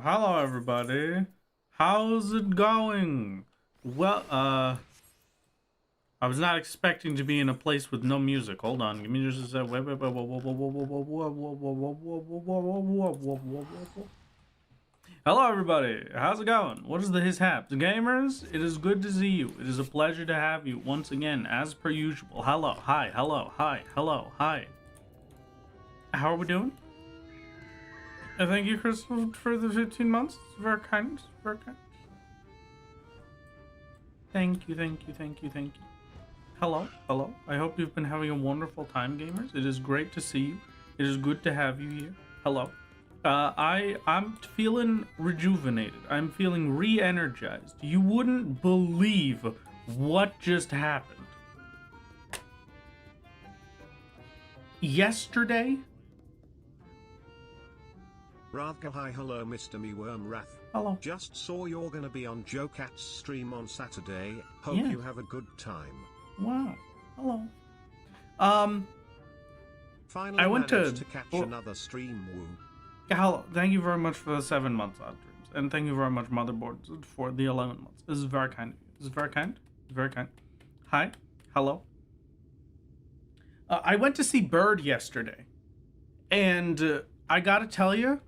Hello everybody. How's it going? Well, I was not expecting to be in a place with no music. Hold on, give me just a sec. Hello everybody. How's it going? What is the his haps? Gamers, it is good to see you. It is a pleasure to have you once again, as per usual. Hello, hi, hello, hi, hello, hi. How are we doing? Thank you, Crystal, for the 15 months. Very kind. Very kind. Thank you, thank you, thank you, thank you. Hello, hello. I hope you've been having a wonderful time, gamers. It is great to see you. It is good to have you here. Hello. I'm feeling rejuvenated. I'm feeling re-energized. You wouldn't believe what just happened. Yesterday, Radka, hi, hello Mr. Mewormwrath. hello. Just saw you're gonna be on Joe Cat's stream on Saturday. Hope Yeah. you have a good time. Wow. Hello. Finally I went managed to- to catch well- another stream, woo. Hello. Thank you very much for the 7 months odd dreams. And thank you very much, Motherboard, for the 11 months. This is very kind of you. This is very kind. Very kind. Hi. Hello. I went to see Bird yesterday. And I gotta tell you,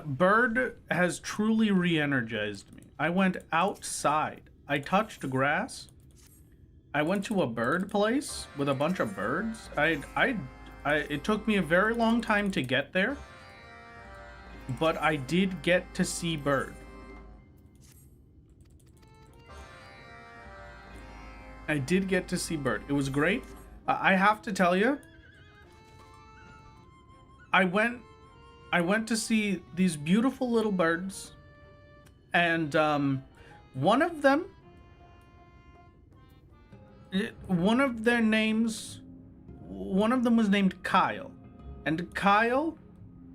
Bird has truly re-energized me. I went outside. I touched grass. I went to a bird place with a bunch of birds. It took me a very long time to get there, but I did get to see Bird. I did get to see Bird. It was great. I have to tell you, I went to see these beautiful little birds, and one of them, one of them was named Kyle, and Kyle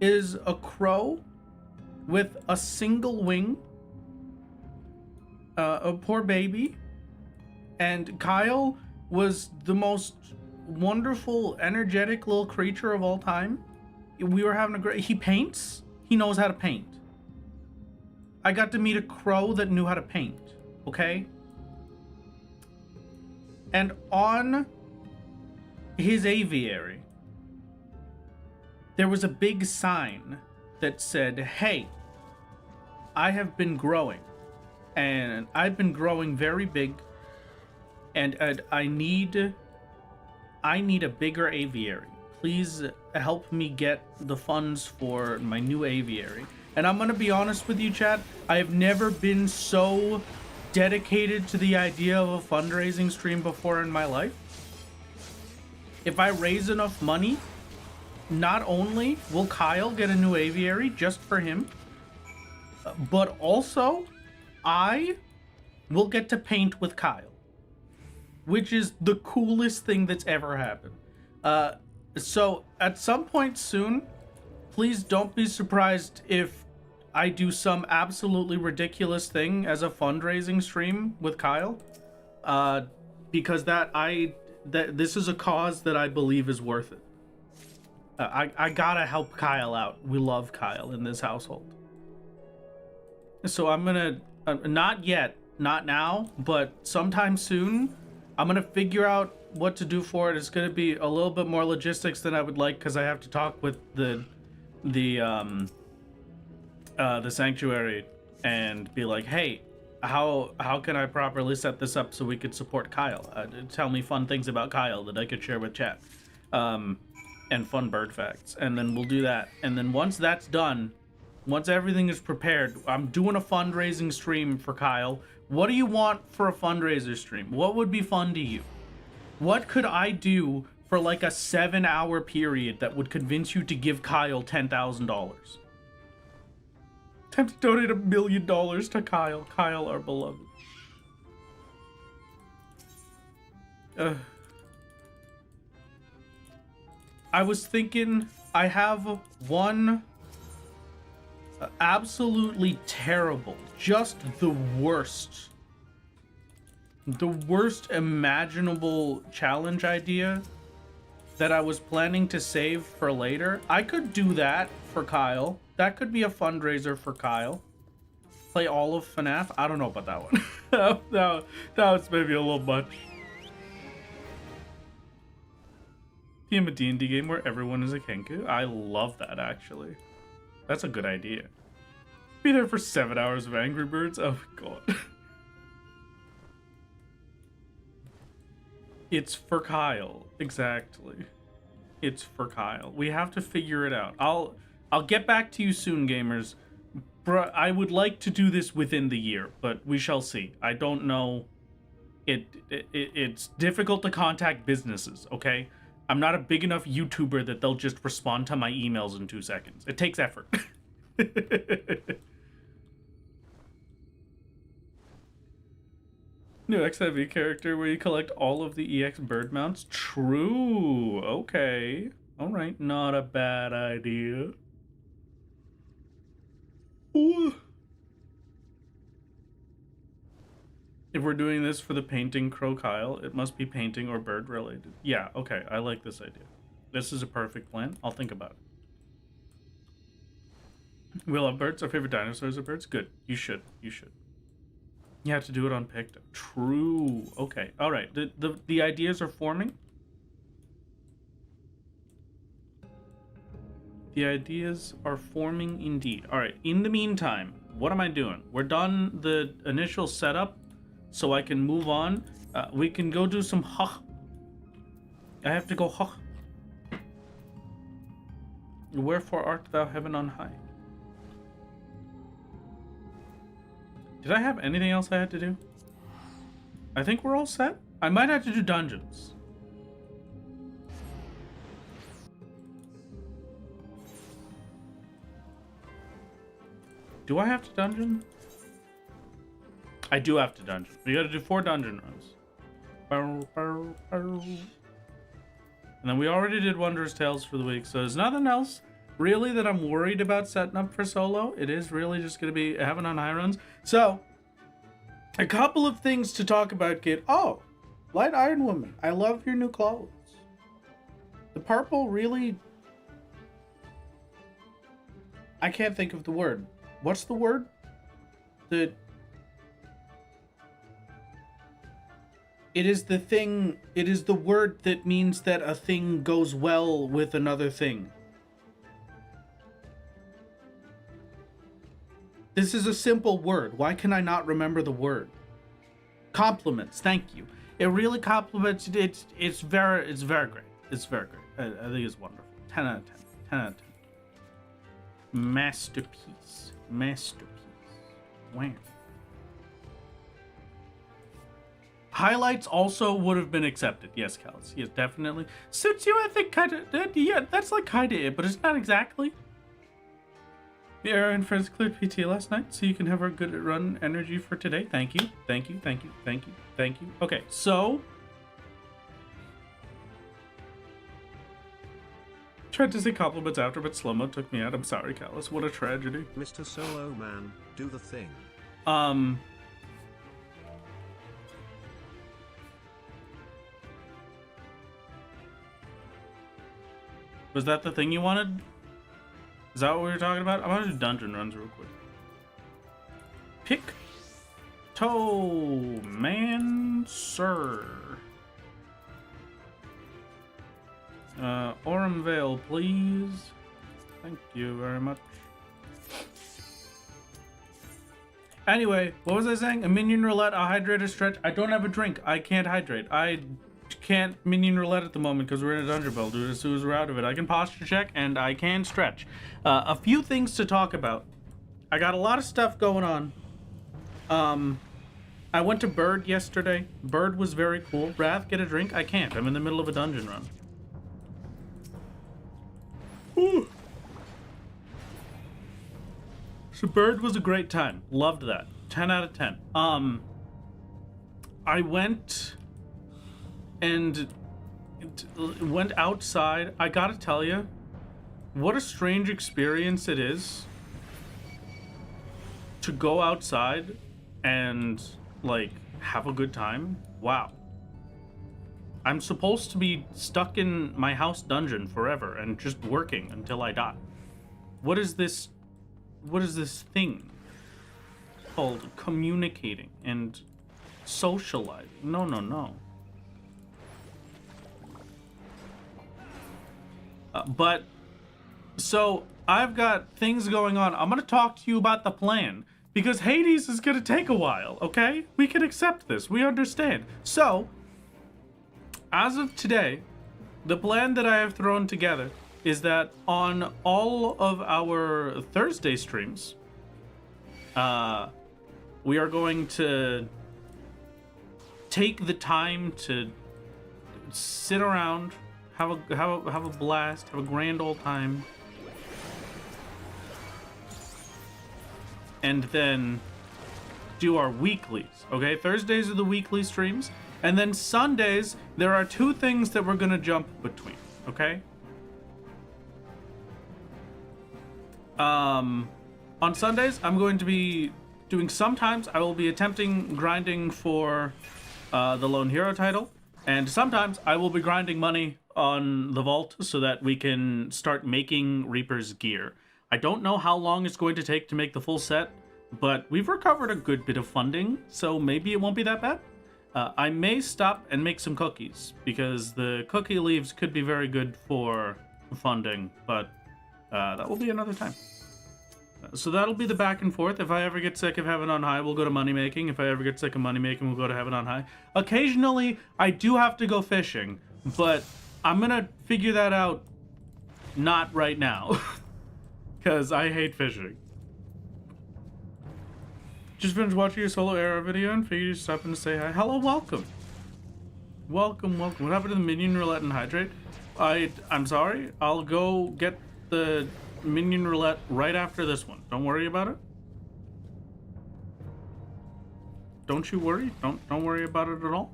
is a crow with a single wing, a poor baby, and Kyle was the most wonderful, energetic little creature of all time. We were having a great... He paints. He knows how to paint. I got to meet a crow that knew how to paint. Okay? And on his aviary, there was a big sign that said, "Hey, I have been growing. And I've been growing very big. And I need a bigger aviary. Please help me get the funds for my new aviary." And I'm gonna be honest with you, chat, I have never been so dedicated to the idea of a fundraising stream before in my life. If I raise enough money, not only will Kyle get a new aviary just for him, but also I will get to paint with Kyle, which is the coolest thing that's ever happened. So at some point soon, please don't be surprised if I do some absolutely ridiculous thing as a fundraising stream with Kyle, because this is a cause that I believe is worth it. I gotta help Kyle out. We love Kyle in this household. So I'm gonna, not yet, not now, but sometime soon, I'm gonna figure out what to do for it. It's gonna be a little bit more logistics than I would like, because I have to talk with the sanctuary and be like, "Hey, how can I properly set this up so we could support Kyle? Tell me fun things about Kyle that I could share with chat, and fun bird facts." And then we'll do that. And then once that's done, once everything is prepared, I'm doing a fundraising stream for Kyle. What do you want for a fundraiser stream? What would be fun to you? What could I do for like a 7-hour period that would convince you to give Kyle $10,000? Time to donate $1 million to Kyle. Kyle, our beloved. I was thinking, I have one absolutely terrible, just the worst imaginable challenge idea that I was planning to save for later. I could do that for Kyle. That could be a fundraiser for Kyle. Play all of FNAF? I don't know about that one. that was maybe a little much. Team a D&D game where everyone is a Kenku? I love that, actually. That's a good idea. Be there for 7 hours of Angry Birds? Oh my god. It's for Kyle. Exactly. It's for Kyle. We have to figure it out. I'll get back to you soon, gamers. I would like to do this within the year, but we shall see. I don't know. It's difficult to contact businesses, okay? I'm not a big enough YouTuber that they'll just respond to my emails in 2 seconds. It takes effort. New XIV character where you collect all of the EX bird mounts? True. Okay. Alright, not a bad idea. Ooh. If we're doing this for the painting Crow Kyle, it must be painting or bird related. Yeah, okay, I like this idea. This is a perfect plan. I'll think about it. We love birds. Our favorite dinosaurs are birds. Good. You should. You should. You have to do it on picked. True. Okay. All right. The ideas are forming. The ideas are forming indeed. All right. In the meantime, what am I doing? We're done the initial setup, so I can move on. We can go do some hach. I have to go hach. Wherefore art thou heaven on high? Did I have anything else I had to do? I think we're all set. I might have to do dungeons. Do I have to dungeon? I do have to dungeon. We gotta do 4 dungeon runs. And then we already did Wondrous Tales for the week, so there's nothing else really that I'm worried about setting up for solo. It is really just gonna be heaven on high runs. So, a couple of things to talk about, kid. Oh, Light Iron Woman. I love your new clothes. The purple really... I can't think of the word. What's the word? It is the thing, it is the word that means that a thing goes well with another thing. This is a simple word. Why can I not remember the word? Compliments. Thank you. It really compliments. It's very great. It's very great. I think it's wonderful. 10 out of 10. 10 out of 10. Masterpiece. Masterpiece. Wow. Highlights also would have been accepted. Yes, Callus. Yes, definitely. Suits you, I think, kind of. Yeah, that's like kind of it, but it's not exactly. The Era and friends cleared PT last night, so you can have our good run energy for today. Thank you. Thank you. Thank you. Thank you. Thank you. Okay, so. Tried to say compliments after, but slow-mo took me out. I'm sorry, Callus. What a tragedy. Mr. Solo Man, do the thing. Was that the thing you wanted? Is that what we were talking about? I want to do dungeon runs real quick. Pick toe man sir. Aurum Vale, please. Thank you very much. Anyway, what was I saying? A minion roulette, a hydrator stretch. I don't have a drink. I can't hydrate. I can't minion roulette at the moment because we're in a dungeon build, dude. As soon as we're out of it, I can posture check and I can stretch. A few things to talk about. I got a lot of stuff going on. I went to Bird yesterday. Bird was very cool. Wrath, get a drink? I can't. I'm in the middle of a dungeon run. Ooh. So Bird was a great time. Loved that. 10 out of 10. I went and went outside. I gotta tell you, what a strange experience it is to go outside and like have a good time. Wow. I'm supposed to be stuck in my house dungeon forever and just working until I die. What is this what is this thing called communicating and socializing? No, no, no. But so I've got things going on. I'm gonna talk to you about the plan because Hades is gonna take a while. Okay, we can accept this. We understand. So as of today, the plan that I have thrown together is that on all of our Thursday streams, we are going to take the time to sit around, have a blast, have a grand old time, and then do our weeklies. Okay, Thursdays are the weekly streams, and then Sundays there are two things that we're gonna jump between. Okay. On Sundays, I'm going to be doing, sometimes I will be attempting grinding for the Lone Hero title, and sometimes I will be grinding money on the vault so that we can start making Reaper's gear. I don't know how long it's going to take to make the full set, but we've recovered a good bit of funding, so maybe it won't be that bad. I may stop and make some cookies, because the cookie leaves could be very good for funding, but that will be another time. So that'll be the back and forth. If I ever get sick of Heaven on High, we'll go to money making. If I ever get sick of money making, we'll go to Heaven on High. Occasionally, I do have to go fishing, but I'm gonna figure that out not right now, because I hate fishing. Just finished watching your solo era video and figured you'd stop in to say hi. Hello, welcome. Welcome, welcome. What happened to the minion roulette and hydrate? I'm sorry. I'll go get the minion roulette right after this one. Don't worry about it. Don't you worry. Don't worry about it at all.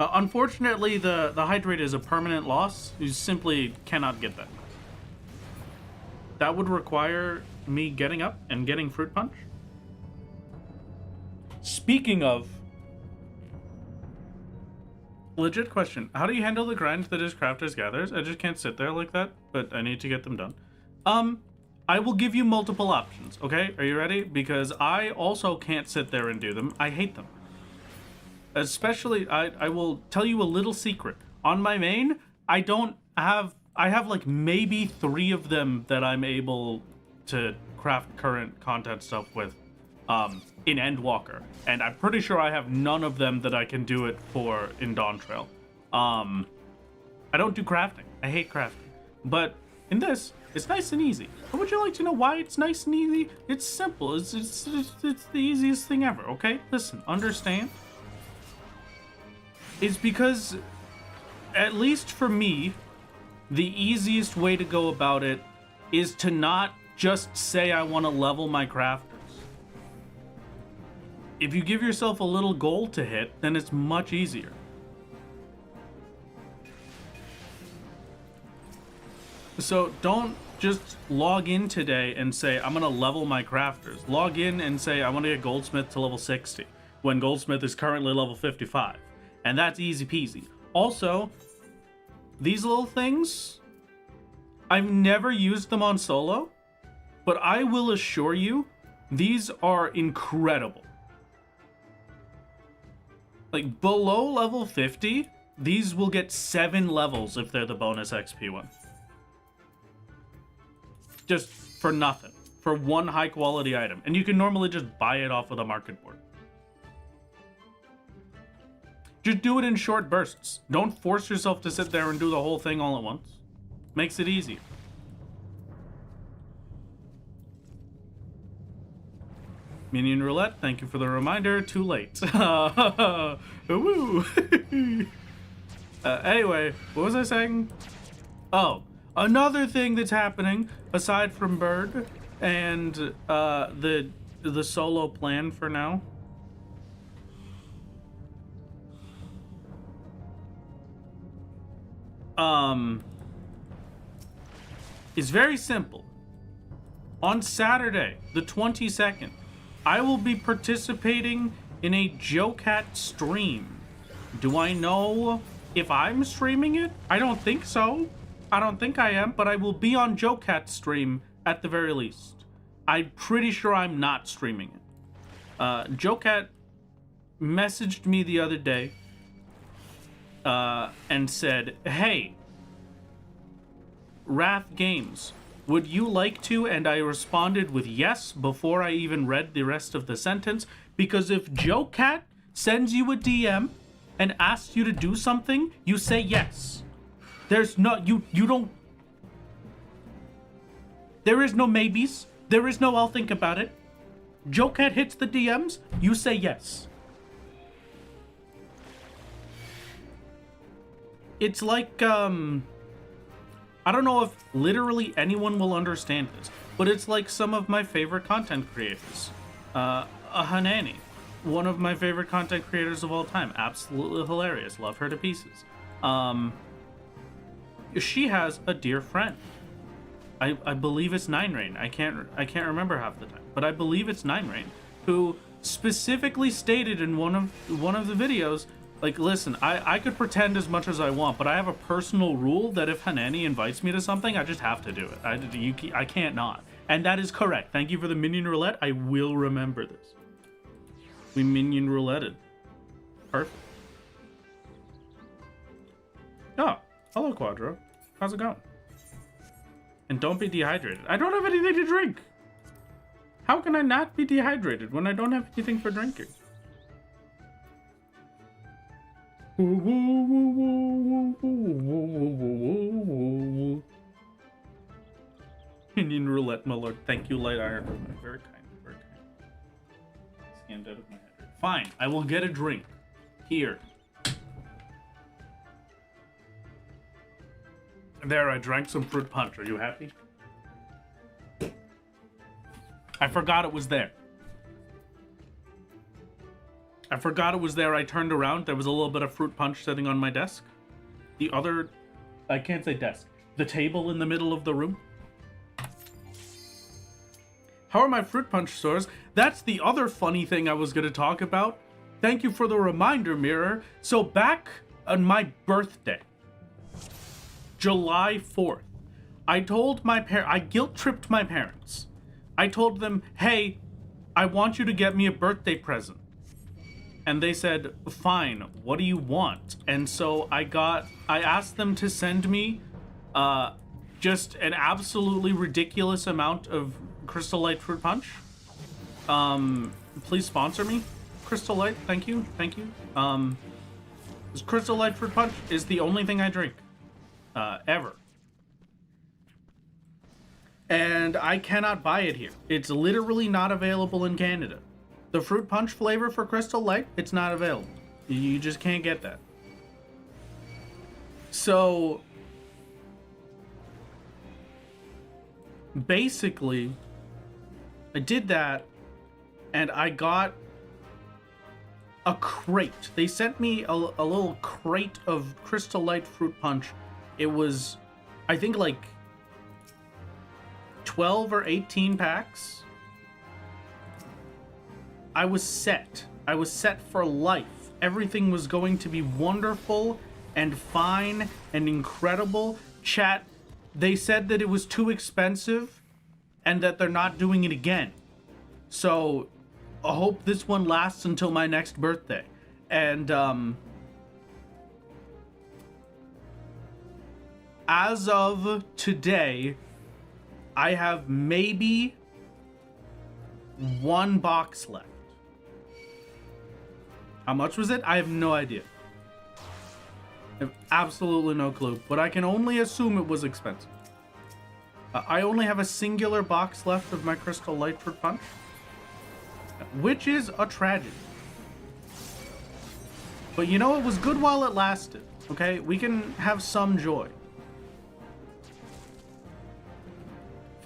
Unfortunately, the hydrate is a permanent loss. You simply cannot get that. That would require me getting up and getting fruit punch. Speaking of, legit question, how do you handle the grind that is Crafters Gathers? I just can't sit there like that, but I need to get them done. I will give you multiple options, okay? Are you ready? Because I also can't sit there and do them. I hate them. Especially, I will tell you a little secret. On my main, I have like maybe 3 of them that I'm able to craft current content stuff with in Endwalker. And I'm pretty sure I have none of them that I can do it for in Dawntrail. I don't do crafting. I hate crafting. But in this, it's nice and easy. But would you like to know why it's nice and easy? It's simple. It's the easiest thing ever, okay? Listen, understand? It's because, at least for me, the easiest way to go about it is to not just say I want to level my crafters. If you give yourself a little goal to hit, then it's much easier. So don't just log in today and say, I'm going to level my crafters. Log in and say, I want to get Goldsmith to level 60, when Goldsmith is currently level 55. And that's easy peasy. Also, these little things, I've never used them on solo, but I will assure you, these are incredible. Like, below level 50, these will get 7 levels if they're the bonus XP one. Just for nothing. For one high quality item. And you can normally just buy it off of the market board. Just do it in short bursts. Don't force yourself to sit there and do the whole thing all at once. Makes it easier. Minion Roulette, thank you for the reminder. Too late. Woo. Anyway, what was I saying? Oh, another thing that's happening aside from Bird and the solo plan for now. Is very simple. On Saturday, the 22nd, I will be participating in a JoCat stream. Do I know If I'm streaming it, I don't think so. I don't think I am, but I will be on JoeCat's stream at the very least. I'm pretty sure I'm not streaming it. JoeCat messaged me the other day and said, hey, Wrath Games, would you like to? And I responded with yes before I even read the rest of the sentence, because if JoeCat sends you a DM and asks you to do something, you say yes. There's no, you don't, there is no maybes. There is no I'll think about it. JoeCat hits the DMs, you say yes. It's like, I don't know if literally anyone will understand this, but it's like some of my favorite content creators. Hanani, one of my favorite content creators of all time. Absolutely hilarious. Love her to pieces. She has a dear friend. I believe it's Nine Rain. I can't remember half the time, but I believe it's Nine Rain, who specifically stated in one of the videos, like, listen, I could pretend as much as I want, but I have a personal rule that if Hanani invites me to something, I just have to do it. I can't not. And that is correct. Thank you for the minion roulette. I will remember this. We minion rouletted. Perfect. Oh, hello, Quadro. How's it going? And don't be dehydrated. I don't have anything to drink. How can I not be dehydrated when I don't have anything for drinking? Minion roulette, my lord. Thank you, Light Iron. Very kind, very kind. Scanned out of my head. Fine, I will get a drink. Here. There, I drank some fruit punch. Are you happy? I forgot it was there. I forgot it was there. I turned around. There was a little bit of fruit punch sitting on my desk. The other... I can't say desk. The table in the middle of the room. How are my fruit punch stores? That's the other funny thing I was going to talk about. Thank you for the reminder, Mirror. So back on my birthday, July 4th, I told my I guilt-tripped my parents. I told them, hey, I want you to get me a birthday present. And they said, fine, what do you want? And so I asked them to send me just an absolutely ridiculous amount of Crystal Light Fruit Punch. Please sponsor me, Crystal Light, thank you. This Crystal Light Fruit Punch is the only thing I drink. Ever. And I cannot buy it here. It's literally not available in Canada. The fruit punch flavor for Crystal Light, it's not available. You just can't get that. So basically, I did that and I got a crate. They sent me a little crate of Crystal Light Fruit Punch. It was, I think, like 12 or 18 packs. I was set. I was set for life. Everything was going to be wonderful and fine and incredible. Chat, they said that it was too expensive and that they're not doing it again. So I hope this one lasts until my next birthday. And as of today, I have maybe one box left. How much was it? I have no idea. I have absolutely no clue, but I can only assume it was expensive. I only have a singular box left of my Crystal Light Fruit Punch, which is a tragedy. But you know, it was good while it lasted, okay? We can have some joy.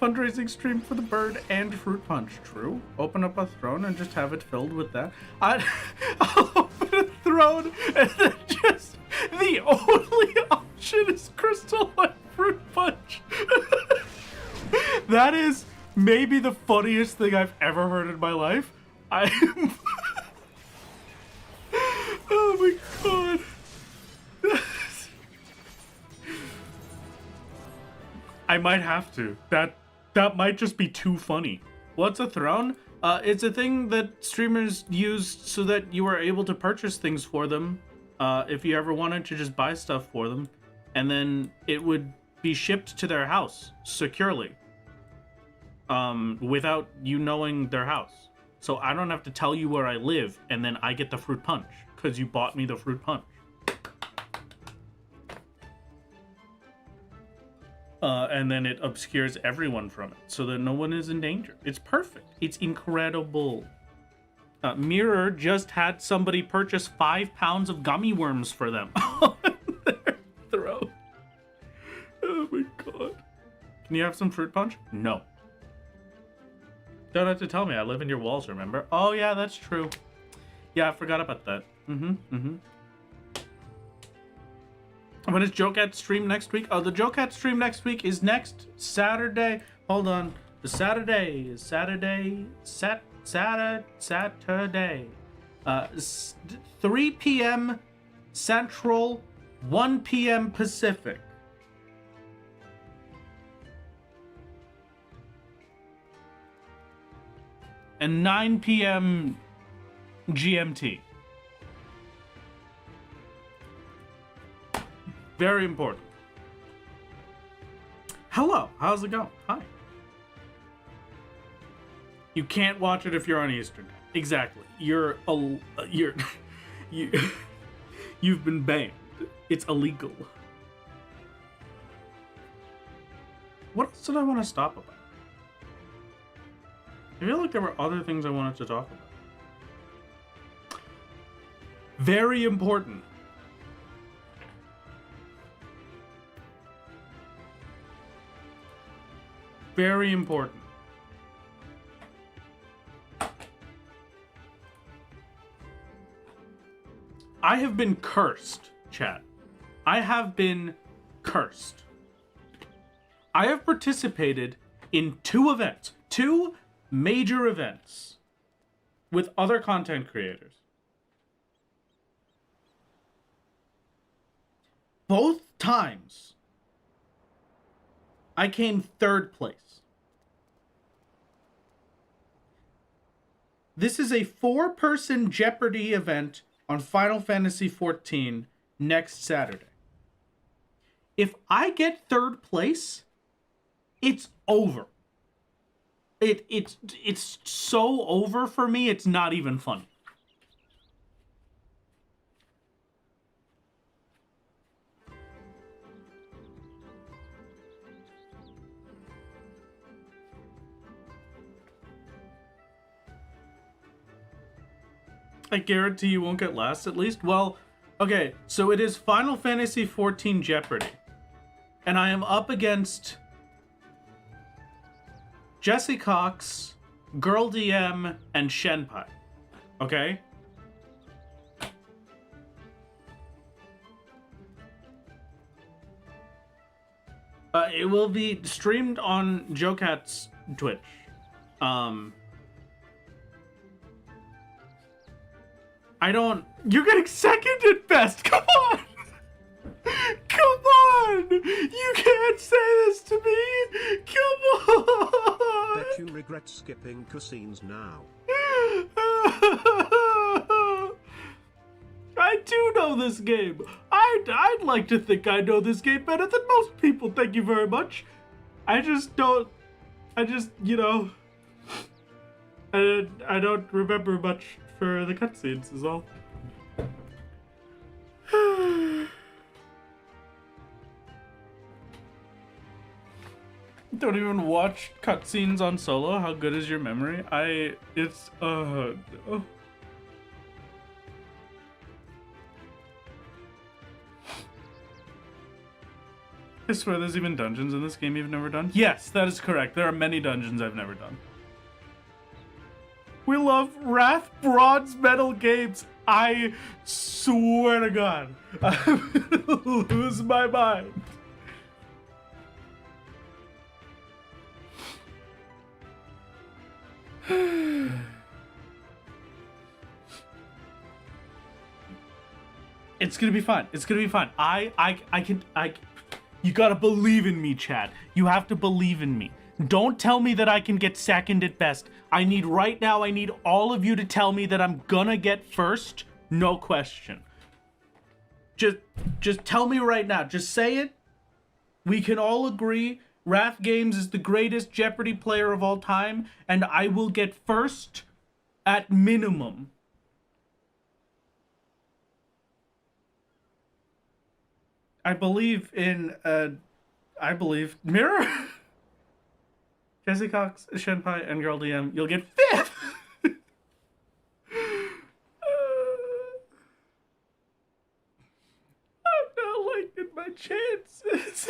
Fundraising stream for the bird and fruit punch. True. Open up a throne and just have it filled with that. I'll open a throne and then just the only option is Crystal Light Fruit Punch. That is maybe the funniest thing I've ever heard in my life. Oh my god. I might have to. That might just be too funny. What's a throne? It's a thing that streamers use so that you are able to purchase things for them. If you ever wanted to just buy stuff for them, and then it would be shipped to their house securely. Without you knowing their house. So I don't have to tell you where I live, and then I get the fruit punch because you bought me the fruit punch. And then it obscures everyone from it so that no one is in danger. It's perfect. It's incredible. Mirror just had somebody purchase 5 pounds of gummy worms for them on their throat. Oh my god. Can you have some fruit punch? No. Don't have to tell me. I live in your walls, remember? Oh yeah, that's true. Yeah, I forgot about that. When is Jokat stream next week? Oh, the Jokat stream next week is next Saturday. Hold on. The Saturday is Saturday. Saturday. 3 p.m. Central, 1 p.m. Pacific. And 9 p.m. GMT. Very important. Hello, how's it going? Hi. You can't watch it if you're on Eastern. Exactly. You've been banned. It's illegal. What else did I want to stop about? I feel like there were other things I wanted to talk about. Very important. Very important. I have been cursed, chat. I have been cursed. I have participated in 2 events. 2 major events with other content creators. Both times, I came 3rd place. This is a 4-person Jeopardy event on Final Fantasy XIV next Saturday. If I get 3rd place, it's over. It's so over for me, it's not even funny. I guarantee you won't get last at least. Well, okay, so it is Final Fantasy XIV Jeopardy. And I am up against Jesse Cox, Girl DM, and Shenpai. Okay? It will be streamed on Jokat's Twitch. You're getting 2nd at best. Come on. Come on. You can't say this to me. Come on. Bet you regret skipping cutscenes now. I do know this game. I'd like to think I know this game better than most people. Thank you very much. I don't remember much for the cutscenes is all. Don't even watch cutscenes on solo. How good is your memory? I swear there's even dungeons in this game you've never done. Yes, that is correct. There are many dungeons I've never done. We love Wrath Bronze Medal games. I swear to God, I'm gonna lose my mind. It's gonna be fun. It's gonna be fun. You gotta believe in me, Chad. You have to believe in me. Don't tell me that I can get second at best. I need all of you to tell me that I'm gonna get first. No question. Just tell me right now. Just say it. We can all agree Wrath Games is the greatest Jeopardy player of all time, and I will get first at minimum. I believe Mirror, Jesse Cox, Shenpai, and Girl DM. You'll get fifth. I'm not liking my chances.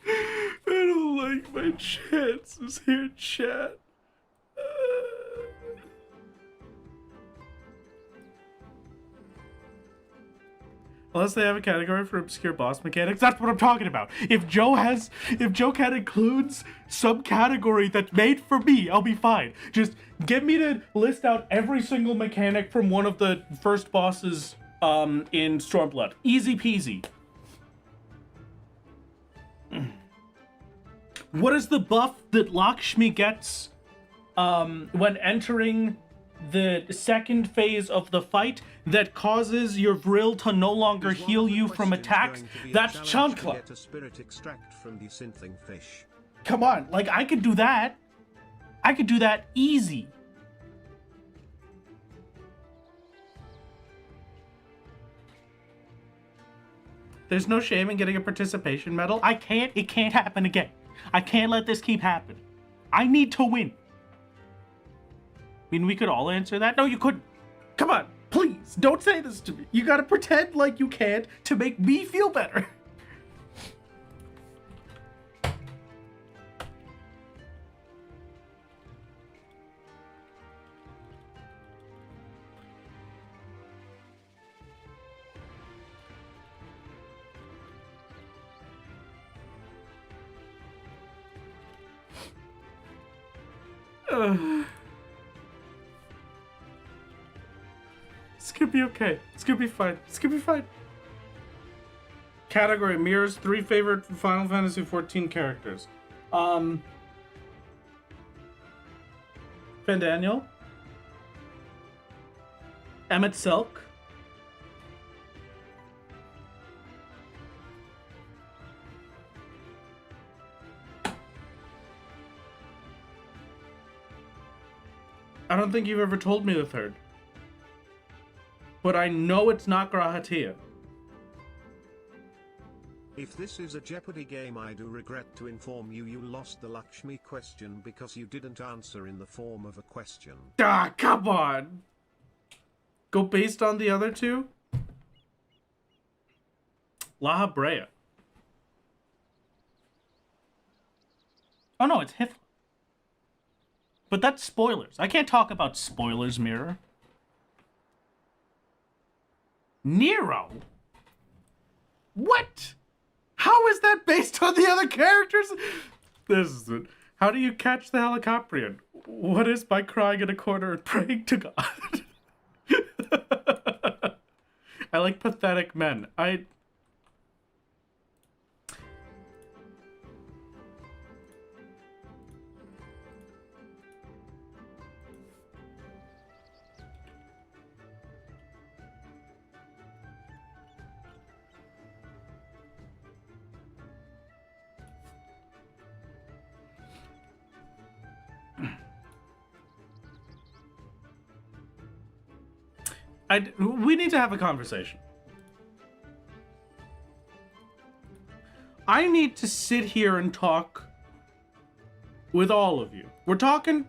I don't like my chances here, chat. Unless they have a category for obscure boss mechanics, that's what I'm talking about. If Joe Cat includes subcategory that's made for me, I'll be fine. Just get me to list out every single mechanic from one of the first bosses in Stormblood. Easy peasy. What is the buff that Lakshmi gets when entering the second phase of the fight that causes your Vril to no longer heal you from attacks? That's Chankla. Get a spirit extract from the synthing fish. Come on, like I could do that. I could do that easy. There's no shame in getting a participation medal. It can't happen again. I can't let this keep happening. I need to win. I mean, we could all answer that. No, you couldn't. Come on, please, don't say this to me. You gotta pretend like you can't to make me feel better. It's gonna be okay. It's gonna be fine. It's gonna be fine. Category mirrors 3 favorite Final Fantasy XIV characters. Fandaniel, Emmett Silk, I don't think you've ever told me the third. But I know it's not Grahatia. If this is a Jeopardy game, I do regret to inform you lost the Lakshmi question because you didn't answer in the form of a question. Ah, come on! Go based on the other two? La Habrea. Oh no, it's Hifla. But that's spoilers. I can't talk about spoilers, Mirror. Nero? What? How is that based on the other characters? This is it. How do you catch the Helicoprion? What is by crying in a corner and praying to God? I like pathetic men. We need to have a conversation. I need to sit here and talk with all of you. We're talking...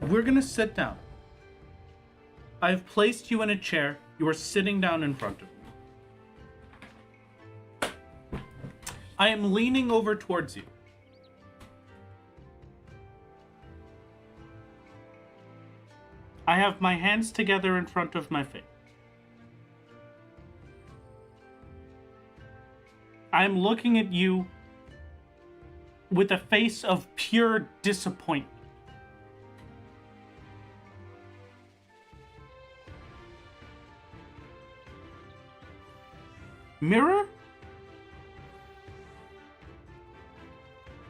We're gonna sit down. I've placed you in a chair. You are sitting down in front of me. I am leaning over towards you. I have my hands together in front of my face. I am looking at you with a face of pure disappointment. Mirror?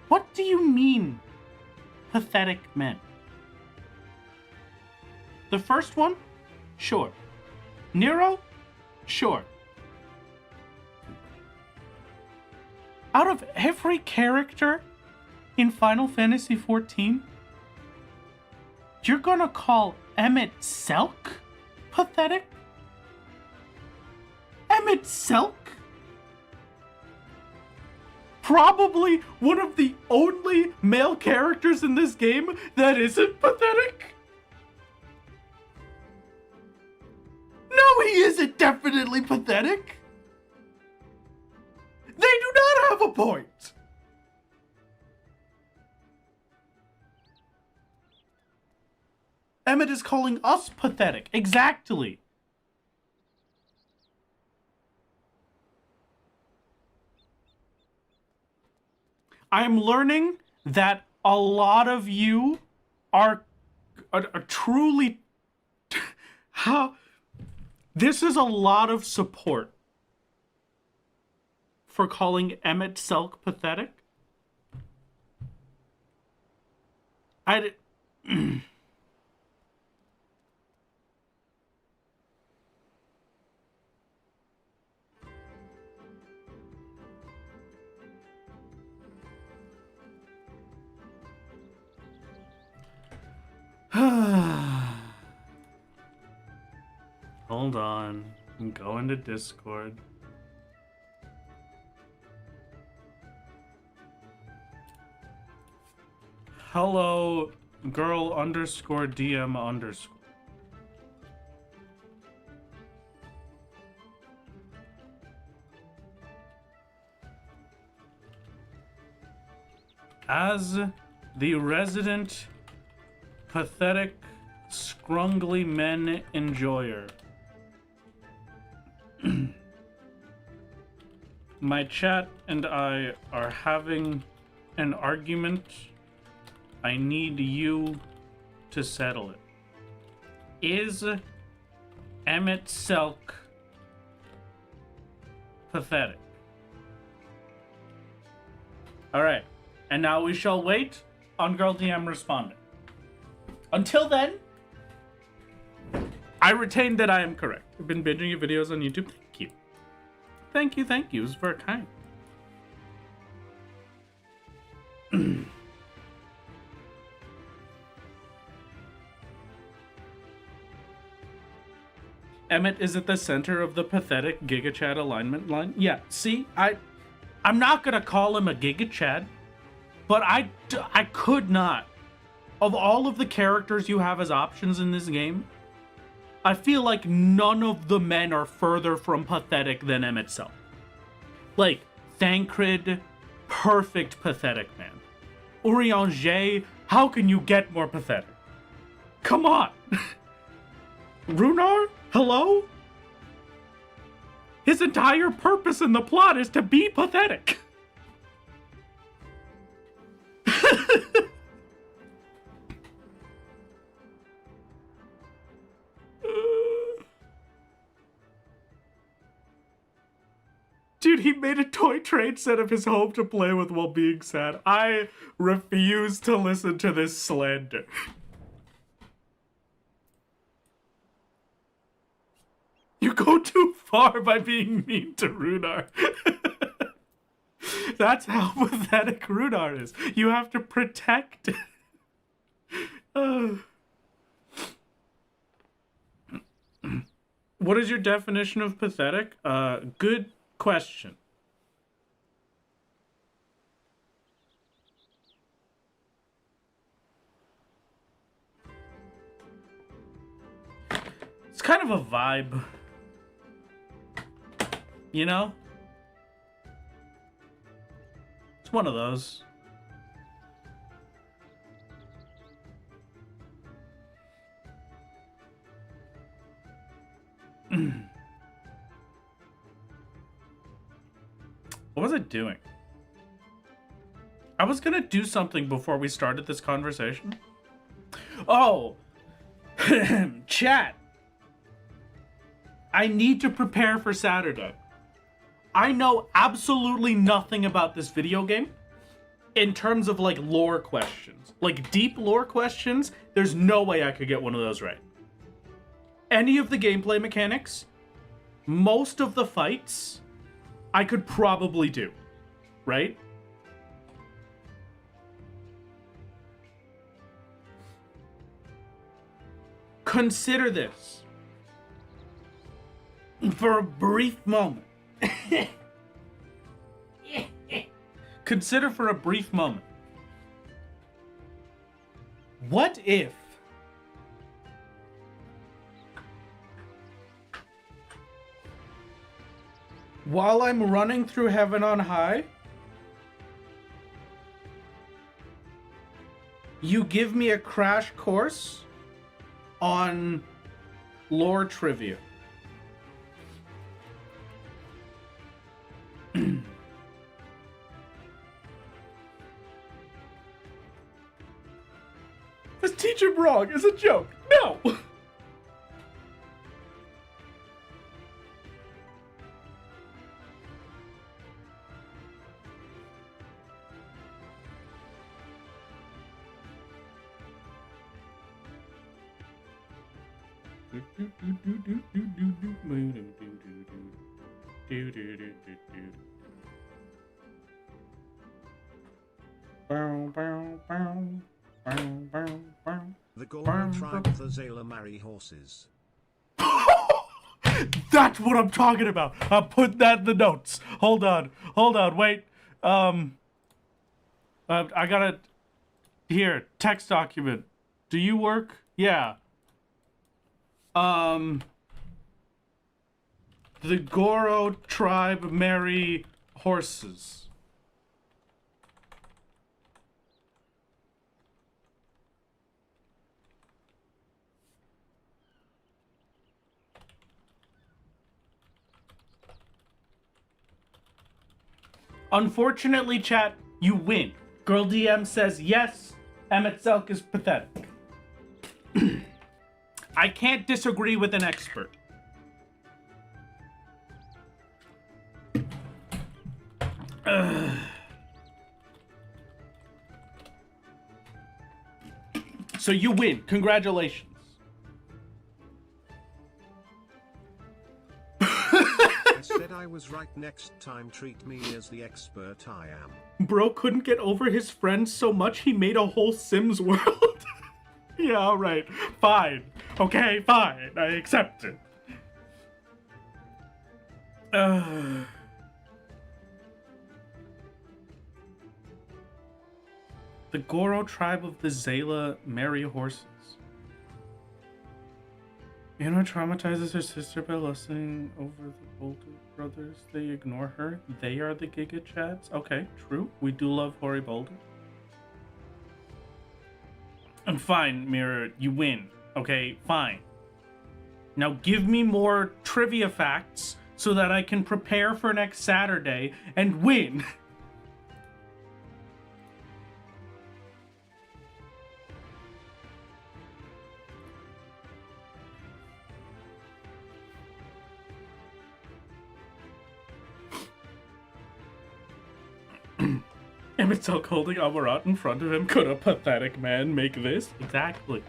What do you mean, pathetic men? The first one? Sure. Nero? Sure. Out of every character in Final Fantasy XIV, you're gonna call Emmett Selk pathetic? Emmett Selk? Probably one of the only male characters in this game that isn't pathetic? No, he isn't definitely pathetic. They do not have a point. Emmett is calling us pathetic. Exactly. I'm learning that a lot of you are truly... How... This is a lot of support for calling Emmett Selk pathetic. Hold on. I'm going to Discord. Hello, girl underscore DM underscore. As the resident pathetic scrungly men enjoyer, my chat and I are having an argument. I need you to settle it. Is Emmett Selk pathetic? Alright, and now we shall wait on Girl DM responding. Until then, I retain that I am correct. I've been binging your videos on YouTube. Thank you. Thank you, thank you. It was very kind. Emmett is at the center of the pathetic Giga Chad alignment line. Yeah, see, I'm not gonna call him a Giga Chad, but I could not. Of all of the characters you have as options in this game, I feel like none of the men are further from pathetic than Emmett Selk. Like, Thancred, perfect pathetic man. Urianger, how can you get more pathetic? Come on! Runar, hello? His entire purpose in the plot is to be pathetic. Dude, he made a toy train set of his home to play with while being sad. I refuse to listen to this slander. You go too far by being mean to Runar. That's how pathetic Runar is. You have to protect. What is your definition of pathetic? Good question. It's kind of a vibe. You know? It's one of those. What was I doing? I was gonna do something before we started this conversation. Oh, chat. I need to prepare for Saturday. I know absolutely nothing about this video game in terms of like lore questions. Like deep lore questions, there's no way I could get one of those right. Any of the gameplay mechanics, most of the fights, I could probably do, right? Consider this for a brief moment. Consider for a brief moment. What if while I'm running through heaven on high, you give me a crash course on lore trivia? This teach him wrong is a joke. No! The Goro tribe of the Zala marry horses. That's what I'm talking about. I'll put that in the notes. Hold on, wait. I gotta... Here, text document. Do you work? Yeah. The Goro tribe marry horses. Unfortunately, chat, you win. Girl DM says yes. Emmett Selk is pathetic. I can't disagree with an expert. So you win. Congratulations. I said I was right. Next time treat me as the expert I am. Bro couldn't get over his friends so much he made a whole Sims world. Yeah, alright. Fine. Okay, fine. I accept it. The Goro tribe of the Zala marry horses. Anna traumatizes her sister by lusting over the Boulder brothers. They ignore her. They are the Giga Chads. Okay, true. We do love Hori Boulder. And fine, Mirror, you win. Okay, fine. Now give me more trivia facts so that I can prepare for next Saturday and win. Emmett Selk holding Amarat in front of him. Could a pathetic man make this? Exactly.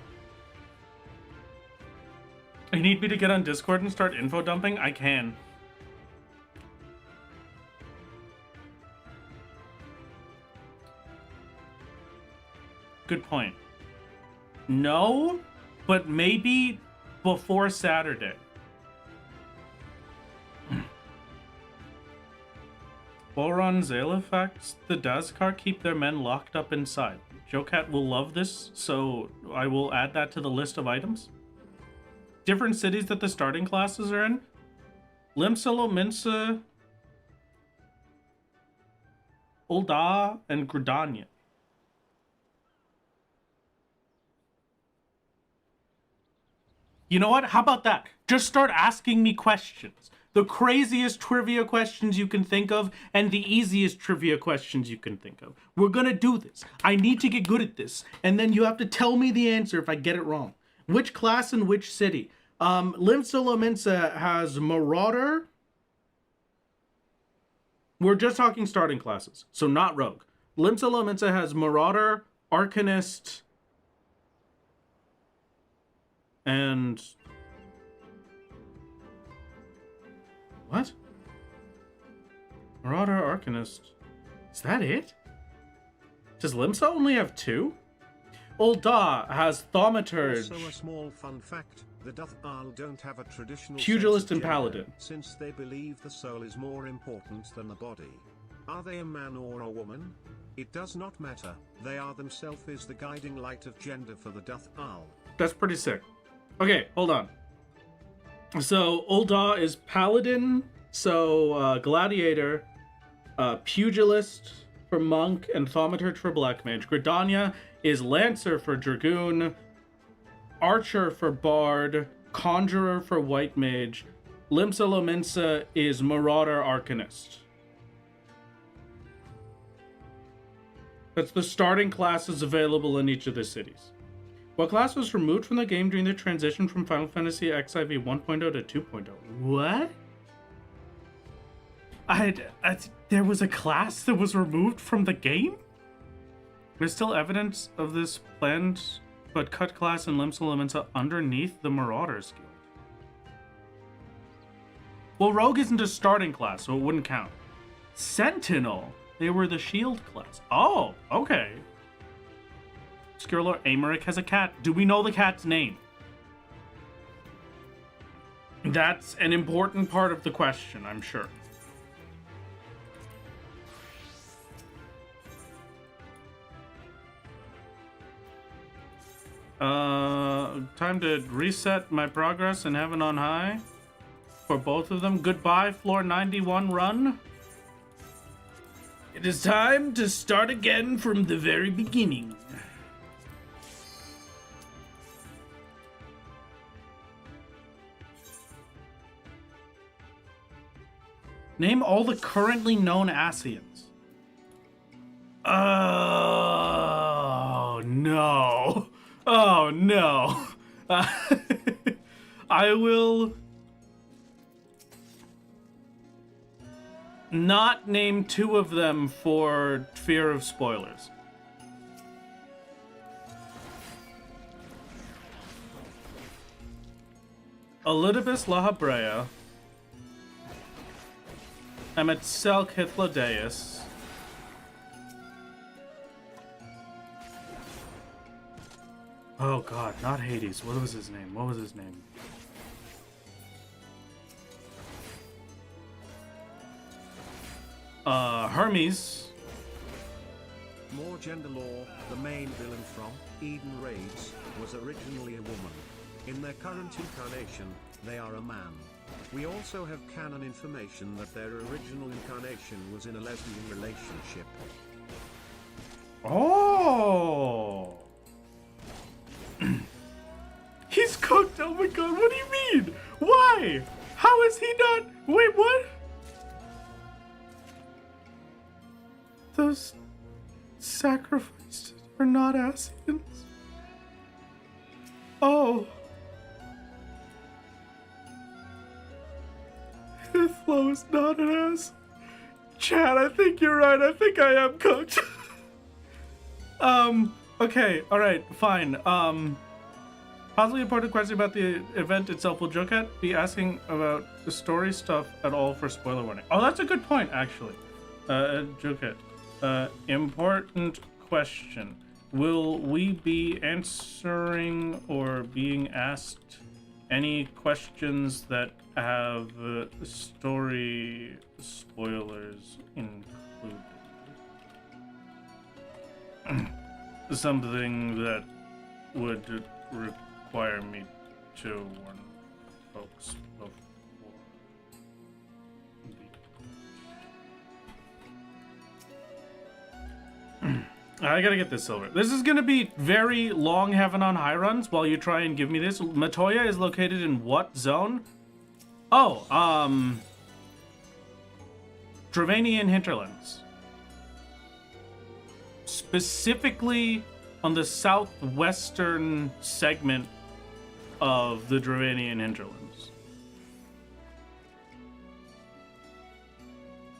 You need me to get on Discord and start info dumping? I can. Good point. No, but maybe before Saturday. Boron Zala facts, the Dazkar keep their men locked up inside. Jokat will love this, so I will add that to the list of items. Different cities that the starting classes are in. Limsalo, Minsa, Ulda, and Gridania. You know what? How about that? Just start asking me questions. the craziest trivia questions you can think of and the easiest trivia questions you can think of. We're gonna do this. I need to get good at this. And then you have to tell me the answer if I get it wrong. Which class in which city? Limsa Lominsa has Marauder. We're just talking starting classes, so not Rogue. Limsa Lominsa has Marauder, Arcanist, and... What? Marauder, Arcanist. Is that it? Does Limsa only have 2? Old Da has Thaumaturge. Also a small fun fact, the Duthal don't have a traditional Pugilist sense and of gender, Paladin. since they believe the soul is more important than the body. Are they a man or a woman? It does not matter, they are themselves is the guiding light of gender for the Duthal. That's pretty sick. Okay, hold on. So, Ul'dah is Paladin, so Gladiator, Pugilist for Monk, and Thaumaturge for Black Mage. Gridania is Lancer for Dragoon, Archer for Bard, Conjurer for White Mage. Limsa Lominsa is Marauder Arcanist. That's the starting classes available in each of the cities. What class was removed from the game during the transition from Final Fantasy XIV 1.0 to 2.0? What? There was a class that was removed from the game? There's still evidence of this planned but cut class in Limsa Lominsa underneath the Marauders Guild. Well, Rogue isn't a starting class, so it wouldn't count. Sentinel. They were the shield class. Oh, okay. Skirlor Amaric has a cat. Do we know the cat's name? That's an important part of the question, I'm sure. Time to reset my progress in Heaven on High for both of them. Goodbye, floor 91 run. It is time to start again from the very beginning. Name all the currently known Asians. Oh, no. Oh, no. I will not name 2 of them for fear of spoilers. Elidibus Lahabrea, Emetzel Kithlodeus, oh god, not Hades. What was his name? Hermes. More gender lore, the main villain from Eden Raids was originally a woman. In their current incarnation, they are a man. We also have canon information that their original incarnation was in a lesbian relationship. Oh! He's cooked! Oh my god, what do you mean? Why? How is he not? Wait, what? Those sacrifices are not Asians. Oh. Hithlo is not an ass. Chad, I think you're right. I think I am cooked. Okay, alright, fine. Possibly important question about the event itself. Will Jokat be asking about the story stuff at all for spoiler warning? Oh, that's a good point, actually. Jokat. Important question. Will we be answering or being asked any questions that have story spoilers included? Something that would require me to warn folks before. I gotta get this silver. This is gonna be very long Heaven on High runs while you try and give me this. Matoya is located in what zone? Oh, Dravanian hinterlands. Specifically on the southwestern segment of the Dravanian hinterlands.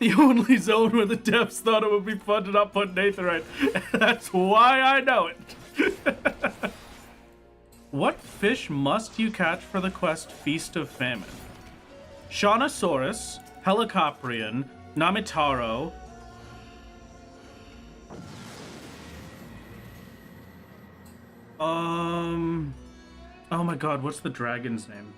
The only zone where the devs thought it would be fun to not put Nathanite. That's why I know it. What fish must you catch for the quest Feast of Famine? Shawnosaurus, Helicoprion, Namitaro. Oh my god, what's the dragon's name?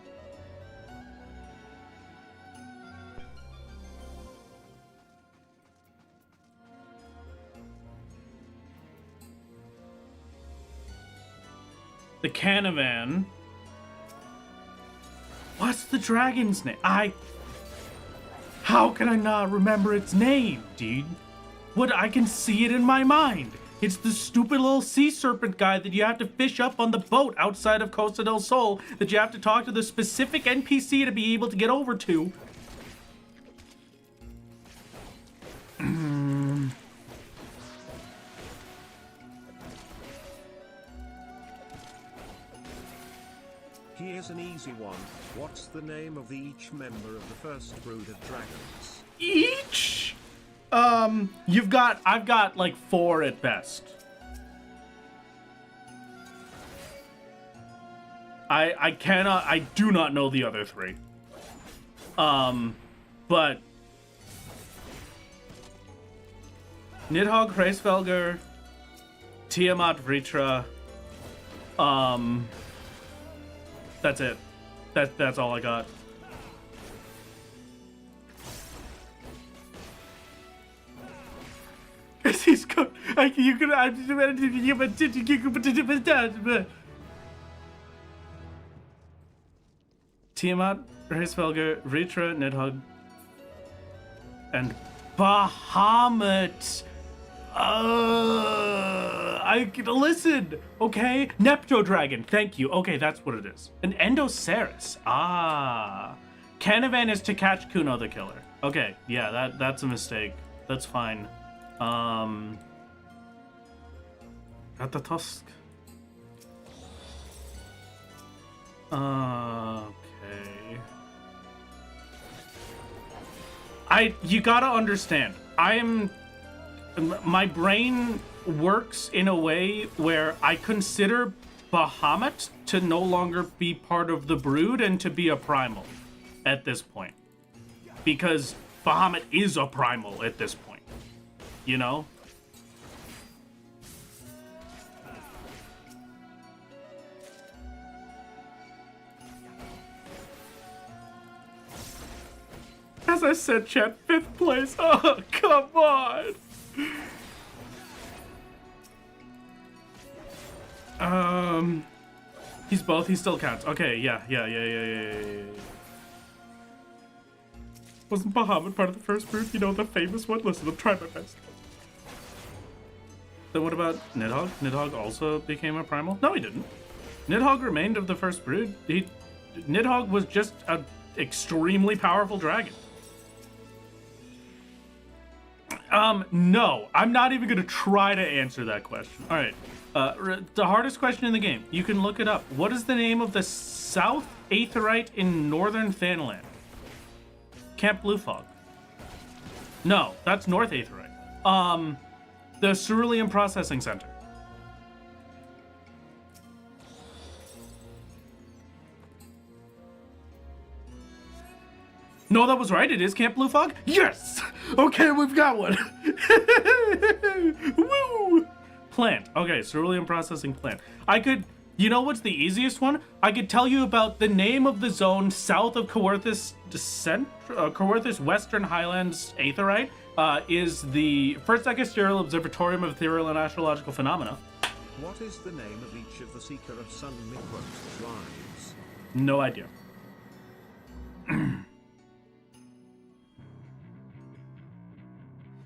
The Canavan. What's the dragon's name? How can I not remember its name, dude? What, I can see it in my mind. It's the stupid little sea serpent guy that you have to fish up on the boat outside of Costa del Sol that you have to talk to the specific NPC to be able to get over to. Here's an easy one. What's the name of each member of the first brood of dragons? Each? I've got like 4 at best. I do not know the other 3. But Nidhogg, Hraesvelgr, Tiamat, Vritra, that's it. That's all I got. He's good. You can. Tiamat, Hraesvelgr, Vritra, Nidhogg, and Bahamut. Listen, okay? Nepto Dragon, thank you. Okay, that's what it is. An Endoceras. Canavan is to catch Kuno the Killer. Okay, yeah, that's a mistake. That's fine. Ratatosk. Okay. You gotta understand. My brain works in a way where I consider Bahamut to no longer be part of the brood and to be a primal at this point. Because Bahamut is a primal at this point. You know? As I said, chat, 5th place. Oh, come on. He's both. He still counts. Okay, yeah. Wasn't Bahamut part of the first brood? You know, the famous one? Listen, I'm trying my best. Then what about Nidhogg? Nidhogg also became a primal? No, he didn't. Nidhogg remained of the first brood. Nidhogg was just an extremely powerful dragon. No, I'm not even gonna try to answer that question. All right, the hardest question in the game. You can look it up. What is the name of the South Aetheryte in Northern Thanalan? Camp Blue Fog. No, that's North Aetheryte. The Cerulean Processing Center. No, that was right. It is Camp Blue Fog. Yes. Okay, we've got one. Woo! Plant. Okay, cerulean processing plant. You know what's the easiest one? I could tell you about the name of the zone south of Coerthus Western Highlands Aetheryte. Is the first Ecosterial Observatorium of Ethereal and Astrological Phenomena. What is the name of each of the Seeker of Sun Miquo's tribes? No idea.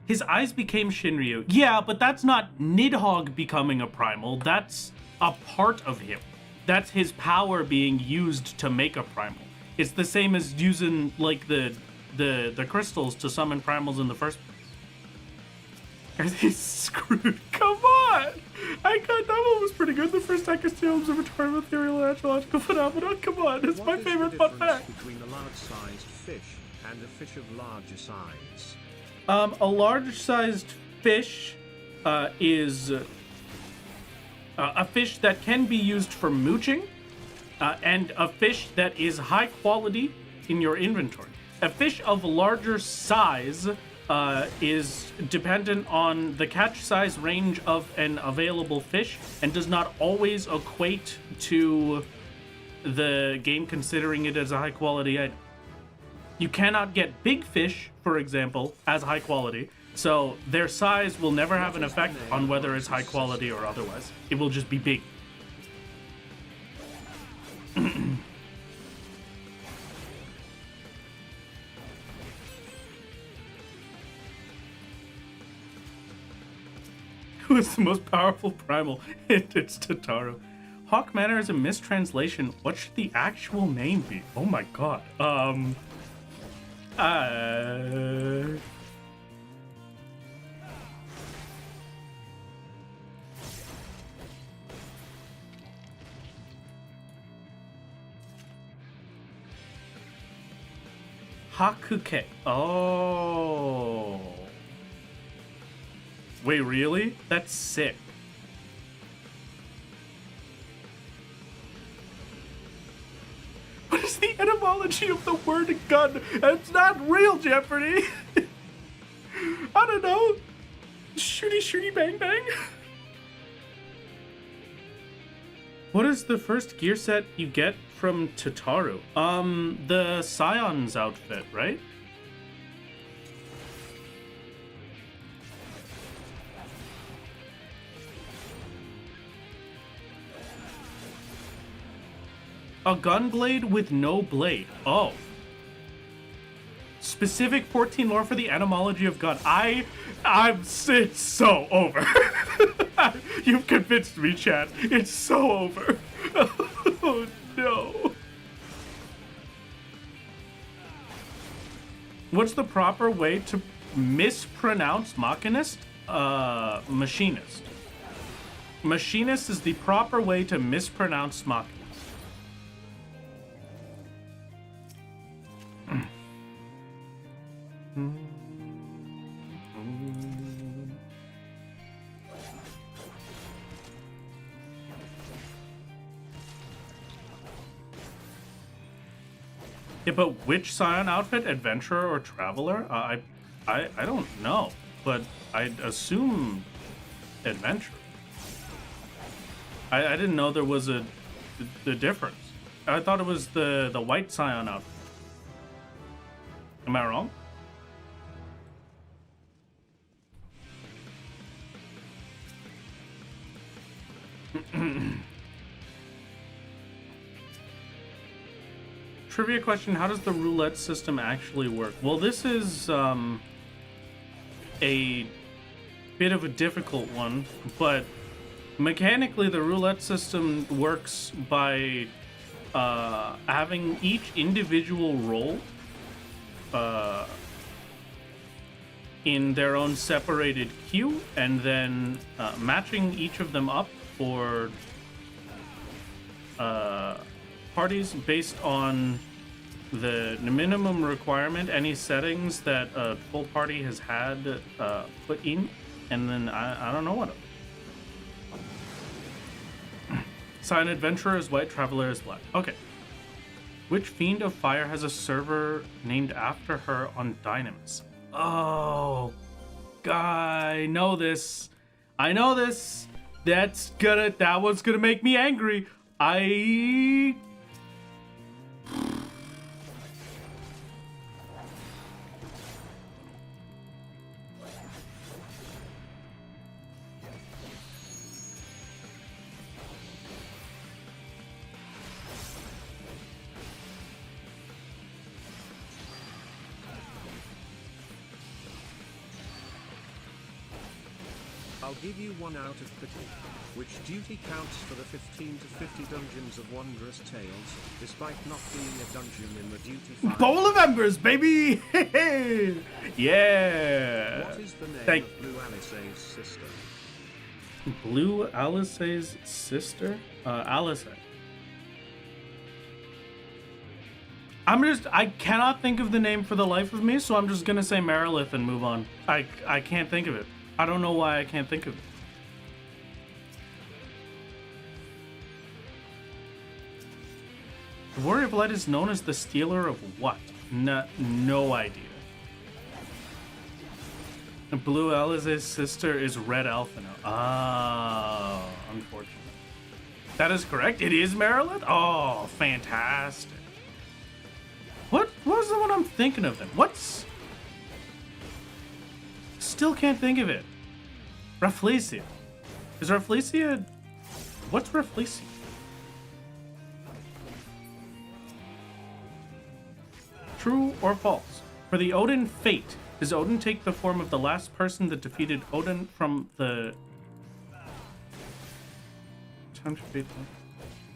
His eyes became Shinryu. Yeah, but that's not Nidhogg becoming a primal. That's a part of him. That's his power being used to make a primal. It's the same as using like the crystals to summon primals in the first place. Are they screwed? Come on! I got that one was pretty good. The first accuracy observatory with ethereal astrological phenomenon. Come on, it's my favorite fun fact. Between a large-sized fish and a fish of larger size. A large-sized fish is a fish that can be used for mooching, and a fish that is high quality in your inventory. A fish of larger size is dependent on the catch size range of an available fish and does not always equate to the game considering it as a high quality item. You cannot get big fish, for example, as high quality, so their size will never have an effect on whether it's high quality or otherwise. It will just be big. Who's the most powerful primal? It's Totaro. Hawk Manor is a mistranslation. What should the actual name be? Oh my god. Hakuke. Oh. Wait, really? That's sick. What is the etymology of the word gun? It's not real, Jeopardy! I don't know. Shooty shooty bang bang? What is the first gear set you get from Totaro? The Scion's outfit, right? A gun blade with no blade. Oh. Specific 14 lore for the etymology of gun. It's so over. You've convinced me, chat. It's so over. Oh no. What's the proper way to mispronounce machinist? Machinist. Machinist is the proper way to mispronounce machinist. Yeah, but which Scion outfit? Adventurer or Traveler? I don't know, but I'd assume Adventurer. I didn't know there was the difference. I thought it was the white Scion outfit. Am I wrong? Trivia question, how does the roulette system actually work? Well, this is a bit of a difficult one, but mechanically the roulette system works by having each individual roll in their own separated queue, and then matching each of them up for parties based on the minimum requirement, any settings that a full party has had put in, and then I don't know what. Sign Adventurer is white, Traveler is black. Okay. Which Fiend of Fire has a server named after her on Dynamis? Oh, I know this. I know this. That one's gonna make me angry. I'll give you one out of pity. Which duty counts for the 15 to 50 dungeons of Wondrous Tales, despite not being a dungeon in the duty file? Bowl of Embers, baby! Yeah! What is the name of Blue Alice's sister? Blue Alice's sister? Alice. I cannot think of the name for the life of me, so I'm just gonna say Marilith and move on. I can't think of it. I don't know why I can't think of it. The Warrior of Light is known as the Stealer of what? No idea. And Blue Alice's sister is Red Alphino. Ah, unfortunate. That is correct. It is Marilith? Oh, fantastic. What was the one I'm thinking of then? What's... Still can't think of it. Rafflesia. Is Rafflesia... What's Rafflesia? True or false? For the Odin fate, does Odin take the form of the last person that defeated Odin from the...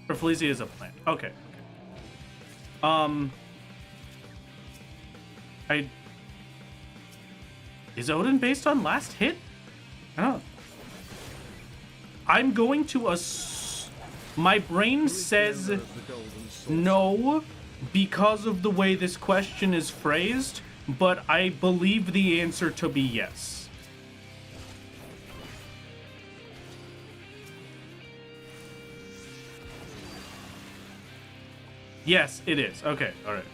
Rafflesia is a plant. Okay. Is Odin based on last hit? I don't know. I'm going to my brain says no because of the way this question is phrased, but I believe the answer to be yes. Yes, it is. Okay, all right.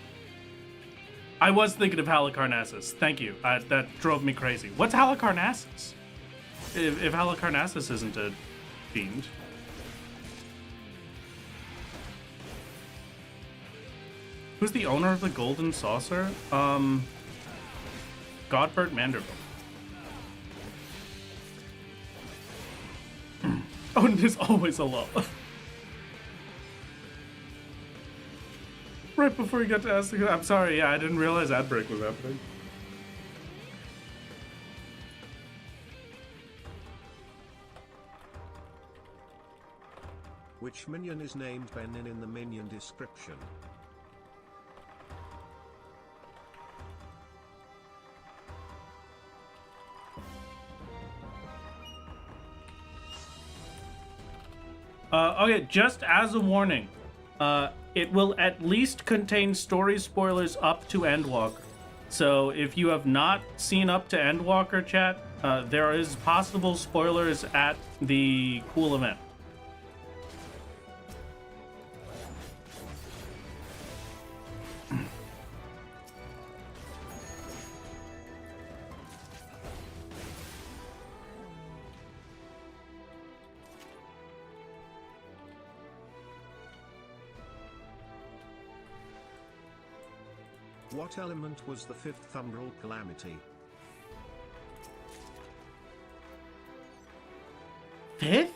I was thinking of Halicarnassus. Thank you. That drove me crazy. What's Halicarnassus? If Halicarnassus isn't a fiend. Who's the owner of the Golden Saucer? Godbert Manderville. Odin is always a low. Right before you got to ask the... I'm sorry, yeah, I didn't realize ad break was happening. Which minion is named Benin in the minion description? Okay, just as a warning, it will at least contain story spoilers up to Endwalker. So if you have not seen up to Endwalker, chat, there is possible spoilers at the cool event. What element was the fifth Umbral Calamity? Fifth?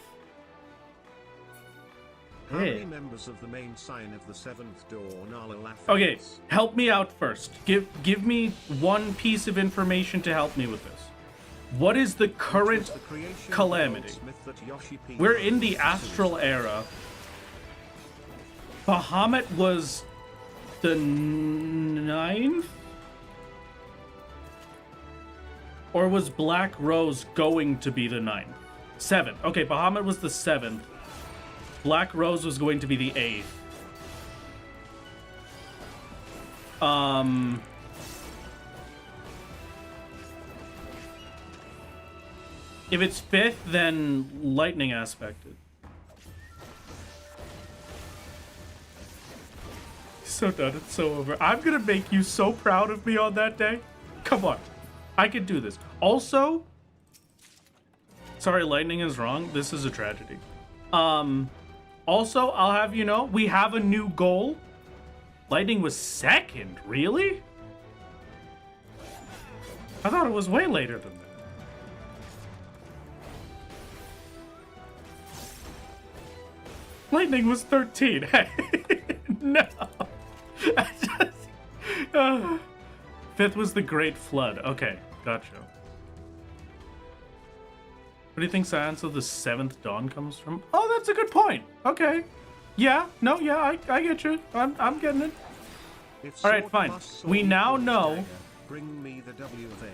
How many members of the main sign of the seventh dawn are Lafayette? Okay, help me out first. Give me one piece of information to help me with this. What is the current calamity? We're in the Astral Era. Bahamut was the 9th? Or was Black Rose going to be the 9th? 7th. Okay, Bahamut was the 7th. Black Rose was going to be the 8th. If it's 5th, then lightning aspected. So done. It's so over. I'm gonna make you so proud of me on that day. Come on. I can do this. Also, sorry, lightning is wrong. This is a tragedy. Also, I'll have you know, we have a new goal. Lightning was 2nd. Really? I thought it was way later than that. Lightning was 13. Hey, no. I just, 5th was the Great Flood. Okay, gotcha. What do you think Science of the Seventh Dawn comes from? Oh, that's a good point. Okay. Yeah, no, yeah, I get you. I'm getting it. All right, fine. We now know. Bring me the W of A.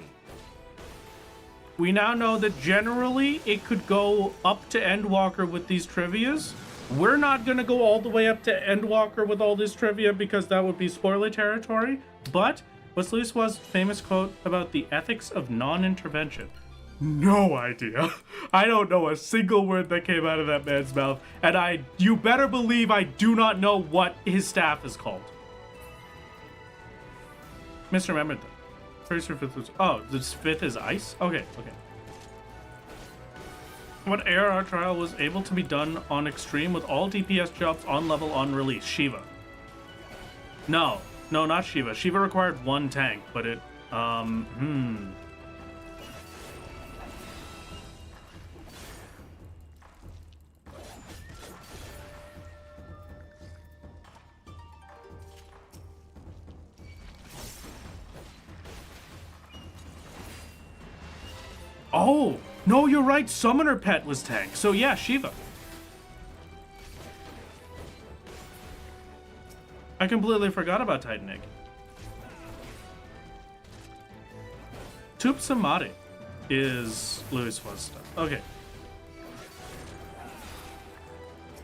We now know that generally it could go up to Endwalker with these trivias. We're not gonna go all the way up to Endwalker with all this trivia because that would be spoiler territory. But what's Louis was famous quote about the ethics of non-intervention? No idea. I don't know a single word that came out of that man's mouth, and you better believe I do not know what his staff is called. Misremembered that. First or fifth was, oh, this fifth is ice? Okay. What ARR trial was able to be done on extreme with all DPS jobs on level on release? Shiva. No, not Shiva. Shiva required one tank, but it, Oh, no, you're right. Summoner Pet was tank. So yeah, Shiva. I completely forgot about Titan Egg. Tup Samadhi is Louis Fuss stuff. Okay.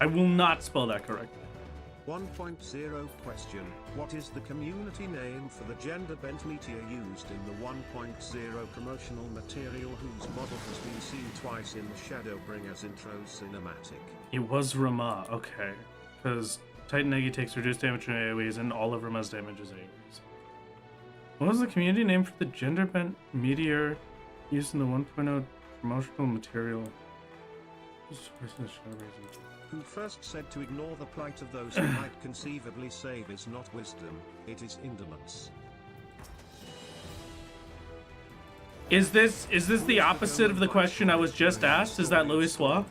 I will not spell that correctly. 1.0 question. What is the community name for the gender-bent meteor used in the 1.0 promotional material whose model has been seen twice in the Shadowbringers intro cinematic? It was Rama, okay. Because Titan Eggy takes reduced damage from AoEs and all of Rama's damage is AoEs. What was the community name for the gender-bent meteor used in the 1.0 promotional material? Who first said to ignore the plight of those who might conceivably save is not wisdom, it is indolence. Is this the opposite of the question I was just asked? Is that Louis Soir?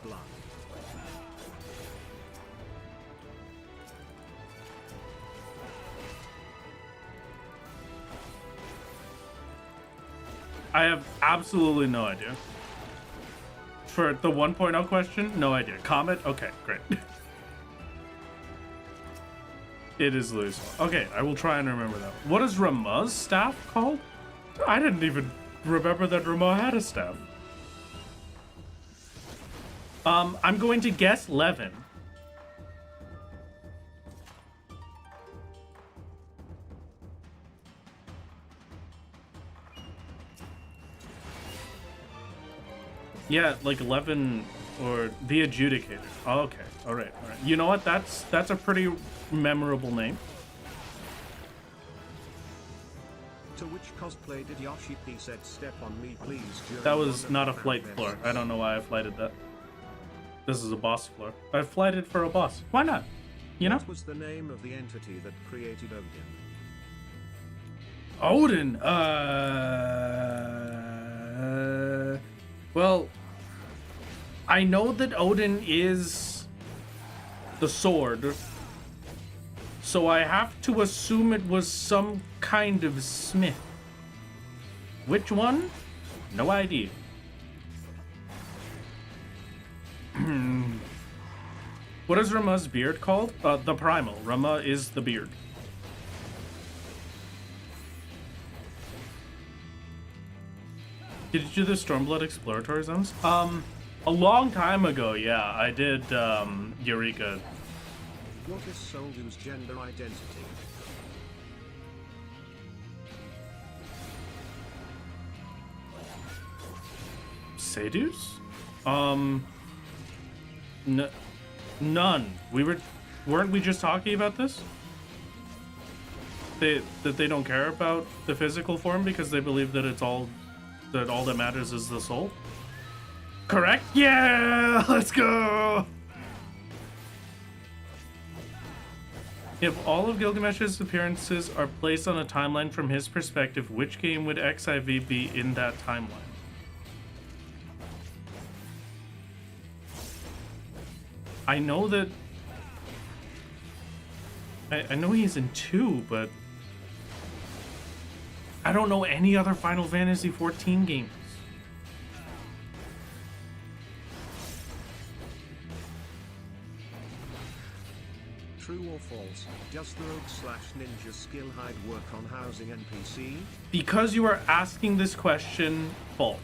I have absolutely no idea. For the 1.0 question, no idea. Comet? Okay, great. It is Louis. Okay, I will try and remember that. What is Rama's staff called? I didn't even remember that Rama had a staff. I'm going to guess Levin. Yeah, like 11 or the Adjudicator. Oh, okay, all right. You know what? That's a pretty memorable name. To which cosplay did Yoshi P said "Step on me, please"? That was not a flight floor. I don't know why I flighted that. This is a boss floor. I flighted for a boss. Why not? You know? What was the name of the entity that created Odin. Odin? Well, I know that Odin is the sword, so I have to assume it was some kind of smith. Which one? No idea. What is Rama's beard called? The Primal. Rama is the beard. Did you do the Stormblood exploratory zones? A long time ago, yeah, I did Eureka. What is Soldu's gender identity? Seduce? None. Weren't we just talking about this? That they don't care about the physical form because they believe that all that matters is the soul? Correct? Yeah! Let's go! If all of Gilgamesh's appearances are placed on a timeline from his perspective, which game would XIV be in that timeline? I know that... I know he's in 2, but... I don't know any other Final Fantasy XIV games. True or false? Does the rogue/ninja skill hide work on housing NPC? Because you are asking this question, false.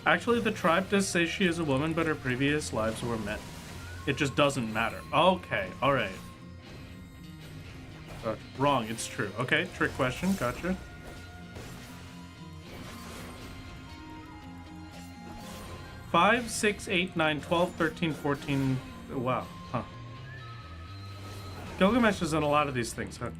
Actually, the tribe does say she is a woman, but her previous lives were men. It just doesn't matter. Okay, alright. Wrong, it's true. Okay, trick question, gotcha. Five, 6, 8, 9, 12, 13, 14. Wow, huh. Gilgamesh is in a lot of these things, huh?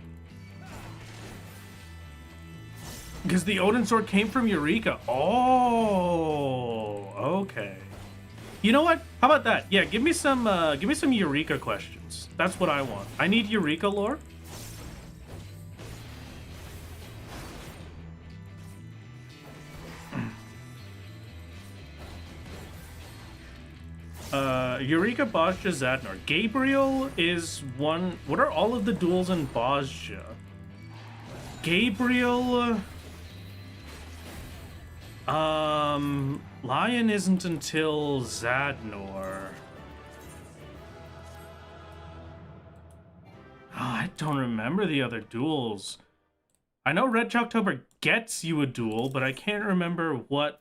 Because the Odin sword came from Eureka. Oh, okay. You know what? How about that? Yeah, give me some Eureka questions. That's what I want. I need Eureka lore. Eureka, Bozja, Zadnor. Gabriel is one. What are all of the duels in Bozja? Gabriel. Lion isn't until Zadnor. Oh, I don't remember the other duels. I know Red Chalktober gets you a duel, but I can't remember what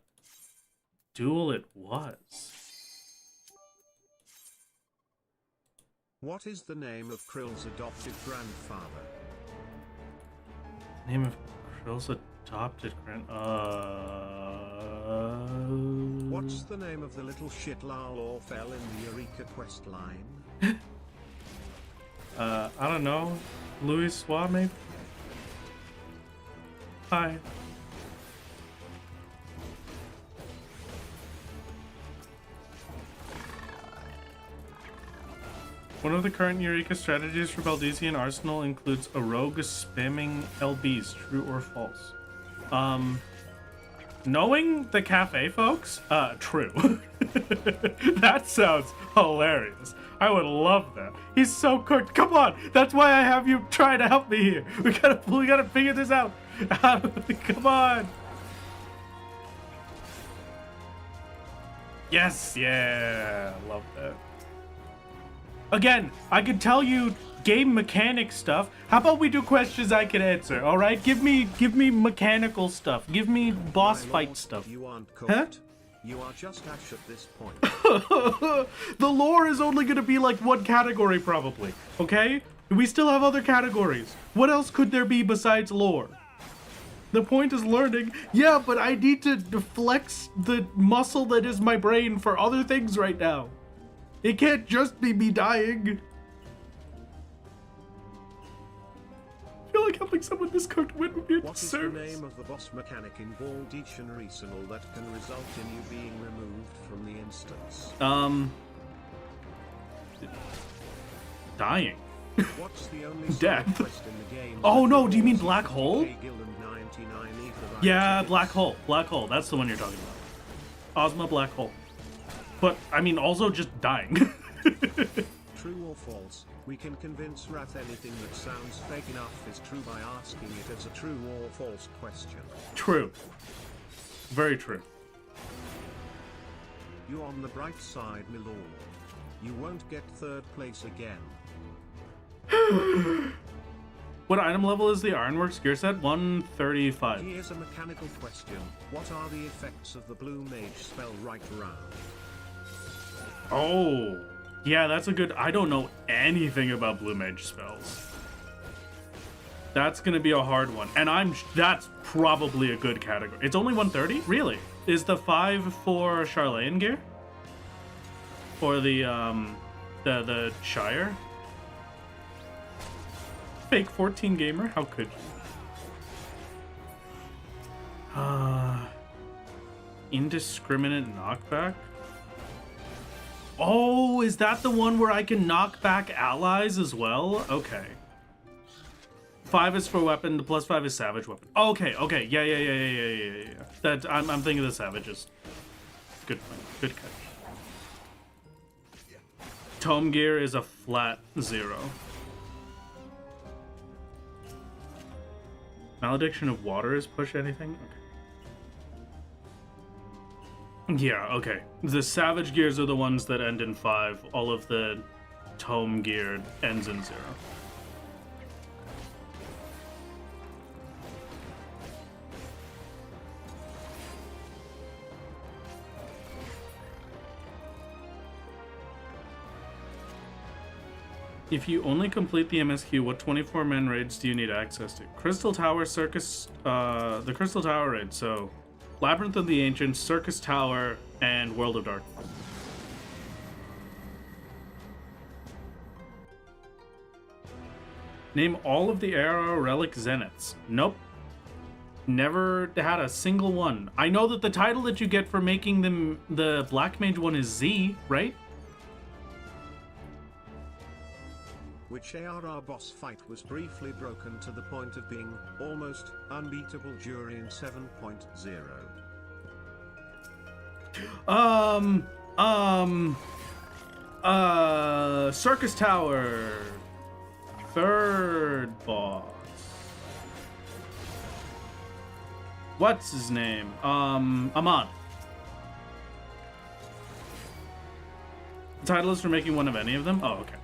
duel it was. What is the name of Krill's adopted grandfather? Name of Krill's adopted What's the name of the little shit Lal Orfel in the Eureka quest line? I don't know. Louis Swa, maybe? Hi. One of the current Eureka strategies for Baldesion Arsenal includes a rogue spamming LBs. True or false? Knowing the cafe folks, true. That sounds hilarious. I would love that. He's so cooked. Come on, that's why I have you try to help me here. We gotta figure this out. Come on. Yes, yeah, love that. Again, I could tell you game mechanic stuff. How about we do questions I can answer? All right, give me mechanical stuff. Give me boss fight stuff. You aren't cooked. Huh? You are just Ash at this point. The lore is only gonna be like one category probably. Okay, we still have other categories. What else could there be besides lore? The point is learning. Yeah, but I need to flex the muscle that is my brain for other things right now. It can't just be me dying. I feel like helping someone this cooked would be a What is the disservice. name of the boss mechanic in Baldesion Arsenal that can result in you being removed from the instance? Dying. What's the only Death. quest in the game? Oh, no, do you mean that Black Hole? Guild and 99 Etherite Yeah, tickets? Black Hole. Black Hole. That's the one you're talking about. Ozma Black Hole. But, I mean, also just dying. True or false? We can convince Wrath anything that sounds fake enough is true by asking it as a true or false question. True. Very true. You on the bright side, my lord. You won't get third place again. What item level is the Ironworks gear set? 135. Here's a mechanical question. What are the effects of the blue mage spell right round? Oh, yeah, that's a good... I don't know anything about blue mage spells. That's gonna be a hard one, and that's probably a good category. It's only 130? Really? Is the 5 for Charlene gear? For the Shire? Fake 14 gamer? How could you? Indiscriminate knockback? Oh, is that the one where I can knock back allies as well? Okay. 5 is for weapon, the +5 is savage weapon. Okay, yeah. That I'm thinking of the savages. Good point. Good catch. Tome gear is a flat 0. Malediction of water is push anything? Okay. Yeah, okay. The Savage gears are the ones that end in 5. All of the Tome gear ends in 0. If you only complete the MSQ, what 24-man raids do you need access to? Crystal Tower, Circus, the Crystal Tower raid, so Labyrinth of the Ancients, Circus Tower, and World of Darkness. Name all of the ARR Relic Zeniths. Nope. Never had a single one. I know that the title that you get for making them the Black Mage one is Z, right? Which ARR boss fight was briefly broken to the point of being almost unbeatable during 7.0. Circus Tower. Third boss. What's his name? Amon. The title is for making one of any of them? Oh, okay.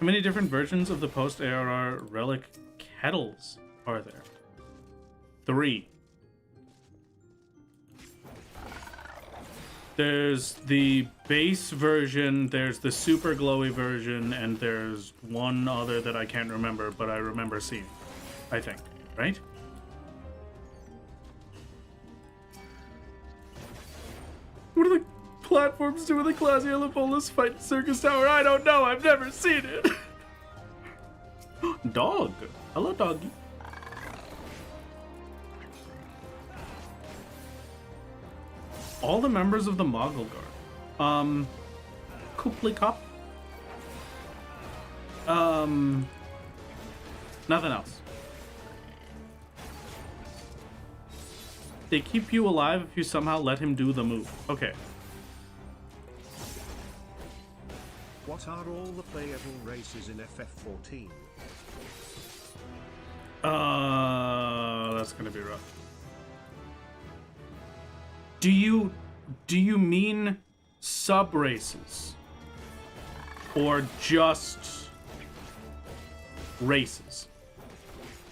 How many different versions of the post-ARR relic kettles are there? 3. There's the base version, there's the super glowy version, and there's one other that I can't remember, but I remember seeing. I think, right? What do the platforms do with the classy Elabolas fight Circus Tower? I don't know, I've never seen it. Dog. Hello, doggy. All the members of the Moggle Guard. Kuplikop. Nothing else. They keep you alive if you somehow let him do the move. Okay. What are all the playable races in FF14? That's gonna be rough. Do you mean sub races or just races?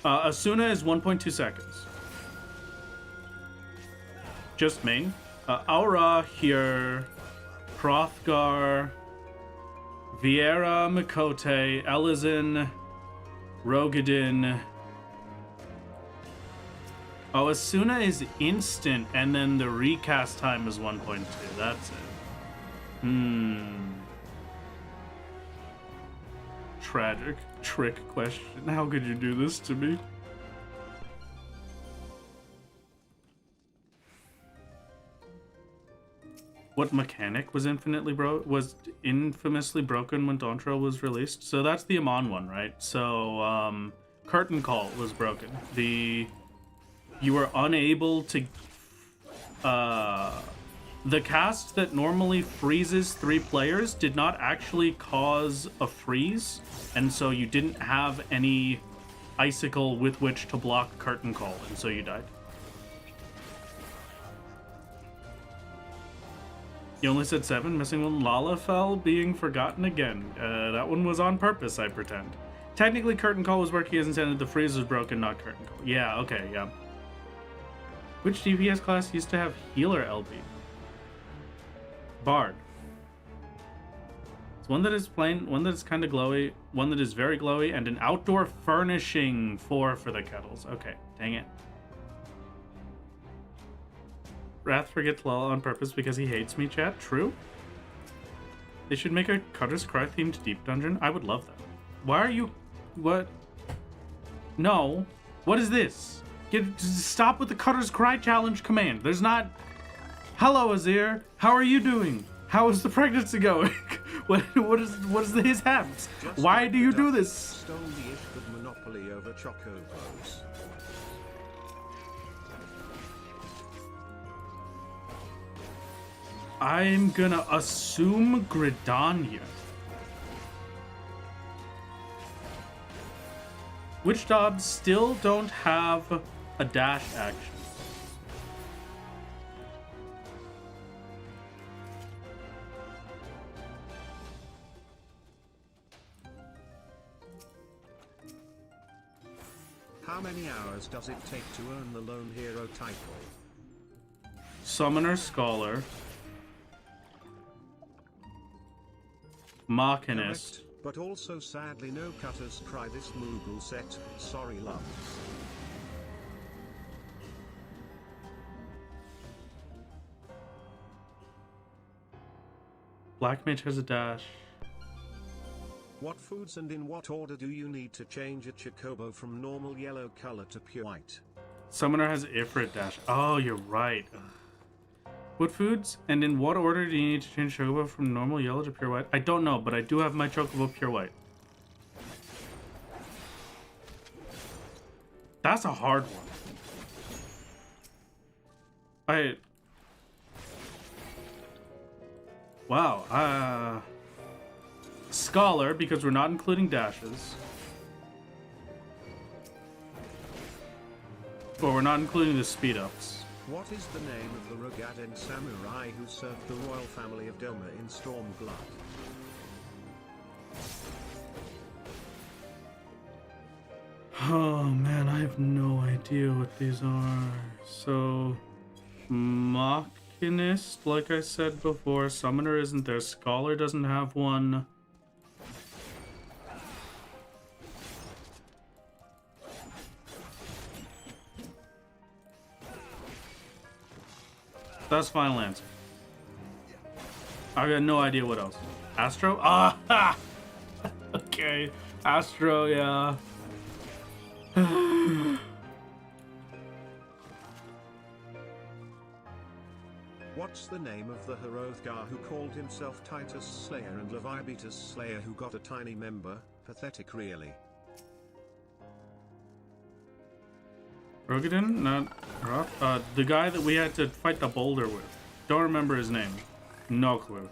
Asuna is 1.2 seconds. Just main. Aura here, Hrothgar, Viera, Mikote, Elizin, Rogadin. Oh, Asuna is instant, and then the recast time is 1.2. That's it. Tragic. Trick question. How could you do this to me? What mechanic was infamously broken when Dawntrail was released? So that's the Amon one, right? So, Curtain Call was broken. You were unable to... the cast that normally freezes 3 players did not actually cause a freeze, and so you didn't have any icicle with which to block Curtain Call, and so you died. You only said 7, missing one. Lalafell being forgotten again. That one was on purpose, I pretend. Technically, Curtain Call was working as intended. The freeze was broken, not Curtain Call. Yeah, okay, yeah. Which DPS class used to have healer LB? Bard. It's one that is plain, one that is kind of glowy, one that is very glowy, and an outdoor furnishing 4 for the kettles. Okay, dang it. Wrath forgets Lala on purpose because he hates me, chat. True. They should make a Cutter's Cry themed Deep Dungeon. I would love that. Why are you... What? No. What is this? Stop with the Cutter's Cry challenge command. There's not... Hello, Azir. How are you doing? How is the pregnancy going? what is his habits? Why do you do this? Stole the Ishbud monopoly over Chocobos. I'm gonna assume Gridania. Which jobs still don't have a dash action? How many hours does it take to earn the Lone Hero title? Summoner Scholar. Machinist. Correct, but also sadly no cutters try this Moogle set, sorry loves. Black Mage has a dash. What foods and in what order do you need to change a Chocobo from normal yellow color to pure white? Summoner has Ifrit dash. Oh, you're right. What foods and in what order do you need to change Chocobo from normal yellow to pure white? I don't know, but I do have my Chocobo pure white. That's a hard one. Wow. Scholar, because we're not including dashes. But we're not including the speed ups. What is the name of the Rogaden samurai who served the royal family of Doma in Stormblood? Oh man, I have no idea what these are. So, Machinist, like I said before, Summoner isn't there, Scholar doesn't have one. That's final answer. I got no idea what else. Astro? Ah! Okay. Astro, yeah. What's the name of the Hrothgar who called himself Titus Slayer and Levibetus Slayer who got a tiny member? Pathetic really. Rogadin? Not Roth? The guy that we had to fight the boulder with. Don't remember his name. No clue.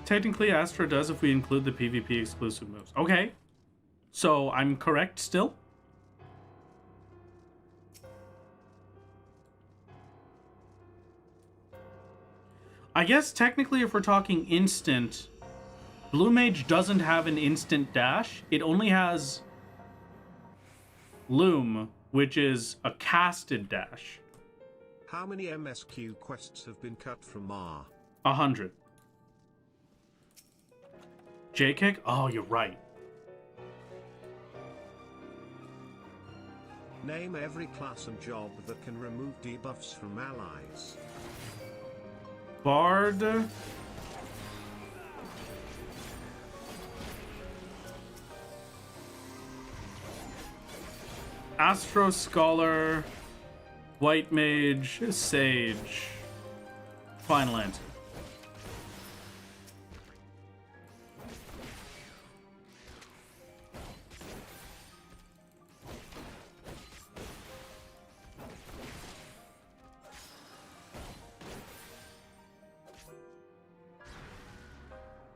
Technically, Astra does if we include the PvP exclusive moves. Okay. So, I'm correct still? I guess technically if we're talking instant, Blue Mage doesn't have an instant dash. It only has Loom, which is a casted dash. How many MSQ quests have been cut from R? 100. J-Kick? Oh, you're right. Name every class and job that can remove debuffs from allies. Bard. Astro Scholar. White Mage. Sage. Final answer.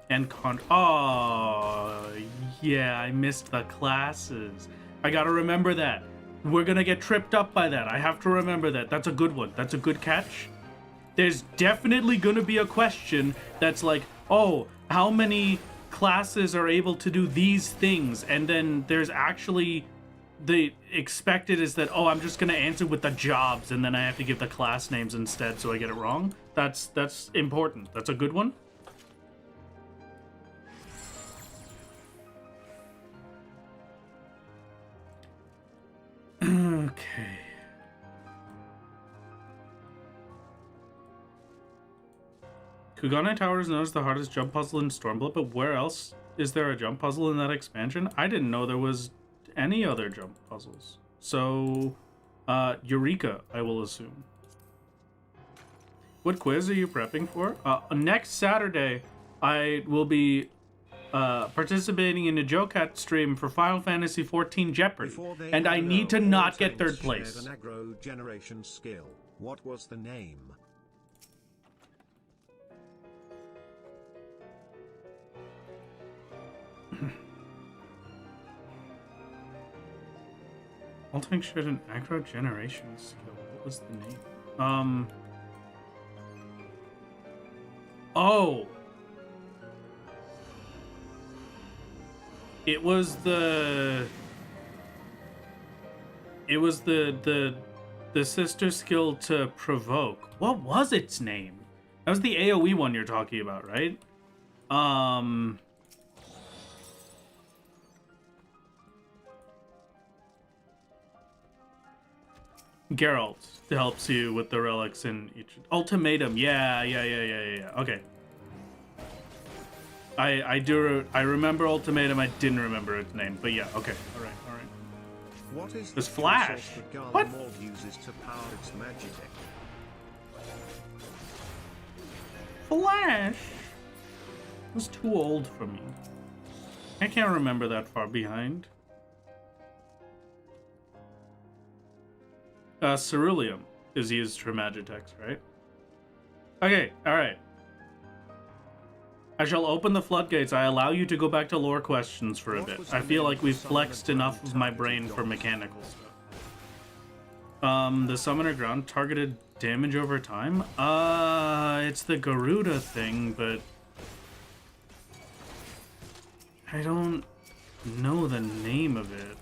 And oh, yeah, I missed the classes. I gotta remember that. We're gonna get tripped up by that. I have to remember that. That's a good one. That's a good catch. There's definitely gonna be a question that's like, oh, how many classes are able to do these things? And then there's actually the expected is that, oh, I'm just gonna answer with the jobs, and then I have to give the class names instead so I get it wrong. That's important. That's a good one. Okay. Kugane Tower is known as the hardest jump puzzle in Stormblood, but where else is there a jump puzzle in that expansion? I didn't know there was any other jump puzzles. So, Eureka, I will assume. What quiz are you prepping for? Next Saturday, I will be participating in a Jokat stream for Final Fantasy XIV Jeopardy, and I need to not get third place. An aggro generation skill. What was the name? Altering showed an aggro generation skill. What was the name? Oh! It was the sister skill to provoke. What was its name? That was the AoE one you're talking about, right? Geralt helps you with the relics in each ultimatum. Yeah. Okay. I remember ultimatum. I didn't remember its name, but yeah. Okay. All right. What is There's the Flash. source that What? Garlemald uses to power its magic? Flash was too old for me. I can't remember that far behind. Ceruleum is used for Magitex, right? Okay, alright. I shall open the floodgates. I allow you to go back to lore questions for a bit. I feel like we've flexed enough of my brain for mechanical stuff. The summoner ground targeted damage over time? It's the Garuda thing, but I don't know the name of it.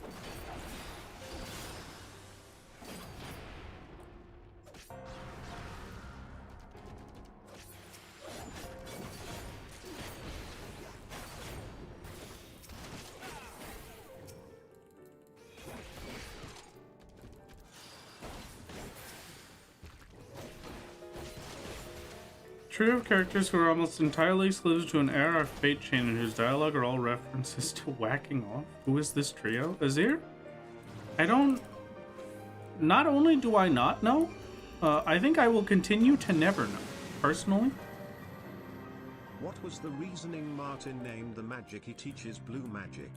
Trio of characters who are almost entirely exclusive to an era of Fate Chain and whose dialogue are all references to whacking off. Who is this trio? Azir? I don't... Not only do I not know, I think I will continue to never know, personally. What was the reasoning Martin named the magic he teaches blue magic?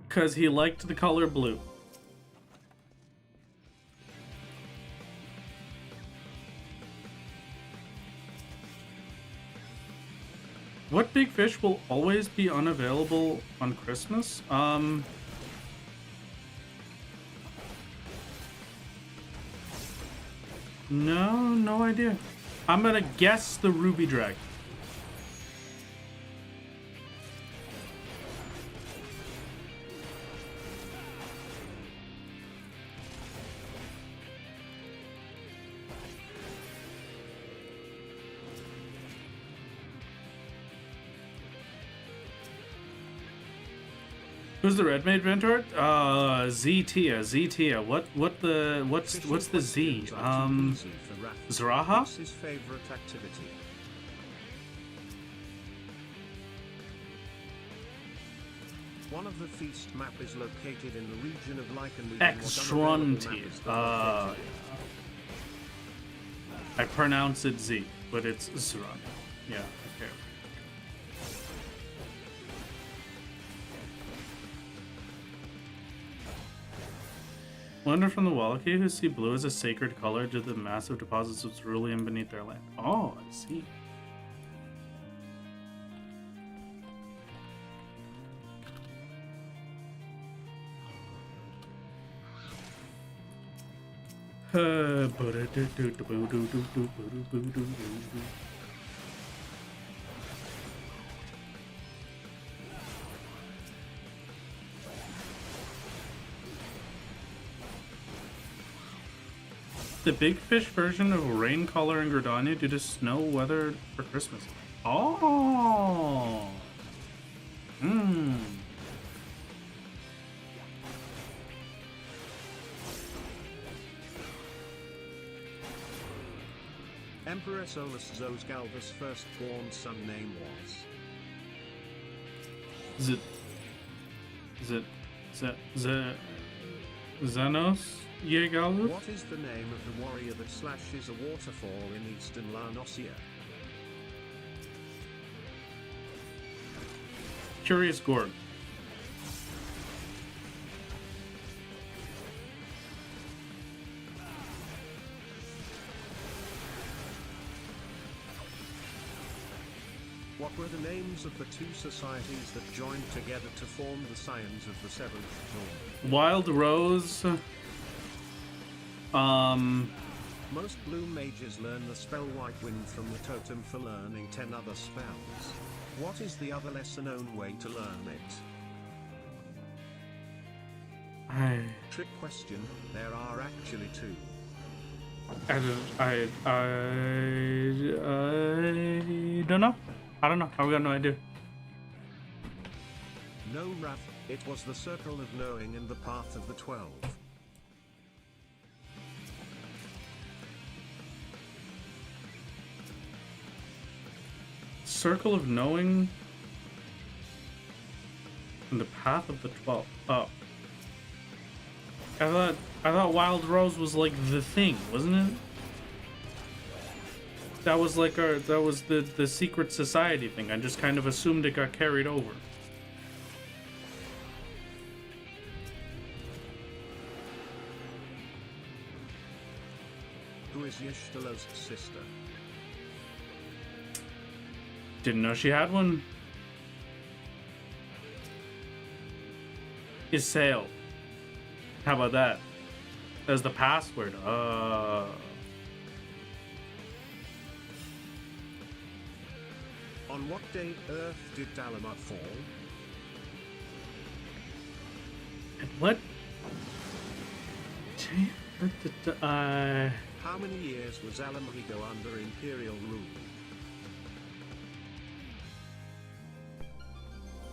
Because he liked the color blue. What big fish will always be unavailable on Christmas? No idea. I'm gonna guess the ruby dragon. Who's the red maid mentor? Ztia. What's the Z? Zraha? What's his favorite activity? One of the feast map is located in the region of Lycan. Extronti. I pronounce it Z, but it's Zraha. Yeah, okay. Wander from the Wallachie who see blue as a sacred color due to the massive deposits of ceruleum beneath their land. Oh, I see. The big fish version of rain color in Gridania due to snow weather for Christmas. Oh. Emperor Solus Zosgalva's firstborn son name was Xenos Yegalvus? What is the name of the warrior that slashes a waterfall in eastern La Nocia? Curious Gorg. What were the names of the two societies that joined together to form the Scions of the Seventh Dawn? Wild Rose. Most blue mages learn the spell White Wind from the totem for learning 10 other spells. What is the other lesser-known way to learn it? Trick question, there are actually two. I don't know. I don't know. I've got no idea. No, Raph, it was the Circle of Knowing and the Path of the 12. Circle of Knowing and the Path of the 12. Oh. I thought Wild Rose was like the thing, wasn't it? That was like the secret society thing. I just kind of assumed it got carried over. Who is Y'shtalo's sister? Didn't know she had one. Isael. How about that? As the password. On what day Earth did Dalamat fall? And what? How many years was Alamrigo under Imperial rule?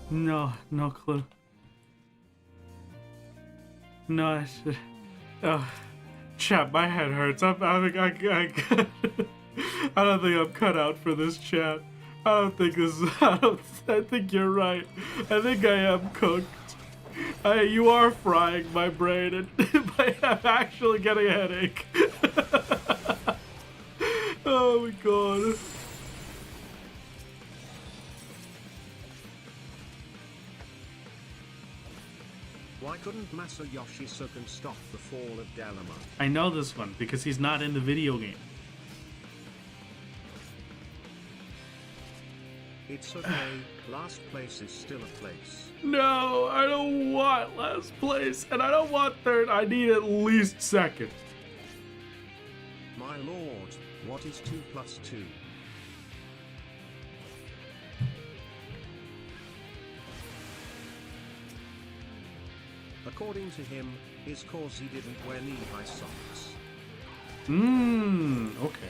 No clue. No, I should. Oh, chat, my head hurts. I don't think I'm cut out for this chat. I think you're right. I think I am cooked. You are frying my brain, and I'm actually getting a headache. Oh my god. Why couldn't Masayoshi Suken stop the fall of Dalamat? I know this one because he's not in the video game. It's okay, last place is still a place. No, I don't want last place, and I don't want third. I need at least second. My lord, what is 2 plus 2? According to him, is cause he didn't wear knee-high socks. Okay.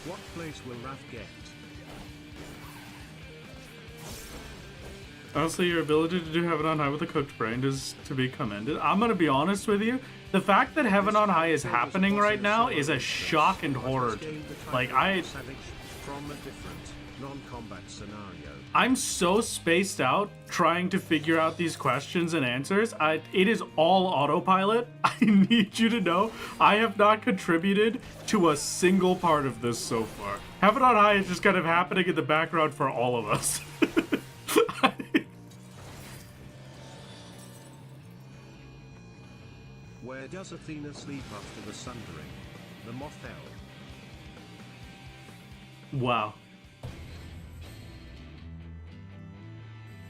What place will Raph get? Honestly, your ability to do Heaven on High with a cooked brain is to be commended. I'm gonna be honest with you. The fact that Heaven on High is happening right now is a shock and horror. Like, From a different, non-combat scenario. I'm so spaced out trying to figure out these questions and answers. It is all autopilot. I need you to know I have not contributed to a single part of this so far. Heaven on High is just kind of happening in the background for all of us. Where does Athena sleep after the sundering? The Mothel. Wow.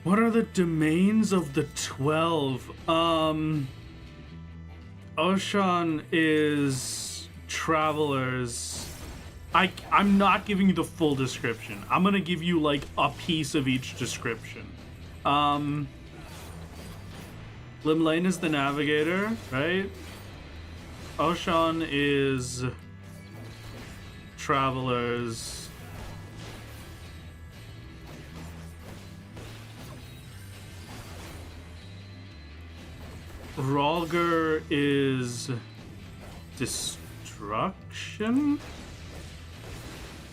What are the domains of the 12? Oshan is travelers. I'm not giving you the full description. I'm gonna give you like a piece of each description. Limlane is the navigator, right? Oshan is travelers. Ralger is destruction.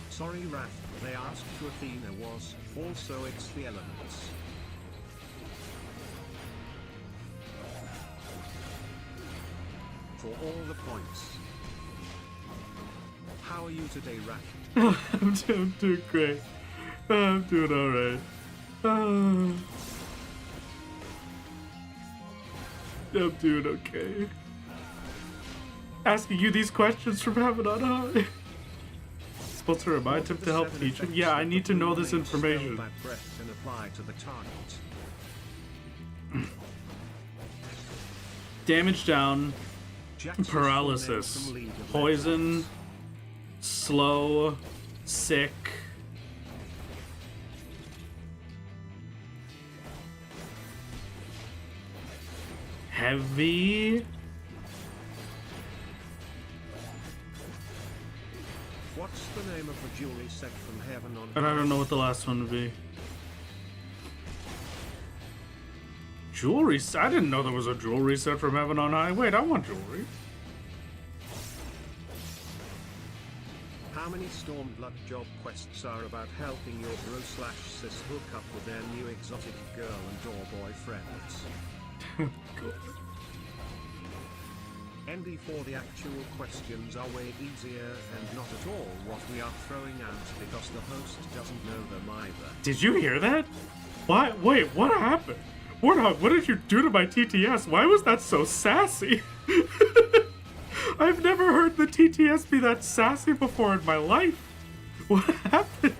Sorry, Raph, they asked who Athena was, also it's the elements. For all the points. How are you today, Raph? I'm doing great. I'm doing alright. I'm doing okay. Asking you these questions from Heaven on High. supposed to remind him to help teach him? Yeah, I need to know this information. That breath can apply to the target. Damage down, Jackson's paralysis, full name from League of poison, Legends. slow, sick. Heavy. What's the name of the jewelry set from heaven on And I high? don't know what the last one would be. Jewelry set? I didn't know there was a jewelry set from Heaven on High. Wait, I want jewelry. How many Stormblood job quests are about helping your bro/sis hook up with their new exotic girl and or boyfriends? ND4 the actual questions are way easier and not at all what we are throwing out because the host doesn't know them either. Did you hear that? Why? Wait, what happened? What did you do to my TTS? Why was that so sassy? I've never heard the TTS be that sassy before in my life. What happened?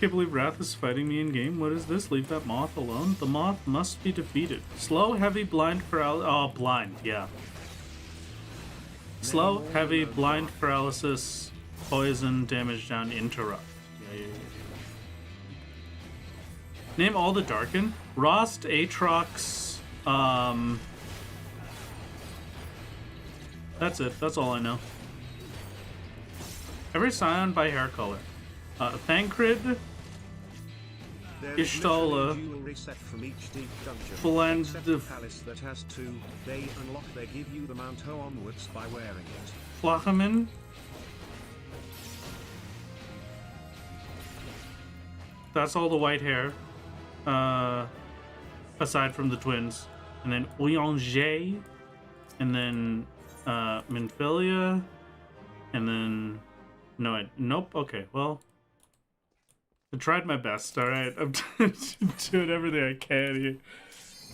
Can't believe Wrath is fighting me in game. What is this? Leave that moth alone. The moth must be defeated. Slow, heavy, blind, paralysis. Oh, blind, yeah. Slow, heavy, blind, paralysis, poison, damage down, interrupt. Yeah. Name all the Darken. Rost, Aatrox, that's it. That's all I know. Every scion by hair color. Thancred, There's Ishtal, literally jewelry set from each deep dungeon. Blend Except the the palace that has two. They unlock. They give you the Mount Ho onwards by wearing it. Flachaman. That's all the white hair. Aside from the twins. And then Ouyange. And then Minfilia. And then nope. Okay, well. I tried my best, alright? I'm doing everything I can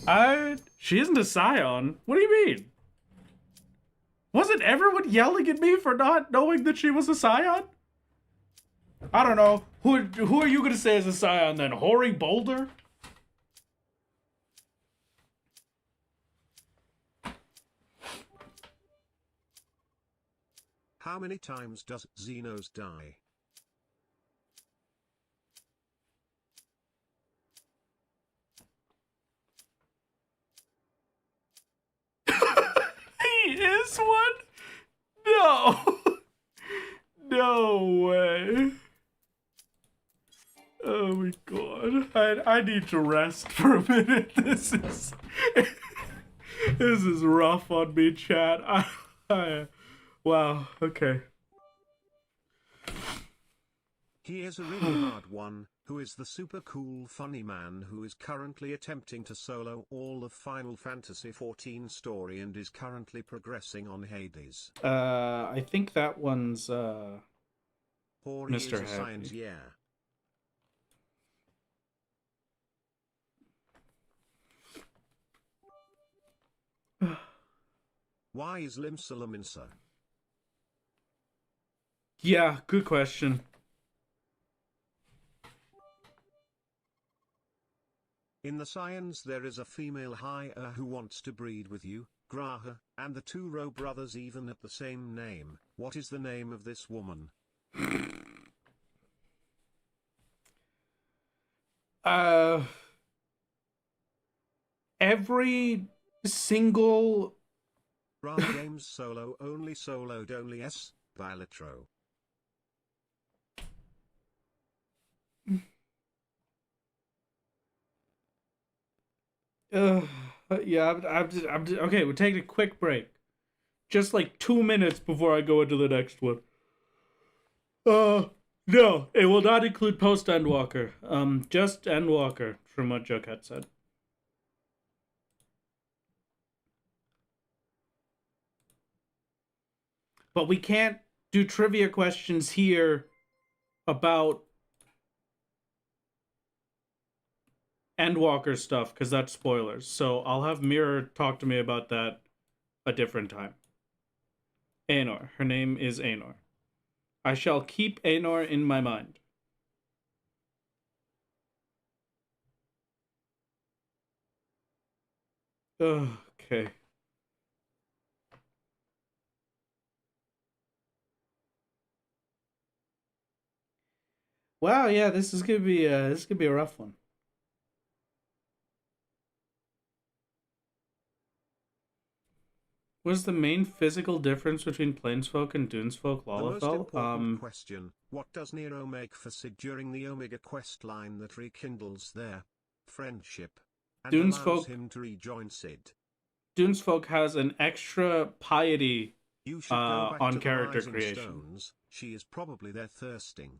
here. She isn't a scion. What do you mean? Wasn't everyone yelling at me for not knowing that she was a scion? I don't know. Who are you gonna say is a scion then? Hoary Boulder? How many times does Xenos die? He is one? No. No way. Oh my god. I need to rest for a minute. This is rough on me, chat. Wow, okay. He is a really hard one, who is the super cool funny man who is currently attempting to solo all of Final Fantasy XIV story and is currently progressing on Hades. I think that one's Or he is Mr. a science, Happy. yeah. Why is Limsa Laminsa? Yeah, good question. In the science there is a female higher who wants to breed with you, Graha, and the two Rowe brothers even at the same name. What is the name of this woman? Every single Graha Games solo only S, Violetro. yeah, I'm just, okay, we're taking a quick break. Just like 2 minutes before I go into the next one. No, it will not include post Endwalker. Just Endwalker, from what Jughead said. But we can't do trivia questions here about Endwalker stuff, because that's spoilers. So I'll have Mirror talk to me about that a different time. Aenor. Her name is Aenor. I shall keep Aenor in my mind. Okay. Wow, yeah, this is gonna be a rough one. What is the main physical difference between Plainsfolk and Dunesfolk, The most Lalafell? important question, what does Nero make for Sid during the Omega quest line that rekindles their friendship and allows him to rejoin Sid? Dunesfolk has an extra piety You should go back on to the character Rising creation. Stones. She is probably there thirsting.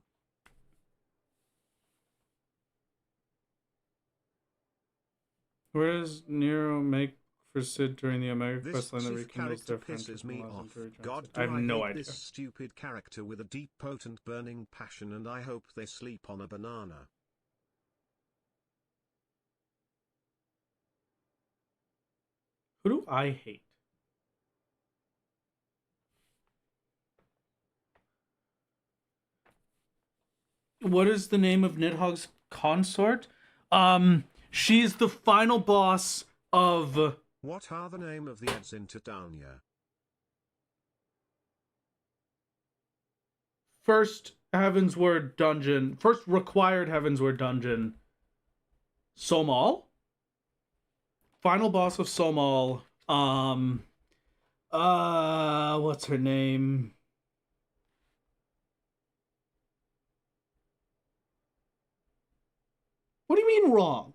Where does Nero make for Sid during the Omega This questline that Sith rekindles character their friendship pisses and me allows them off. to rejoin God, Sid? do I have I no hate idea. this stupid character with a deep, potent, burning passion, and I hope they sleep on a banana. Who do I hate? What is the name of Nidhogg's consort? She's the final boss of... What are the name of the ads in Titania? First Heavensward dungeon. First required Heavensward dungeon. Somal? Final boss of Somal. What's her name? What do you mean wrong?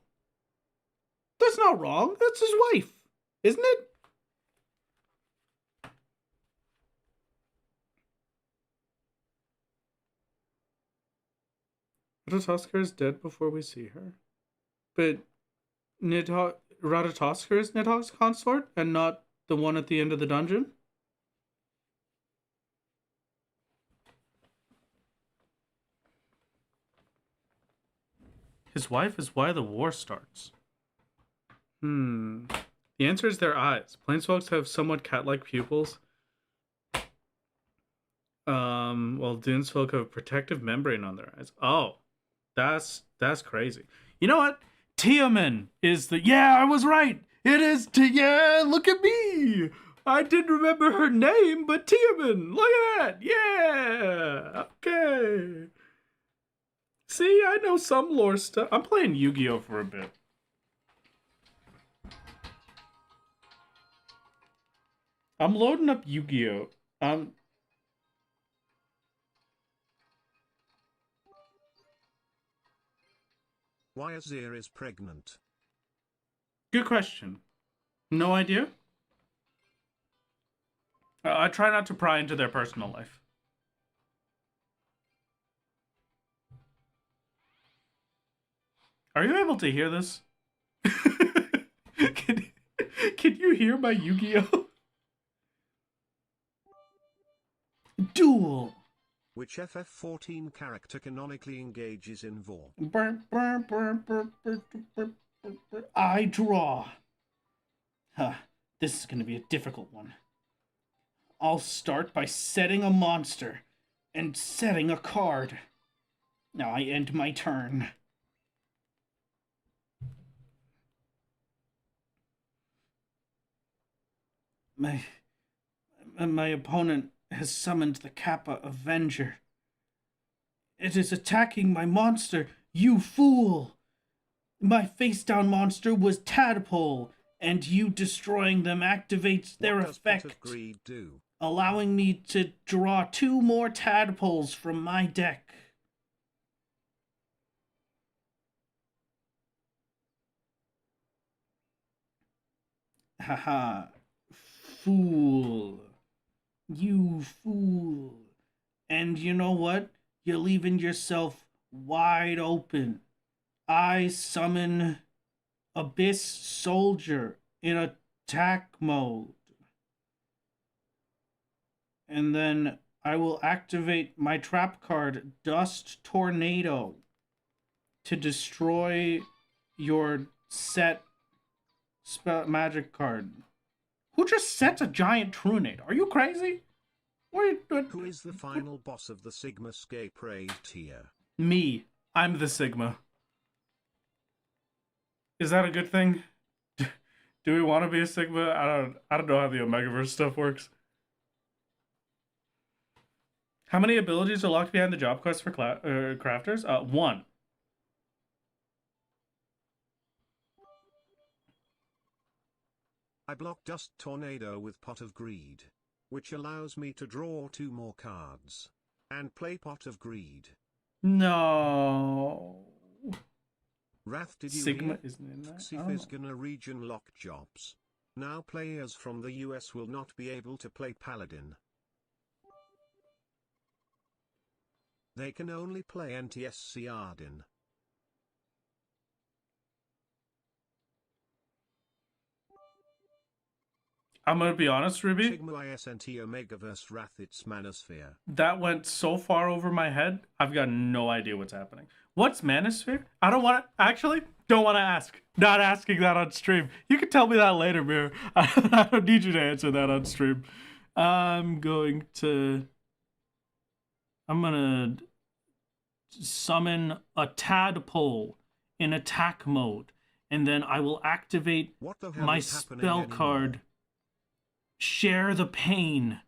That's not wrong. That's his wife, isn't it? Ratatoskr is dead before we see her. But Ratatoskr is Nidhogg's consort and not the one at the end of the dungeon? His wife is why the war starts. The answer is their eyes. Planeswalks have somewhat cat-like pupils. While Dunesfolk have a protective membrane on their eyes. Oh, that's crazy. You know what? Tiaman is the... Yeah, I was right. It is... Yeah, look at me. I didn't remember her name, but Tiaman. Look at that. Yeah. Okay. See, I know some lore stuff. I'm playing Yu-Gi-Oh! For a bit. I'm loading up Yu-Gi-Oh! Why Azir is pregnant? Good question. No idea. I try not to pry into their personal life. Are you able to hear this? can you hear my Yu-Gi-Oh? Duel. Which FF14 character canonically engages in war? I draw. This is going to be a difficult one. I'll start by setting a monster and setting a card. Now I end my turn. My opponent has summoned the Kappa Avenger. It is attacking my monster, you fool! My face-down monster was Tadpole, and you destroying them activates their effect, What does Pot of Greed do? Allowing me to draw 2 more Tadpoles from my deck. Haha. Fool. You fool. And you know what? You're leaving yourself wide open. I summon Abyss Soldier in attack mode. And then I will activate my trap card, Dust Tornado, to destroy your set magic card. Who just sets a giant Trunade? Are you crazy? Wait, what? Who is the final boss of the Sigma Scape raid tier? Me. I'm the Sigma. Is that a good thing? Do we want to be a Sigma? I don't know how the Omegaverse stuff works. How many abilities are locked behind the job quest for crafters? 1. I block Dust Tornado with Pot of Greed, which allows me to draw 2 more cards and play Pot of Greed. No. Wrath, did you Sigma hear? isn't in that. FF is gonna region lock jobs. Now players from the US will not be able to play Paladin. They can only play NTSC Arden. I'm gonna be honest, Ruby. Sigma ISNT Omegaverse Wrath, it's Manosphere. That went so far over my head, I've got no idea what's happening. What's Manosphere? I don't want to, actually, don't want to ask. Not asking that on stream. You can tell me that later, Mirror. I don't need you to answer that on stream. I'm gonna summon a tadpole in attack mode, and then I will activate my spell card, Share the Pain.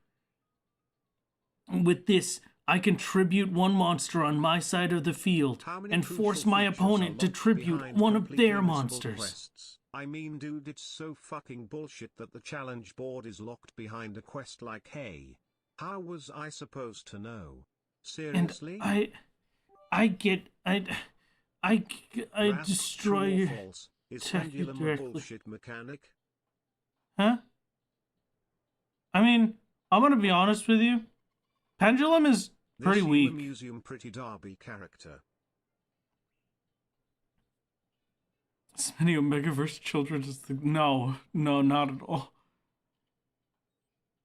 With this, I can tribute 1 monster on my side of the field and force my opponent to tribute one of their monsters. Quests? I mean, dude, it's so fucking bullshit that the challenge board is locked behind a quest like, hey, how was I supposed to know? Seriously? And I destroy your your false. Is pendulum a bullshit mechanic? Huh? I mean, I'm gonna be honest with you. Pendulum is pretty weak. Museum Pretty Derby character. As many Omegaverse children as the... No, not at all.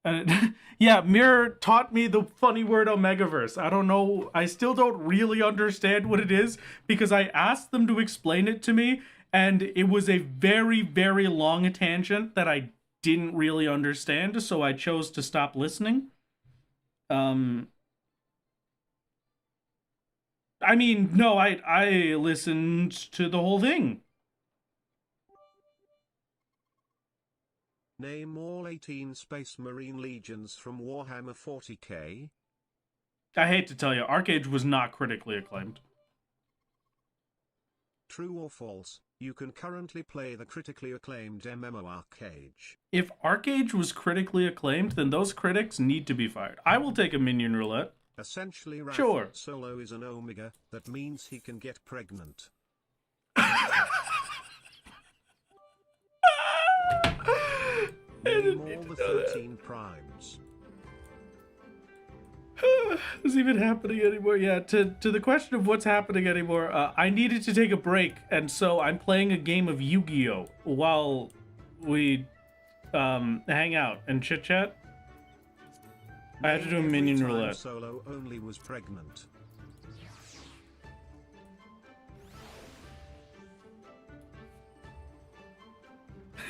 And yeah, Mirror taught me the funny word Omegaverse. I don't know. I still don't really understand what it is because I asked them to explain it to me, and it was a very, very long tangent that I didn't really understand, so I chose to stop listening. I mean, no, I listened to the whole thing. Name all 18 Space Marine Legions from Warhammer 40k. I hate to tell you, Arcade was not critically acclaimed. True or false, you can currently play the critically acclaimed MMO Arcade. If Arcade was critically acclaimed, then those critics need to be fired. I will take a minion roulette. Essentially, Wrath Sure. Solo is an Omega, that means he can get pregnant. Name all the 13 primes. Is even happening anymore? Yeah, to the question of what's happening anymore, I needed to take a break, and so I'm playing a game of Yu-Gi-Oh! While we hang out and chit-chat. I had to do a minion roulette. Solo only was pregnant.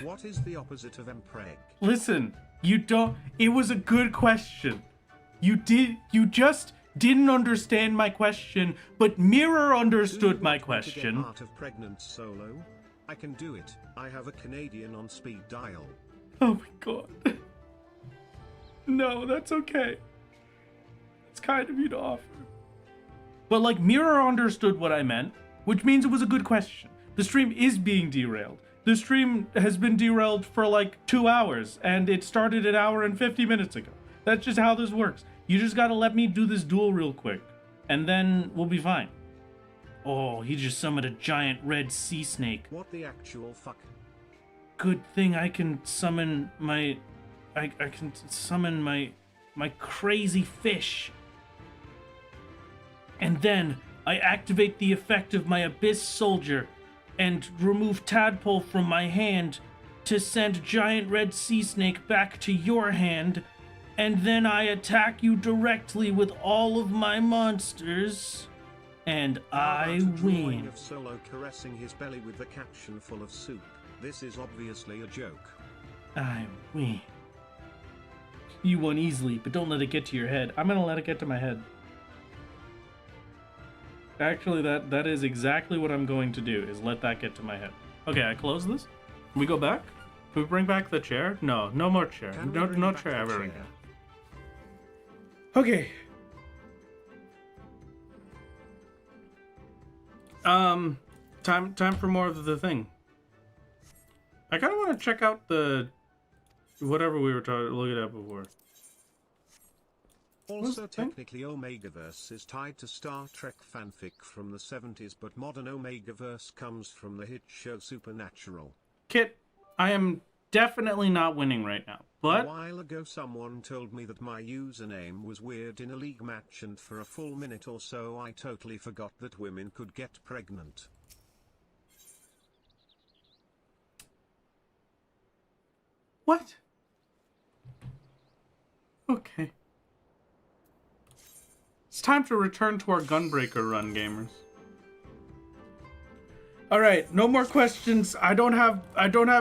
What is the opposite of Mpreg? Listen, you don't... It was a good question. You just didn't understand my question, but Mirror understood my question. Heart of pregnant Solo? I can do it. I have a Canadian on speed dial. Oh my god. No, that's okay. It's kind of you to offer. But like, Mirror understood what I meant, which means it was a good question. The stream is being derailed. The stream has been derailed for like 2 hours, and it started an hour and 50 minutes ago. That's just how this works. You just gotta let me do this duel real quick, and then we'll be fine. Oh, he just summoned a giant red sea snake. What the actual fuck? Good thing I can summon my... I can summon my crazy fish. And then I activate the effect of my Abyss Soldier and remove Tadpole from my hand to send Giant Red Sea Snake back to your hand, and then I attack you directly with all of my monsters, and I win. Of Solo caressing his belly with the caption full of soup. This is obviously a joke. I win. You won easily, but don't let it get to your head. I'm gonna let it get to my head. Actually, that is exactly what I'm going to do, is let that get to my head. Okay, I close this. Can we go back? Can we bring back the chair? No, no more chair. No chair ever again. Okay. Time for more of the thing. I kind of want to check out the whatever we were looking at before. Also, technically, Omegaverse is tied to Star Trek fanfic from the 70s, but modern Omegaverse comes from the hit show Supernatural. Kit, I am definitely not winning right now, but... A while ago someone told me that my username was weird in a league match, and for a full minute or so I totally forgot that women could get pregnant. What? Okay. It's time to return to our Gunbreaker run, gamers. All right, no more questions. I don't have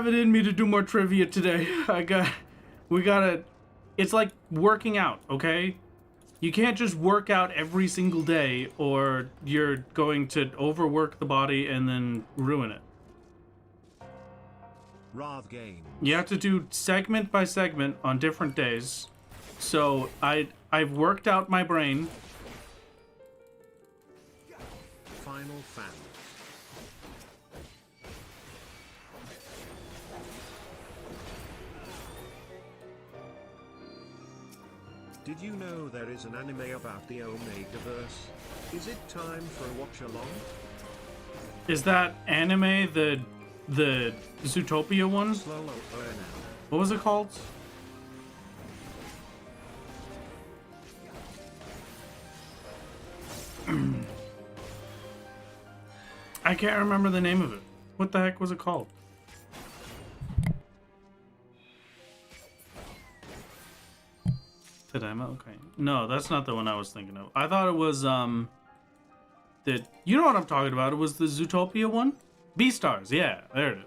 it in me to do more trivia today. We gotta. It's like working out, okay? You can't just work out every single day, or you're going to overwork the body and then ruin it. Rav Games. You have to do segment by segment on different days. So I've worked out my brain. Final Fan. Did you know there is an anime about the Omegaverse? Is it time for a watch along? Is that anime the Zootopia one? Slow burn out. What was it called? I can't remember the name of it. What the heck was it called? Tadema? Okay. No, that's not the one I was thinking of. I thought it was, you know what I'm talking about. It was the Zootopia one? Beastars, yeah, there it is.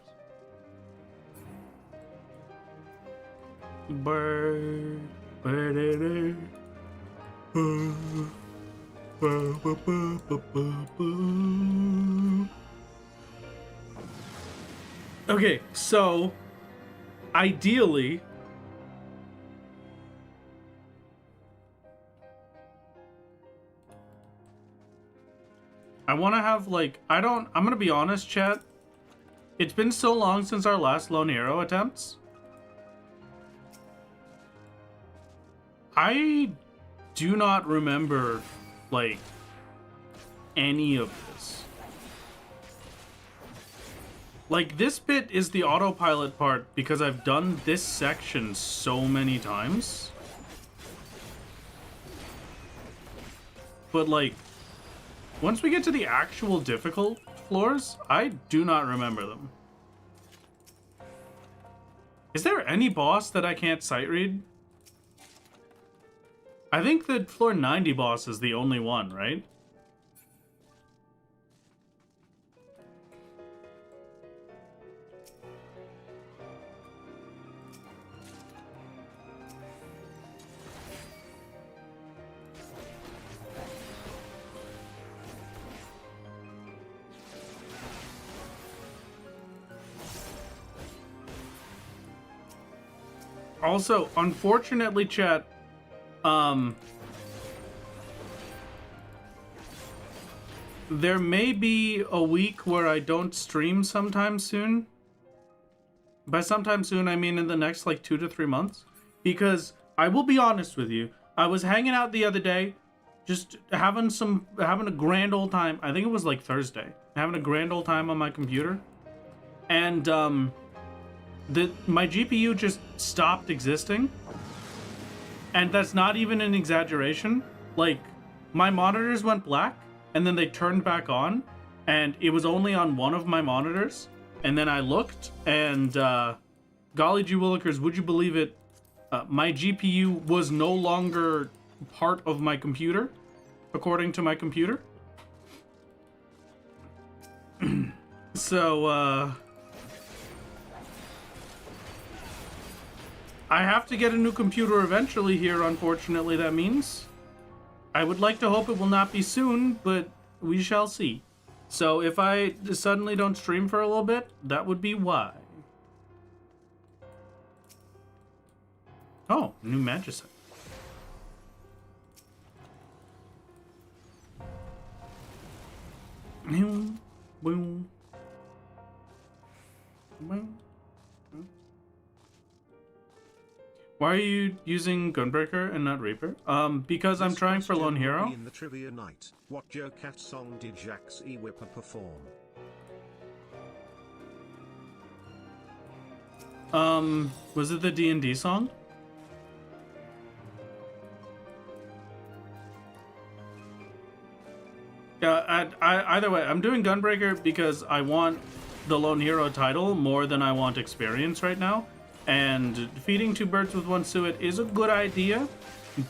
Bird. Okay, so ideally I want to have like I'm gonna be honest, chat. It's been so long since our last Lone Hero attempts. I do not remember like any of this. Like, this bit is the autopilot part because I've done this section so many times. But like, once we get to the actual difficult floors, I do not remember them. Is there any boss that I can't sight read? I think the floor 90 boss is the only one, right? Also, unfortunately, chat, there may be a week where I don't stream sometime soon. By sometime soon, I mean in the next like 2 to 3 months. Because I will be honest with you, I was hanging out the other day, just having a grand old time. I think it was like Thursday, having a grand old time on my computer, and my GPU just stopped existing. And that's not even an exaggeration. Like, my monitors went black, and then they turned back on, and it was only on one of my monitors. And then I looked, and golly gee willikers, would you believe it? My GPU was no longer part of my computer, according to my computer. I have to get a new computer eventually here, unfortunately, that means. I would like to hope it will not be soon, but we shall see. So if I suddenly don't stream for a little bit, that would be why. Oh, new Magicite. Boom, boom, boom. Why are you using Gunbreaker and not Reaper? Because I'm trying for Lone Hero. In the trivia night, what Joe Cat song did Jax E. Whipper perform? Was it the D&D song? Yeah, either way, I'm doing Gunbreaker because I want the Lone Hero title more than I want experience right now. And feeding two birds with one suet is a good idea,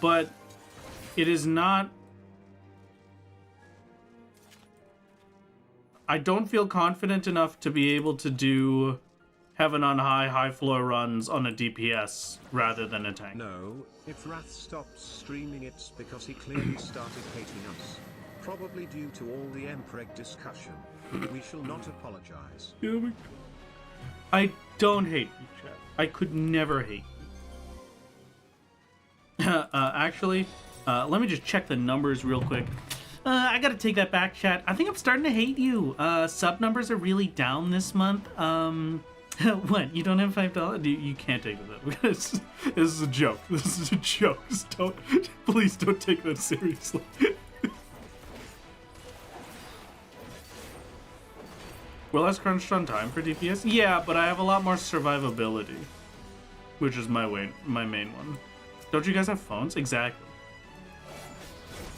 but it is not... I don't feel confident enough to be able to do Heaven on High, high floor runs on a DPS rather than a tank. No, if Wrath stops streaming it's because he clearly started hating us. Probably due to all the Empreg discussion. We shall not apologize. I don't hate you, chat. I could never hate you. Actually, let me just check the numbers real quick. I gotta take that back, chat. I think I'm starting to hate you. Sub numbers are really down this month. What? You don't have $5? You can't take that. This is a joke. This is a joke. Please don't take that seriously. We're less crunched on time for DPS? Yeah, but I have a lot more survivability. Which is my main one. Don't you guys have phones? Exactly.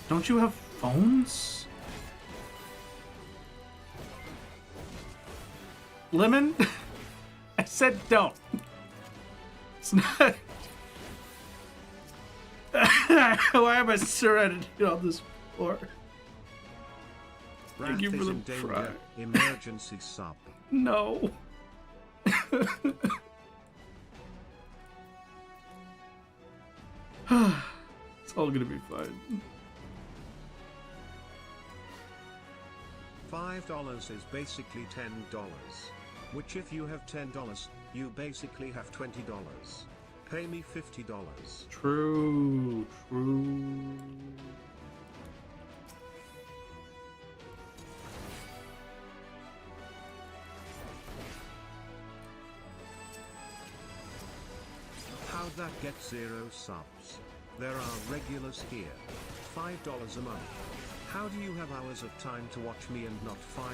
Don't you have phones? Lemon? I said don't. It's not... Why am I surrounded on this floor? Wrath Thank you for is the in danger. fry. Emergency sub. No. It's all gonna be fine. $5 is basically $10. Which if you have $10, you basically have $20. Pay me $50. True. How'd that get 0 subs? There are regulars here. $5 a month. How do you have hours of time to watch me and not $5?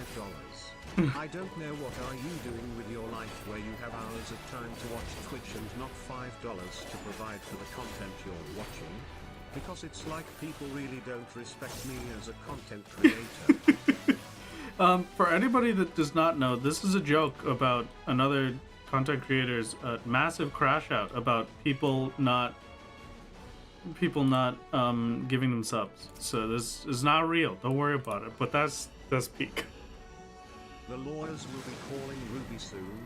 I don't know what are you doing with your life where you have hours of time to watch Twitch and not $5 to provide for the content you're watching? Because it's like people really don't respect me as a content creator. For anybody that does not know, this is a joke about another content creator's massive crash out about people not giving them subs. So this is not real. Don't worry about it. But that's peak. The lawyers will be calling Ruby soon.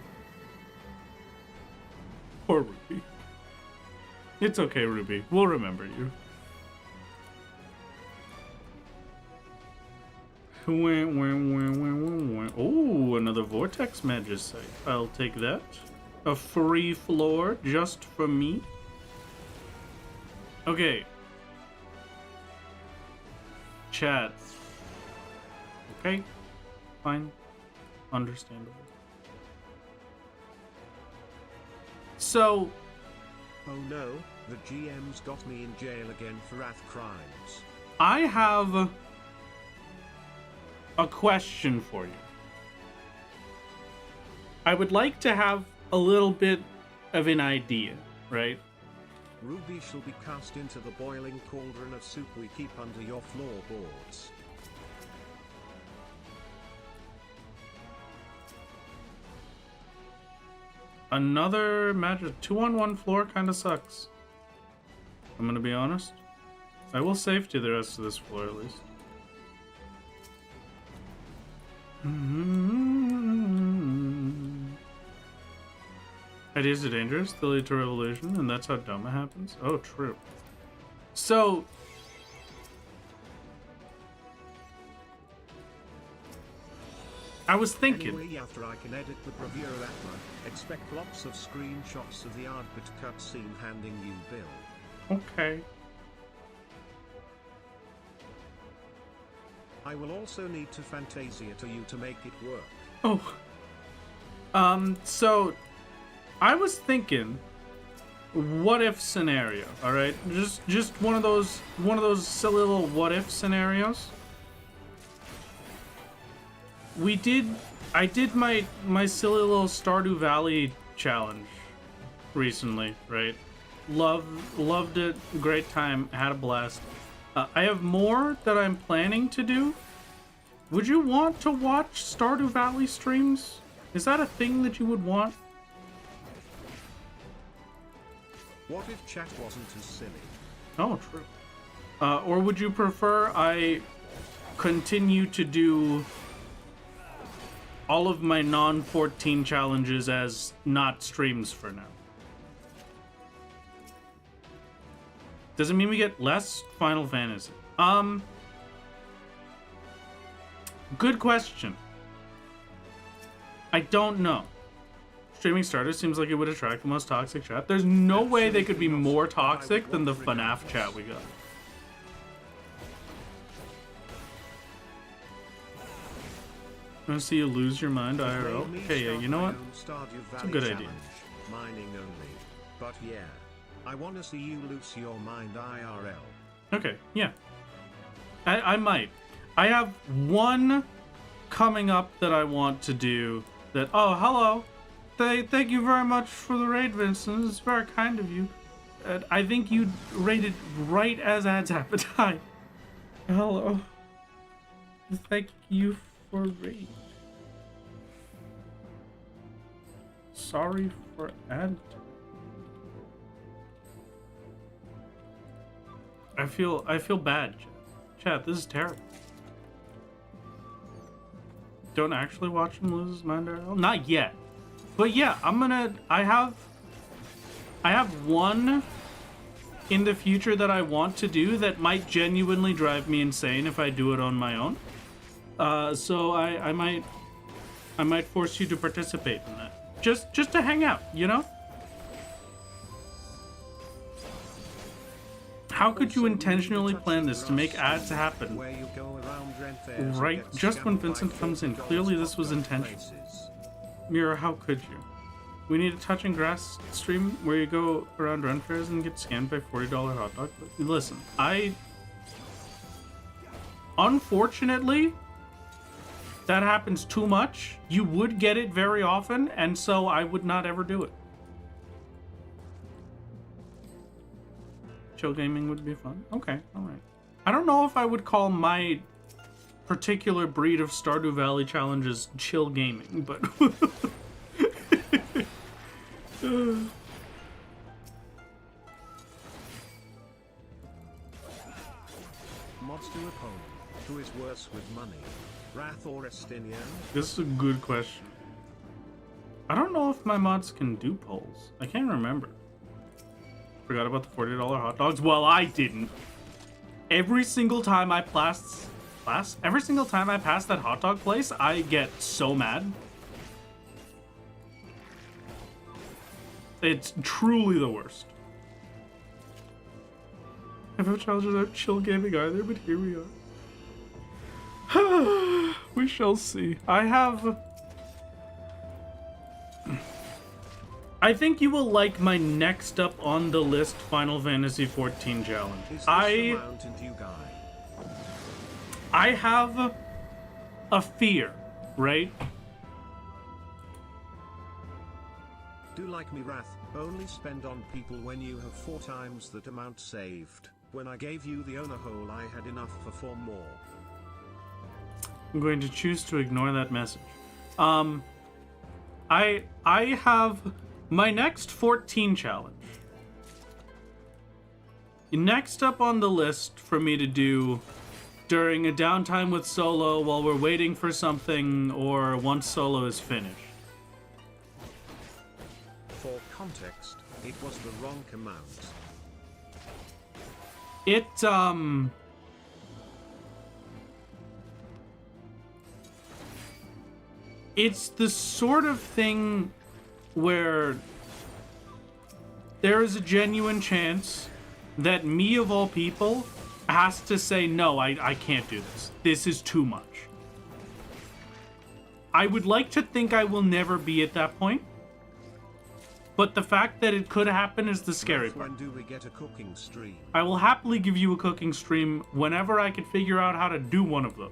Poor Ruby. It's okay, Ruby. We'll remember you. Oh, another Vortex Magicite. I'll take that. A free floor just for me. Okay. Chat. Okay. Fine. Understandable. So... Oh no, the GM's got me in jail again for wrath crimes. I have a question for you. I would like to have a little bit of an idea, right? Ruby shall be cast into the boiling cauldron of soup we keep under your floorboards. Another magic 2-on-1 floor kind of sucks. I'm gonna be honest. I will safety the rest of this floor at least. Ideas are dangerous, they lead to revolution, and that's how Doma happens. Oh, true. So, I was thinking. Anyway, after I can edit the Bravura Atma, expect lots of screenshots of the Ardbit cutscene handing you Bill. Okay. I will also need to Fantasia to you to make it work. Oh. So I was thinking, what if scenario, all right? Just one of those silly little what if scenarios. I did my silly little Stardew Valley challenge recently, right? Loved it, great time, had a blast. I have more that I'm planning to do. Would you want to watch Stardew Valley streams? Is that a thing that you would want? What if chat wasn't as silly? Oh, true. Or would you prefer I continue to do all of my non-14 challenges as not streams for now? Does it mean we get less Final Fantasy? Good question. I don't know. Streaming starters seems like it would attract the most toxic chat. There's no way they could be more toxic than the FNAF chat we got. I want to see you lose your mind, IRL. Okay, yeah, you know what? It's a good idea. Mining only. But yeah, I want to see you lose your mind, IRL. Okay, yeah. I might. I have one coming up that I want to do that... Oh, hello. Thank you very much for the raid, Vincent. It's very kind of you. I think you raided right as ads happen. Hi. Hello. Thank you for raid. Sorry for ad. I feel bad. Chat, this is terrible. Don't actually watch him lose his mind, IRL? Not yet. But yeah, I have one in the future that I want to do that might genuinely drive me insane if I do it on my own. So I might force you to participate in that. Just to hang out, you know? How could you intentionally plan this to make ads happen? Right, just when Vincent comes in. Clearly this was intentional. Mira, how could you? We need a touch and grass stream where you go around run fairs and get scammed by $40 hot dog. Listen, unfortunately, that happens too much. You would get it very often, and so I would not ever do it. Chill gaming would be fun. Okay, alright. I don't know if I would call my particular breed of Stardew Valley challenges chill gaming, but... Mods to opponent. Who is worse with money? Wrath or Estinian? This is a good question. I don't know if my mods can do polls. I can't remember. Forgot about the $40 hot dogs? Well, I didn't. Every single time I pass that hot dog place, I get so mad. It's truly the worst. FF challenges aren't chill gaming either, but here we are. We shall see. I think you will like my next up on the list Final Fantasy XIV challenge. I have a fear, right? Do like me, Wrath. Only spend on people when you have 4 times that amount saved. When I gave you the owner hole, I had enough for 4 more. I'm going to choose to ignore that message. I have my next 14 challenge. Next up on the list for me to do during a downtime with Solo while we're waiting for something or once Solo is finished. 4 context, it was the wrong command. It's the sort of thing where there is a genuine chance that me, of all people, has to say, no, I can't do this. This is too much. I would like to think I will never be at that point, but the fact that it could happen is the scary part. When do we get a cooking stream? I will happily give you a cooking stream whenever I can figure out how to do one of those.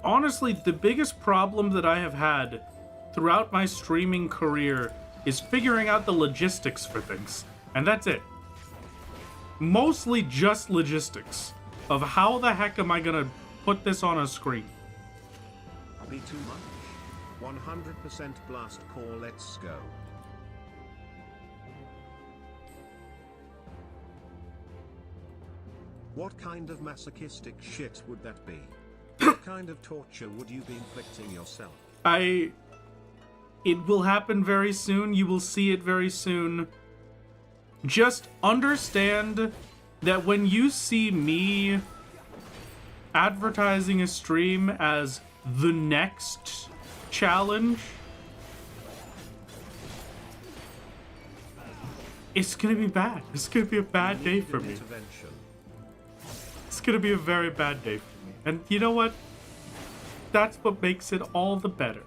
Honestly, the biggest problem that I have had throughout my streaming career is figuring out the logistics for things. And that's it. Mostly just logistics of how the heck am I gonna put this on a screen. Be too much. 100% blast core, let's go. What kind of masochistic shit would that be? What kind of torture would you be inflicting yourself? It will happen very soon. You will see it very soon. Just understand that when you see me advertising a stream as the next challenge, it's gonna be bad. It's gonna be a bad day for me. It's gonna be a very bad day for me. And you know what? That's what makes it all the better.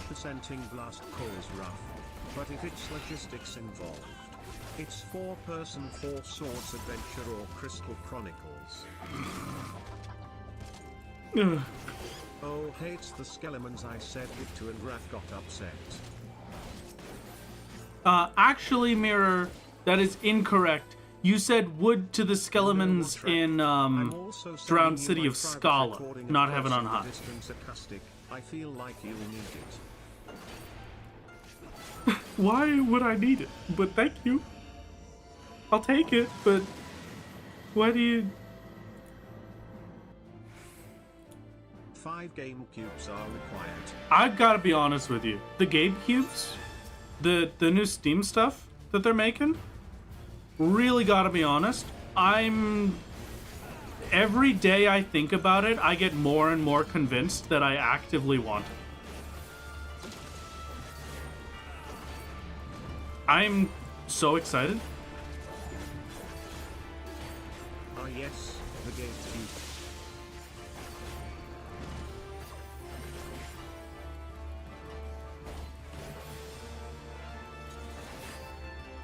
Percenting blast core is rough, but if it's logistics involved, it's 4-person 4 Swords Adventure or Crystal Chronicles. Oh, hates the skeletons. I said it to and Raph got upset. Actually, Mirror, that is incorrect. You said wood to the skeletons in Drowned City of Scala, not Heaven on High. I feel like you'll need it. Why would I need it? But thank you. I'll take it, but why do you... 5 game cubes are required. I've got to be honest with you. The game cubes, the new Steam stuff that they're making, really got to be honest. Every day I think about it, I get more and more convinced that I actively want it. I'm so excited. Ah yes, the game cube.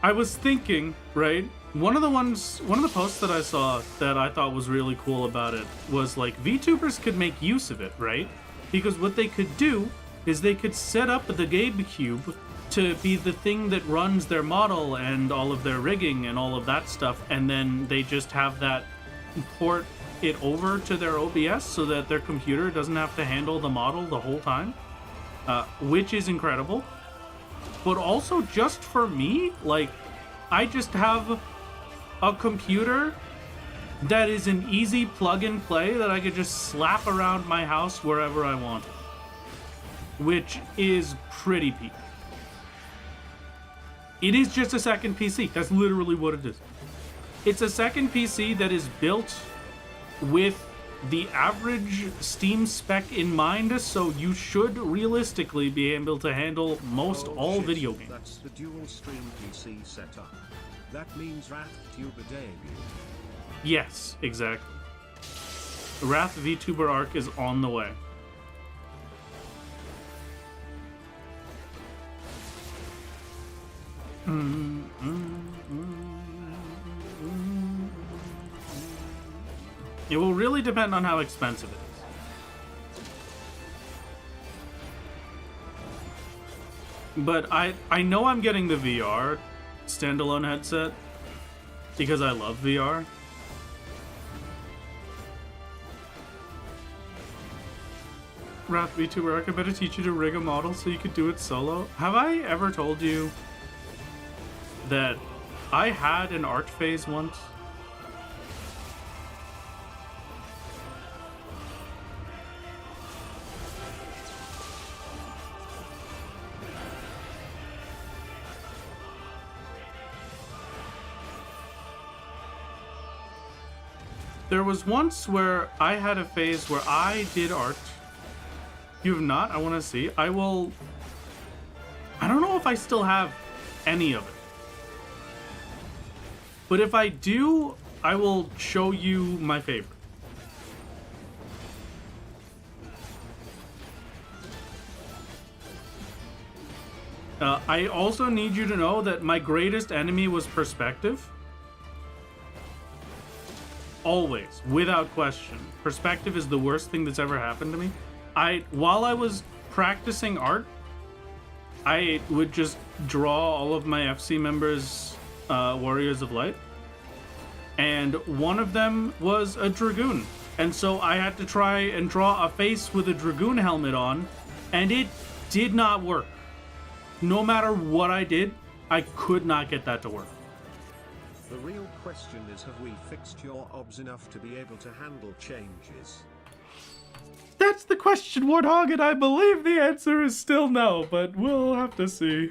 I was thinking, right? One of the posts that I saw that I thought was really cool about it was like VTubers could make use of it, right? Because what they could do is they could set up the GameCube to be the thing that runs their model and all of their rigging and all of that stuff, and then they just have that port it over to their OBS so that their computer doesn't have to handle the model the whole time, which is incredible. But also just for me, like, I just have a computer that is an easy plug and play that I could just slap around my house wherever I want it, which is pretty peak. It is just a second PC. That's literally what it is. It's a second PC that is built with the average Steam spec in mind, so you should realistically be able to handle most all video games. That's the dual stream PC setup. That means RathTuber debut. Yes, exactly. Wrath VTuber arc is on the way. It will really depend on how expensive it is. But I know I'm getting the VR standalone headset because I love VR. Wrath VTuber, I better teach you to rig a model so you could do it solo. Have I ever told you that I had an art phase once? There was once where I had a phase where I did art. You have not? I want to see. I don't know if I still have any of it. But if I do, I will show you my favorite. I also need you to know that my greatest enemy was perspective. Always, without question. Perspective is the worst thing that's ever happened to me. While I was practicing art, I would just draw all of my FC members' Warriors of Light. And one of them was a Dragoon. And so I had to try and draw a face with a Dragoon helmet on, and it did not work. No matter what I did, I could not get that to work. The real question is, have we fixed your obs enough to be able to handle changes? That's the question, Warthog, and I believe the answer is still no, but we'll have to see.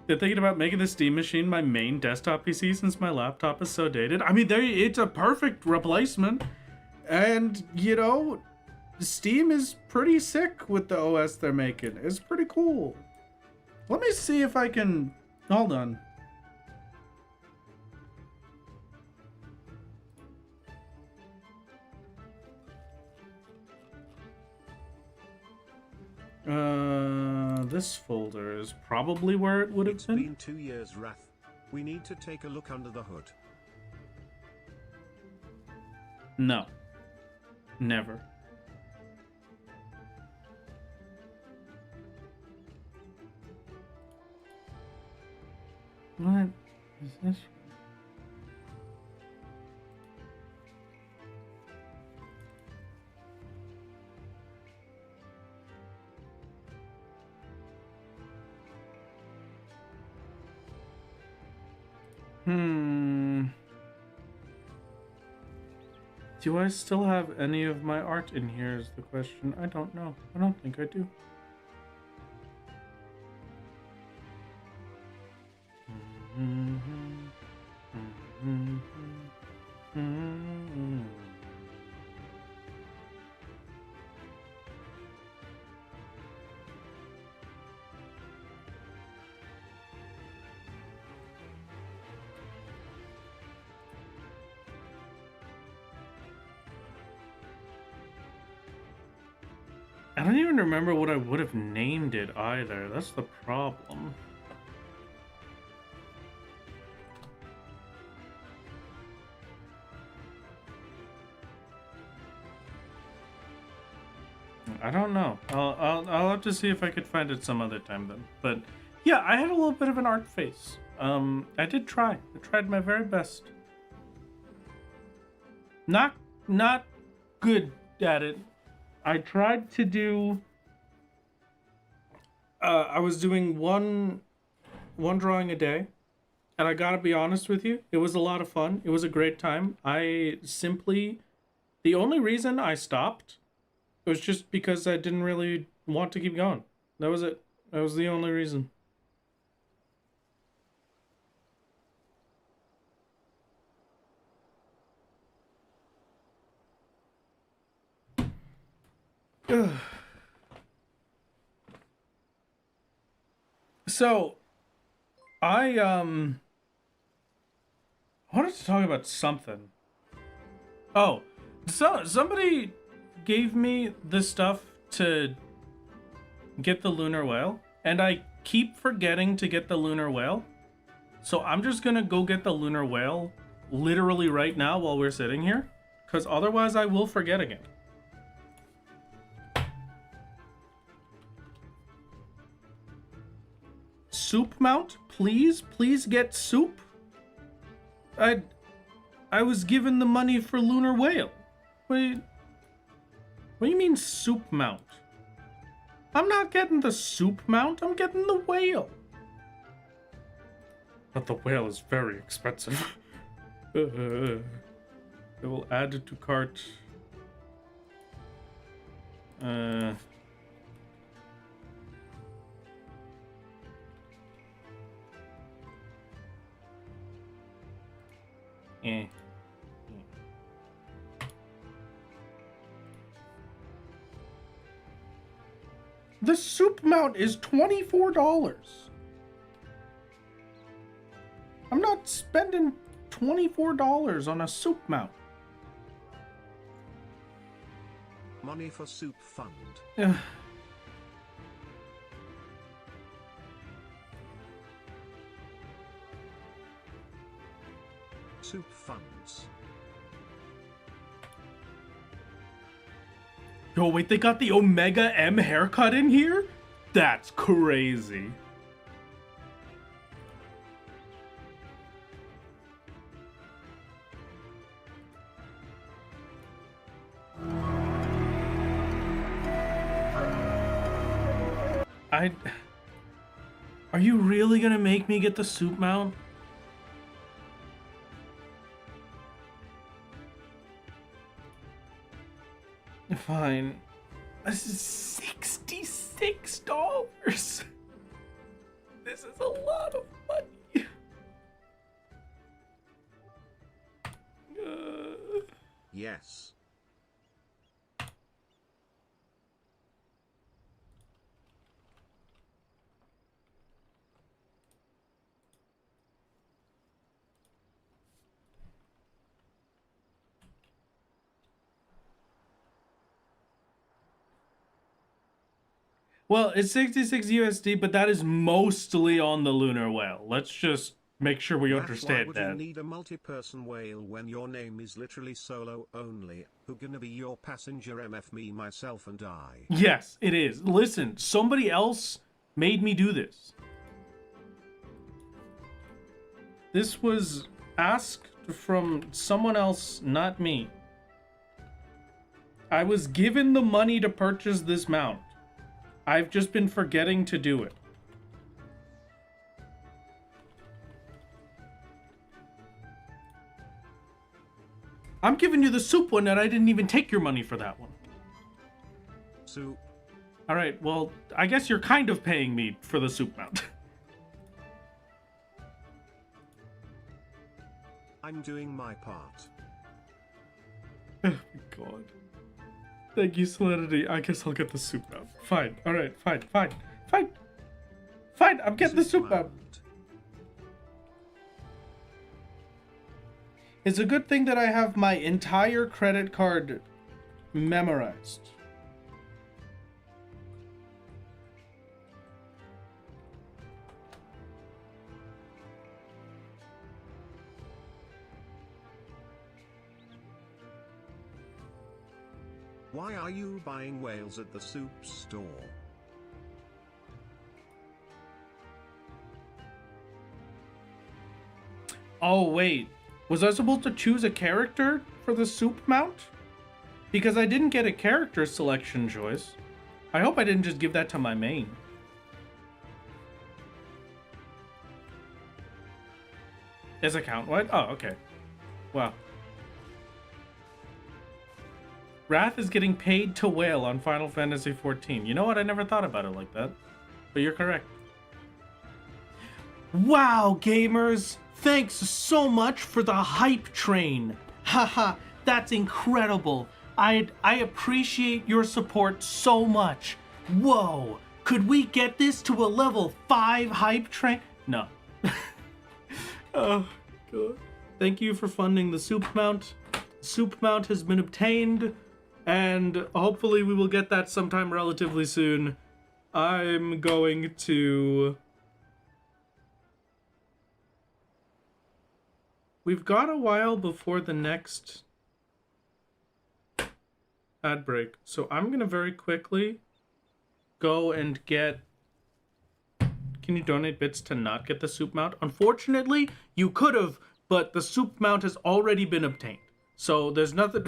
They're thinking about making the Steam Machine my main desktop PC since my laptop is so dated. I mean, it's a perfect replacement. And, you know, Steam is pretty sick with the OS they're making. It's pretty cool. Let me see if I can... Hold on. This folder is probably where it would have been. It's been 2 years, Wrath. We need to take a look under the hood. No. Never. What is this? Do I still have any of my art in here is the question. I don't know. I don't think I do. I don't even remember what I would have named it either. That's the problem. I don't know. I'll have to see if I could find it some other time then. But yeah, I had a little bit of an art face. I did try. I tried my very best. Not good at it. I tried to do... I was doing one drawing a day, and I gotta be honest with you, it was a lot of fun. It was a great time. The only reason I stopped was just because I didn't really want to keep going. That was it. That was the only reason. So, I wanted to talk about something. Oh, so somebody gave me the stuff to get the lunar whale, and I keep forgetting to get the lunar whale. So I'm just gonna go get the lunar whale literally right now while we're sitting here, because otherwise I will forget again. Soup mount, please, please get soup. I was given the money for lunar whale. What do you mean soup mount? I'm not getting the soup mount, I'm getting the whale. But the whale is very expensive. I will add it to cart. The soup mount is $24. I'm not spending $24 on a soup mount. Money for soup fund. Soup funds. Yo, wait, they got the Omega M haircut in here? That's crazy. Are you really gonna make me get the soup mount? Fine. This is $66. This is a lot of money. Yes. Well, it's 66 USD, but that is mostly on the lunar whale. Let's just make sure we understand why would that. you need a multi-person whale when your name is literally solo only? Who gonna be your passenger? MF me, myself, and I. Yes, it is. Listen, somebody else made me do this. This was asked from someone else, not me. I was given the money to purchase this mount. I've just been forgetting to do it. I'm giving you the soup one, and I didn't even take your money for that one. Soup. All right, well, I guess you're kind of paying me for the soup mount. I'm doing my part. Oh my god. Thank you, Salinity. I guess I'll get the soup mount. Fine. All right, fine. Fine, I'm getting the soup mount. It's a good thing that I have my entire credit card memorized. Why are you buying whales at the soup store? Oh, wait. Was I supposed to choose a character for the soup mount? Because I didn't get a character selection choice. I hope I didn't just give that to my main. Is account wide? Oh, okay. Wow. Wrath is getting paid to whale on Final Fantasy XIV. You know what? I never thought about it like that. But you're correct. Wow, gamers! Thanks so much for the hype train. Haha, that's incredible. I appreciate your support so much. Whoa, could we get this to a level 5 hype train? No. Oh, God. Thank you for funding the soup mount. Soup mount has been obtained, and hopefully we will get that sometime relatively soon. I'm going to We've got a while before the next ad break, so I'm going to very quickly go and get... Can you donate bits to not get the soup mount? Unfortunately, you could have, but the soup mount has already been obtained. So there's nothing...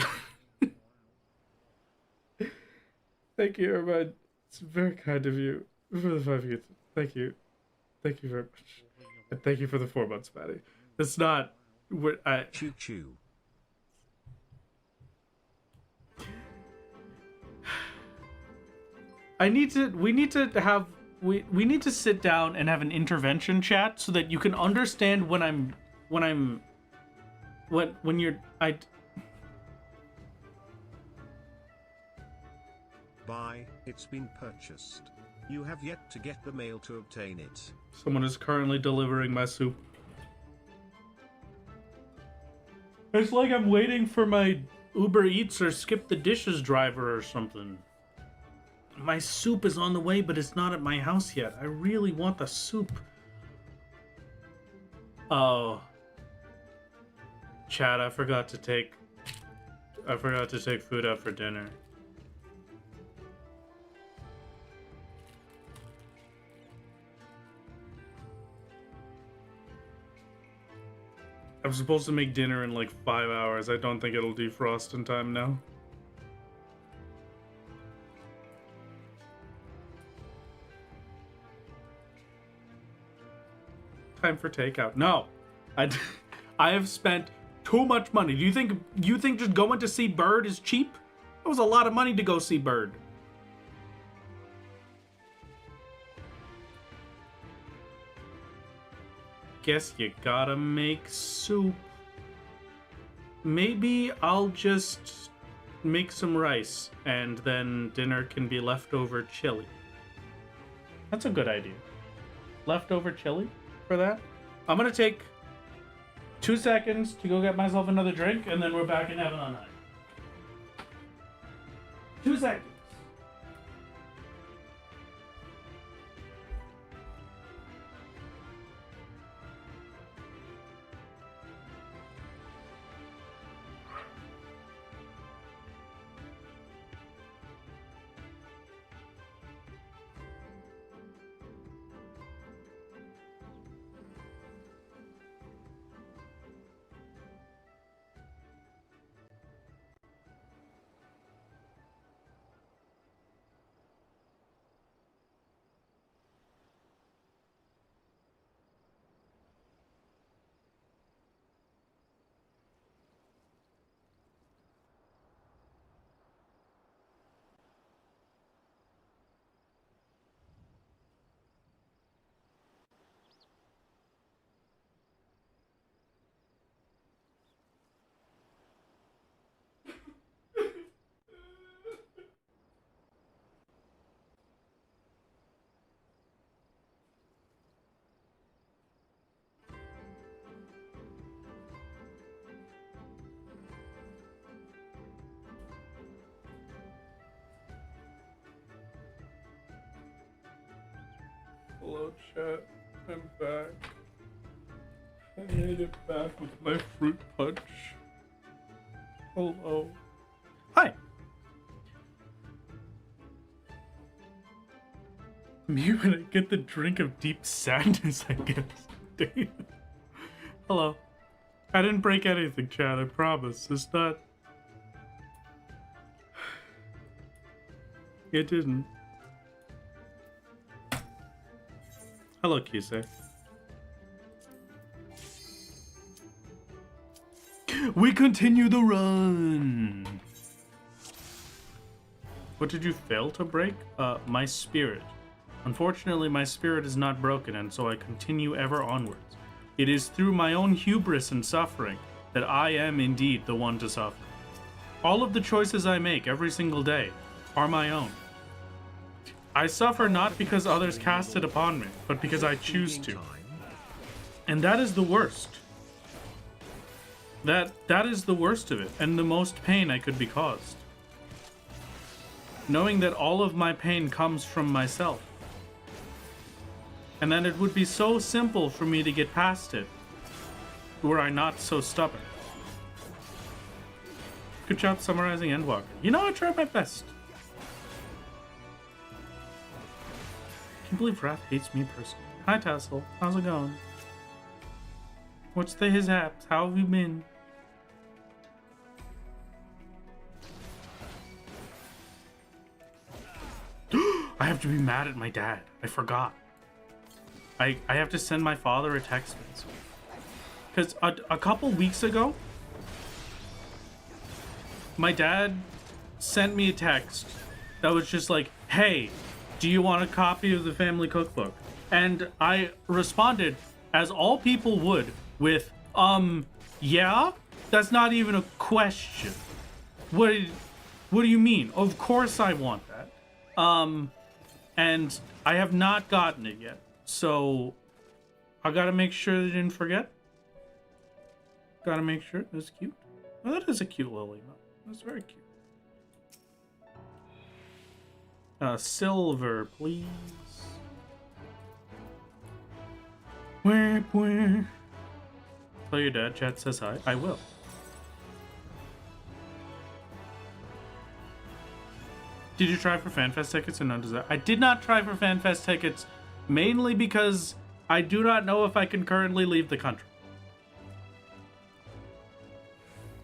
Thank you, Irvine. It's very kind of you for the 5 years. Thank you. Thank you very much. And thank you for the 4 months, Maddie. It's not... Choo choo. we need to sit down and have an intervention chat so that you can understand when you're Bye, it's been purchased. You have yet to get the mail to obtain it. Someone is currently delivering my soup. It's like I'm waiting for my Uber Eats or Skip the Dishes driver or something. My soup is on the way, but it's not at my house yet. I really want the soup. Oh. Chad, I forgot to take food out for dinner. I'm supposed to make dinner in like 5 hours. I don't think it'll defrost in time now. Time for takeout. No. I have spent too much money. Do you think just going to see Bird is cheap? It was a lot of money to go see Bird. Guess you gotta make soup. Maybe I'll just make some rice and then dinner can be leftover chili. That's a good idea. Leftover chili for that. I'm gonna take 2 seconds to go get myself another drink and then we're back in heaven on high. 2 seconds. Hello, chat. I'm back. I made it back with my fruit punch. Hello. Hi. Me when I get the drink of deep sadness, I guess. Damn. Hello. I didn't break anything, chat. I promise. It's not... It didn't. Hello, Kisei. We continue the run! What did you fail to break? My spirit. Unfortunately, my spirit is not broken, and so I continue ever onwards. It is through my own hubris and suffering that I am indeed the one to suffer. All of the choices I make every single day are my own. I suffer not because others cast it upon me, but because I choose to. And that is the worst. That is the worst of it, and the most pain I could be caused. Knowing that all of my pain comes from myself. And that it would be so simple for me to get past it. were I not so stubborn. Good job summarizing Endwalker. You know, I tried my best. Can't believe Wrath hates me personally. Hi, Tassel. How's it going? What's his apps? How have you been? I have to be mad at my dad. I forgot. I have to send my father a text message. Because a couple weeks ago, my dad sent me a text that was just like, hey, do you want a copy of the family cookbook? And I responded, as all people would, with, yeah? That's not even a question. What do you mean? Of course I want that. And I have not gotten it yet. So, I gotta make sure they didn't forget. Gotta make sure. That's cute. Oh, that is a cute little email. That's very cute. Silver, please. Where? Tell your dad, chat says hi. I will. Did you try for FanFest tickets or no desire? I did not try for FanFest tickets, mainly because I do not know if I can currently leave the country.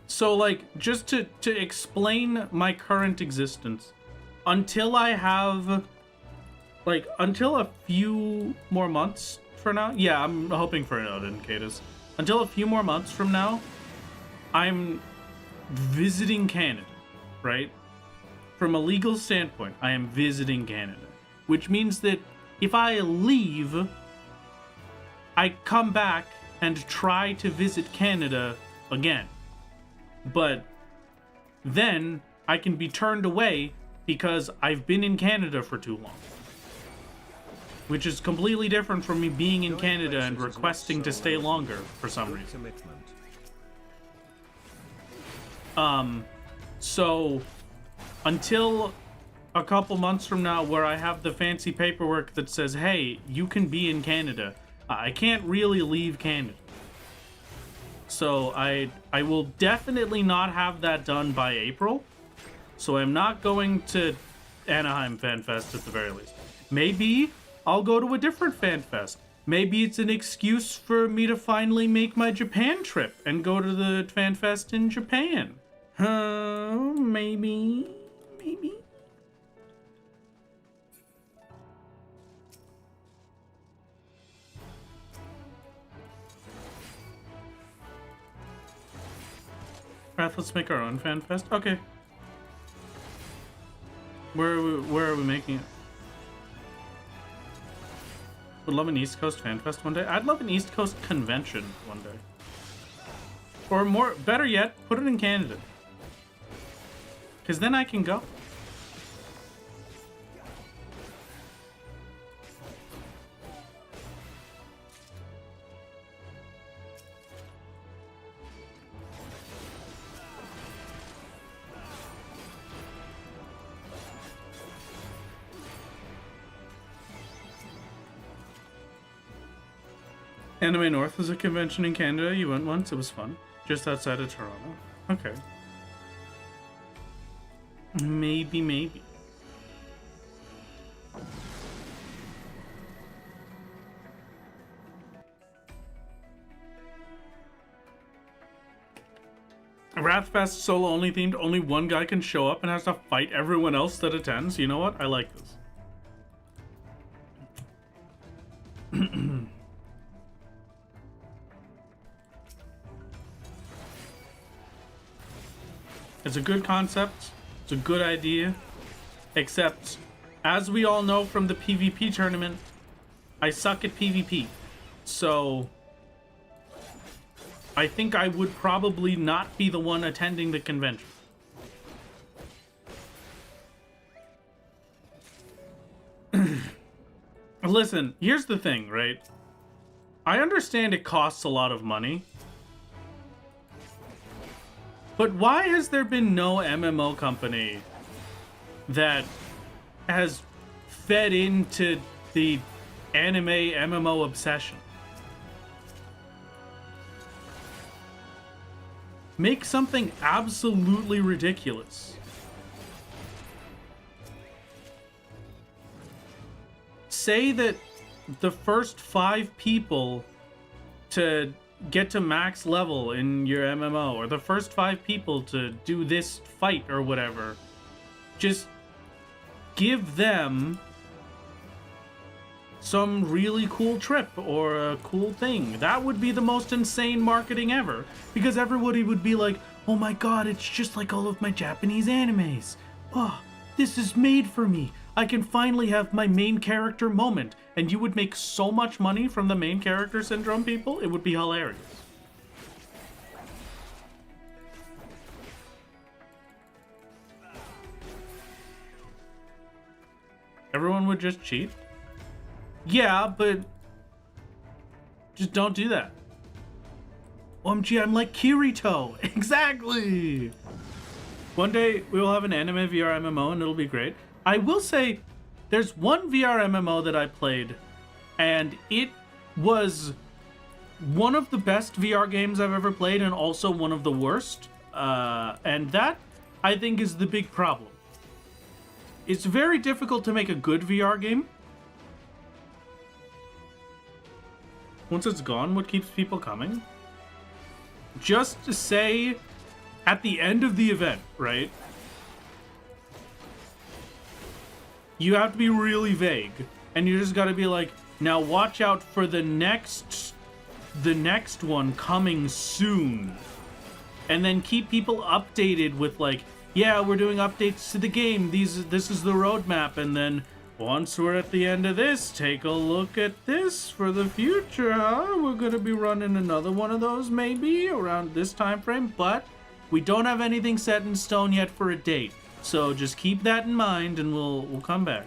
So, like, just to explain my current existence, until I have, like, until a few more months from now, yeah, I'm hoping for an Odin, Cadus. Until a few more months from now, I'm visiting Canada, right? From a legal standpoint, I am visiting Canada, which means that if I leave, I come back and try to visit Canada again. But then I can be turned away because I've been in Canada for too long. Which is completely different from me being in Canada and requesting to stay longer for some reason. So until a couple months from now where I have the fancy paperwork that says, hey, you can be in Canada, I can't really leave Canada. So I will definitely not have that done by April. So I'm not going to Anaheim Fan Fest at the very least. Maybe I'll go to a different Fan Fest. Maybe it's an excuse for me to finally make my Japan trip and go to the Fan Fest in Japan. Maybe. Wrath, let's make our own Fan Fest. Okay. Where are we making it? Would love an East Coast Fan Fest one day. I'd love an East Coast convention one day. Or better yet, put it in Canada. Because then I can go. Anime North was a convention in Canada. You went once. It was fun. Just outside of Toronto. Okay. Maybe. Wrathfest solo only themed. Only one guy can show up and has to fight everyone else that attends. You know what? I like this. It's a good concept, it's a good idea, except, as we all know from the PvP tournament, I suck at PvP, so I think I would probably not be the one attending the convention. Listen, here's the thing, right? I understand it costs a lot of money. But why has there been no MMO company that has fed into the anime MMO obsession? Make something absolutely ridiculous. Say that the first 5 people to get to max level in your MMO, or the first 5 people to do this fight or whatever, just give them some really cool trip or a cool thing. That would be the most insane marketing ever, because everybody would be like, oh my god, it's just like all of my Japanese animes. Oh, this is made for me. I can finally have my main character moment. And you would make so much money from the main character syndrome people, it would be hilarious. Everyone would just cheat? Yeah, but just don't do that. OMG, I'm like Kirito. Exactly. One day we will have an anime VR MMO and it'll be great. I will say there's one VR MMO that I played and it was one of the best VR games I've ever played and also one of the worst. And that, I think, is the big problem. It's very difficult to make a good VR game. Once it's gone, what keeps people coming? Just to say, at the end of the event, right? You have to be really vague. And you just gotta be like, now watch out for the next one coming soon. And then keep people updated with like, yeah, we're doing updates to the game. This is the roadmap. And then once we're at the end of this, take a look at this for the future, huh? We're gonna be running another one of those maybe around this time frame, but we don't have anything set in stone yet for a date. So just keep that in mind and we'll come back.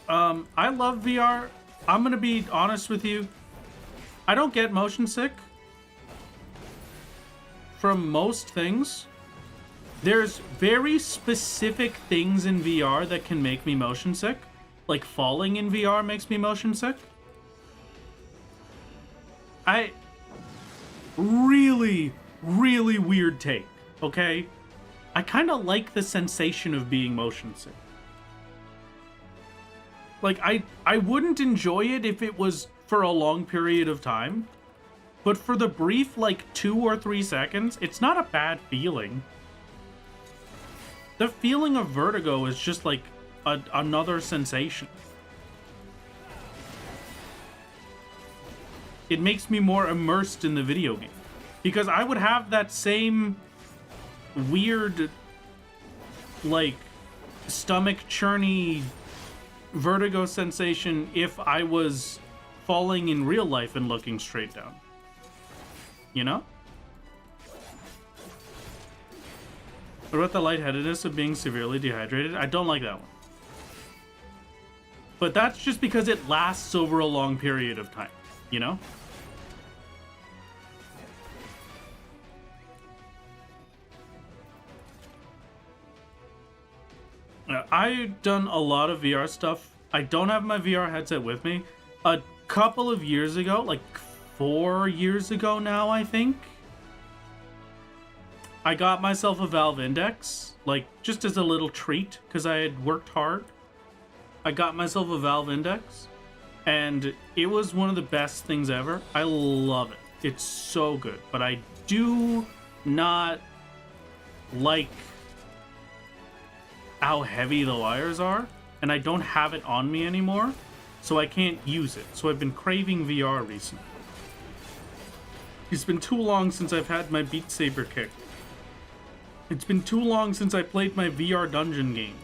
I love VR. I'm gonna be honest with you. I don't get motion sick from most things. There's very specific things in VR that can make me motion sick. Like falling in VR makes me motion sick. Really weird take, okay? I kind of like the sensation of being motion sick. Like, I wouldn't enjoy it if it was for a long period of time. But for the brief, like, 2 or 3 seconds, it's not a bad feeling. The feeling of vertigo is just, like, another sensation. It makes me more immersed in the video game. Because I would have that same weird, like, stomach churny vertigo sensation if I was falling in real life and looking straight down. You know? What about the lightheadedness of being severely dehydrated? I don't like that one. But that's just because it lasts over a long period of time, you know? I've done a lot of VR stuff. I don't have my VR headset with me. A couple of years ago, like 4 years ago now, I think, I got myself a Valve Index, like just as a little treat because I had worked hard. I got myself a Valve Index and it was one of the best things ever. I love it. It's so good, but I do not like how heavy the wires are, and I don't have it on me anymore, so I can't use it. So I've been craving VR recently. It's been too long since I've had my Beat Saber kick. It's been too long since I played my VR dungeon game.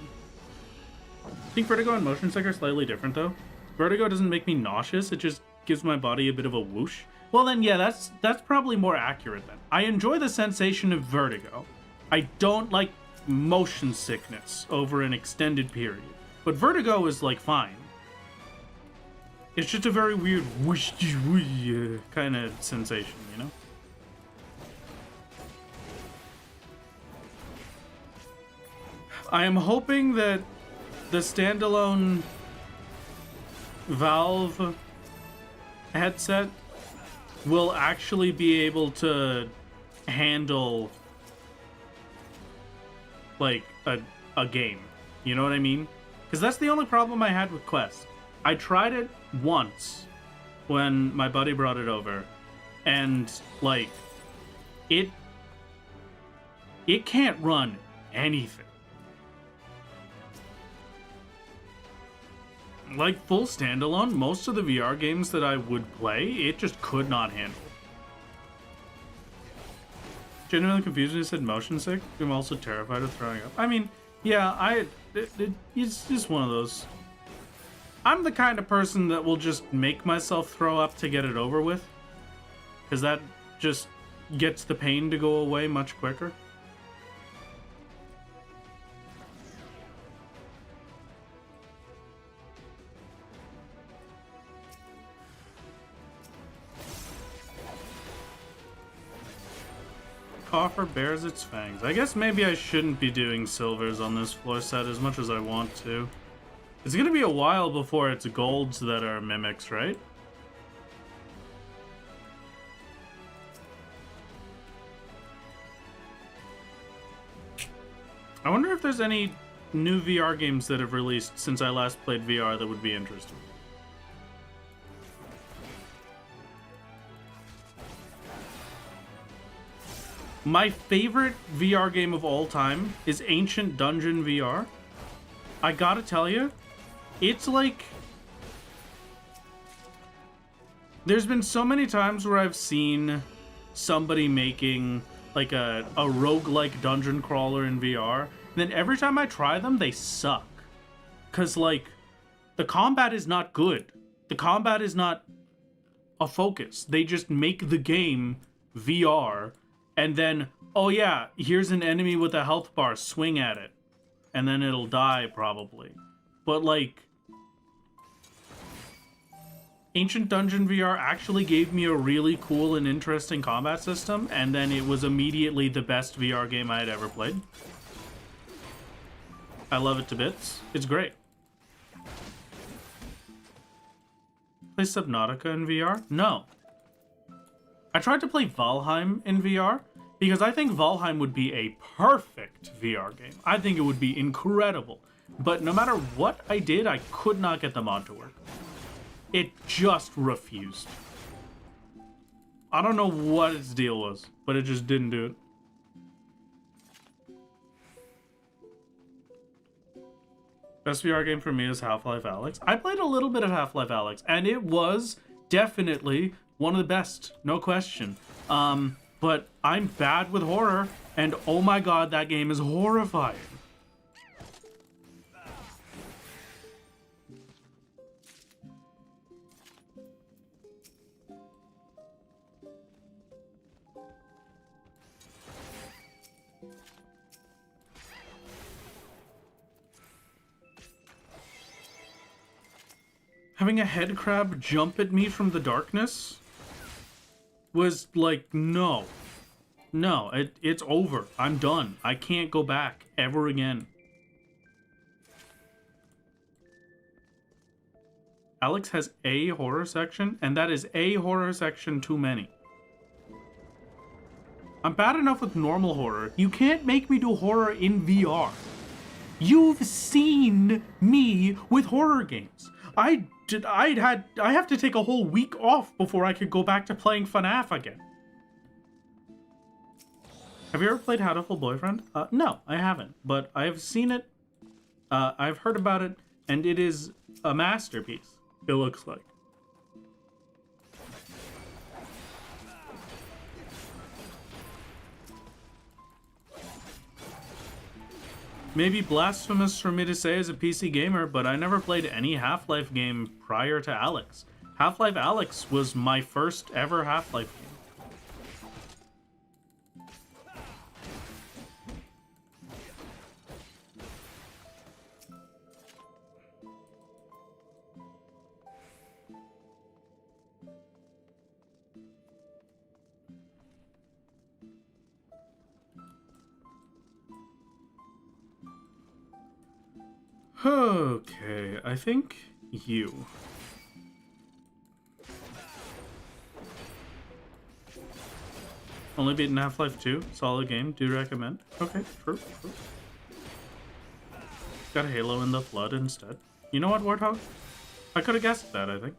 I think Vertigo and Motion Sick are slightly different though. Vertigo doesn't make me nauseous, it just gives my body a bit of a whoosh. Well then, yeah, that's probably more accurate then. I enjoy the sensation of vertigo. I don't like motion sickness over an extended period. But vertigo is like fine. It's just a very weird whoosh kind of sensation, you know? I am hoping that the standalone Valve headset will actually be able to handle like a game. You know what I mean? Because that's the only problem I had with Quest. I tried it once when my buddy brought it over, and like it can't run anything. Like full standalone, most of the VR games that I would play, it just could not handle. Genuinely confused when you said motion sick. I'm also terrified of throwing up. I mean, yeah, it's just one of those. I'm the kind of person that will just make myself throw up to get it over with, because that just gets the pain to go away much quicker. Coffer bears its fangs. I guess maybe I shouldn't be doing silvers on this floor set as much as I want to. It's gonna be a while before it's golds that are mimics, right? I wonder if there's any new VR games that have released since I last played VR that would be interesting. My favorite VR game of all time is Ancient Dungeon VR. I gotta tell you, it's like... There's been so many times where I've seen somebody making like a roguelike dungeon crawler in VR, and then every time I try them, they suck. Because, like, the combat is not good. The combat is not a focus. They just make the game VR, and then, oh yeah, here's an enemy with a health bar, swing at it. And then it'll die, probably. But, like, Ancient Dungeon VR actually gave me a really cool and interesting combat system, and then it was immediately the best VR game I had ever played. I love it to bits. It's great. Play Subnautica in VR? No. I tried to play Valheim in VR, because I think Valheim would be a perfect VR game. I think it would be incredible. But no matter what I did, I could not get the mod to work. It just refused. I don't know what its deal was, but it just didn't do it. Best VR game for me is Half-Life Alyx. I played a little bit of Half-Life Alyx, and it was definitely one of the best, no question. But I'm bad with horror, and oh my god, that game is horrifying. Having a head crab jump at me from the darkness was like, no. No, it's over. I'm done. I can't go back ever again. Alyx has a horror section, and that is a horror section too many. I'm bad enough with normal horror. You can't make me do horror in VR. You've seen me with horror games. I have to take a whole week off before I could go back to playing FNAF again. Have you ever played Hatoful Boyfriend? No, I haven't, but I've seen it. I've heard about it, and it is a masterpiece, it looks like. Maybe blasphemous for me to say as a PC gamer, but I never played any Half-Life game prior to Alyx. Half-Life Alyx was my first ever Half-Life game. Okay, I think you. Only beaten Half-Life 2. Solid game. Do recommend. Okay, true. Got Halo in the Flood instead. You know what, Warthog? I could have guessed that, I think.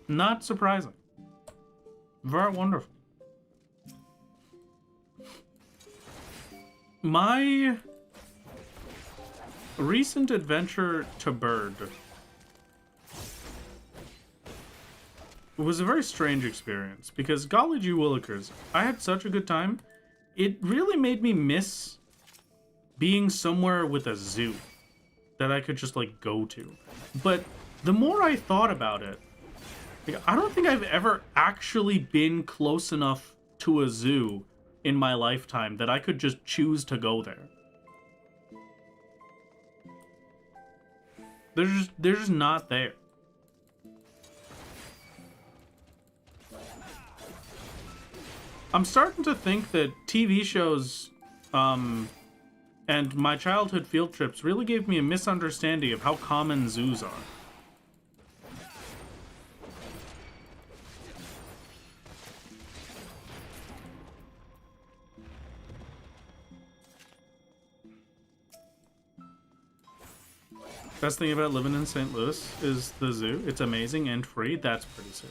Not surprising. Very wonderful. My recent adventure to Bird was a very strange experience because golly gee willikers, I had such a good time. It really made me miss being somewhere with a zoo that I could just like go to. But the more I thought about it, like, I don't think I've ever actually been close enough to a zoo in my lifetime that I could just choose to go there. They're just not there. I'm starting to think that TV shows and my childhood field trips really gave me a misunderstanding of how common zoos are. Best thing about living in St. Louis is the zoo. It's amazing and free. That's pretty sick.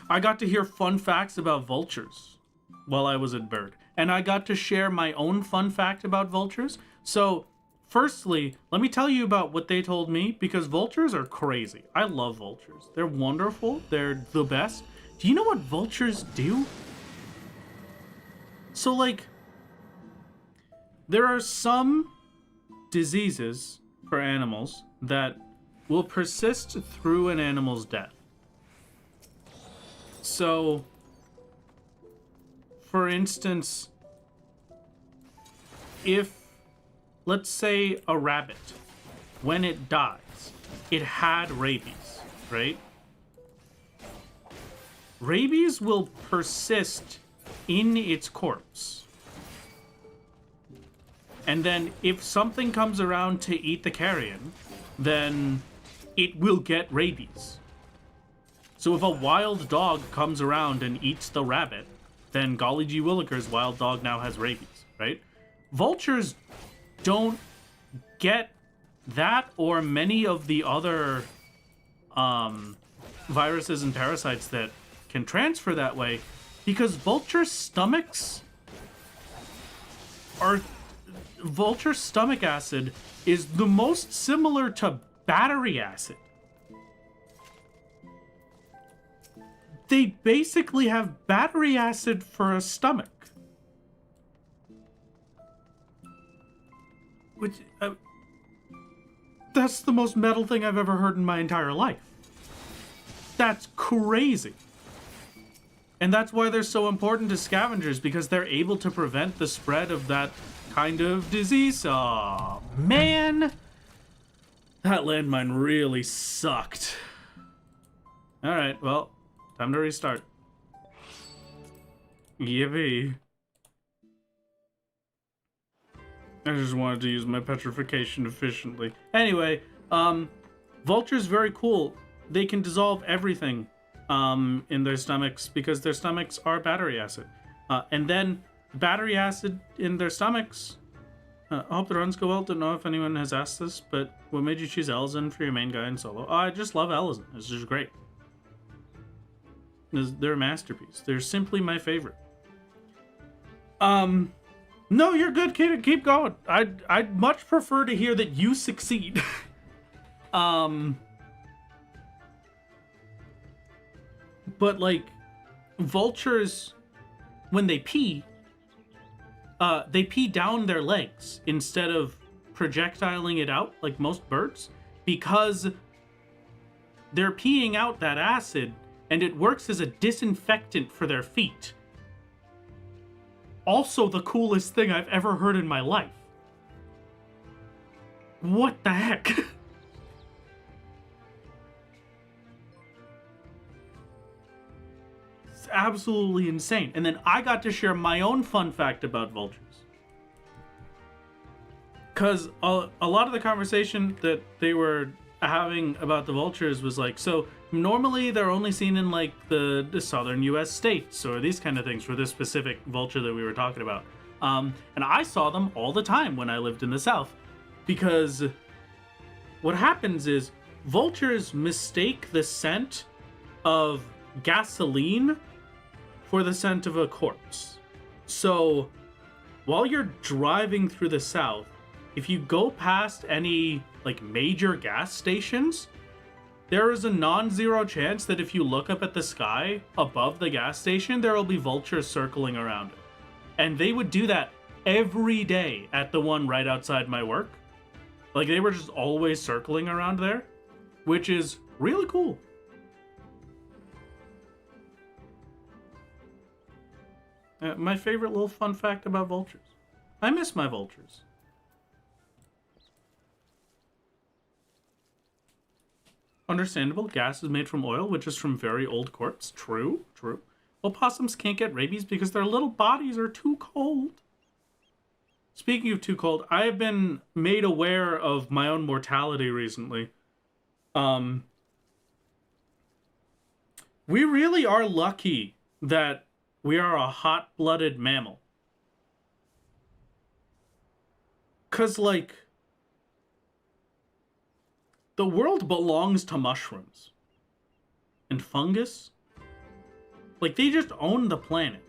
I got to hear fun facts about vultures while I was at Bird. And I got to share my own fun fact about vultures. So, firstly, let me tell you about what they told me, because vultures are crazy. I love vultures. They're wonderful. They're the best. Do you know what vultures do? So, like, there are some diseases for animals that will persist through an animal's death. So, for instance, if, let's say, a rabbit, when it dies, it had rabies, right? Rabies will persist in its corpse. And then if something comes around to eat the carrion, then it will get rabies. So if a wild dog comes around and eats the rabbit, then golly gee willikers, wild dog now has rabies, right? Vultures don't get that or many of the other viruses and parasites that can transfer that way, because vulture stomach acid is the most similar to battery acid. They basically have battery acid for a stomach. Which, that's the most metal thing I've ever heard in my entire life. That's crazy. And that's why they're so important to scavengers, because they're able to prevent the spread of that kind of disease. Aw, man. That landmine really sucked. Alright, well, time to restart. Yippee. I just wanted to use my petrification efficiently. Anyway, vultures very cool. They can dissolve everything in their stomachs because their stomachs are battery acid. And then battery acid in their stomachs. I hope the runs go well. Don't know if anyone has asked this, but what made you choose Elzen for your main guy in solo? I just love Elzen. It's just great. They're a masterpiece. They're simply my favorite. No, you're good, kid. Keep going. I'd much prefer to hear that you succeed. But like, vultures, when they pee down their legs instead of projectiling it out like most birds, because they're peeing out that acid and it works as a disinfectant for their feet. Also the coolest thing I've ever heard in my life. What the heck? It's absolutely insane. And then I got to share my own fun fact about vultures. Because a lot of the conversation that they were having about the vultures was like, so normally they're only seen in like the southern U.S. states or these kind of things for this specific vulture that we were talking about. And I saw them all the time when I lived in the South, because what happens is vultures mistake the scent of gasoline for the scent of a corpse. So while you're driving through the South, if you go past any like major gas stations, there is a non-zero chance that if you look up at the sky above the gas station, there will be vultures circling around it. And they would do that every day at the one right outside my work. Like, they were just always circling around there, which is really cool. My favorite little fun fact about vultures. I miss my vultures. Understandable, gas is made from oil, which is from very old corpse. True, true. Opossums can't get rabies because their little bodies are too cold. Speaking of too cold, I have been made aware of my own mortality recently. We really are lucky that we are a hot-blooded mammal. 'Cause, like, the world belongs to mushrooms. And fungus. Like, they just own the planet.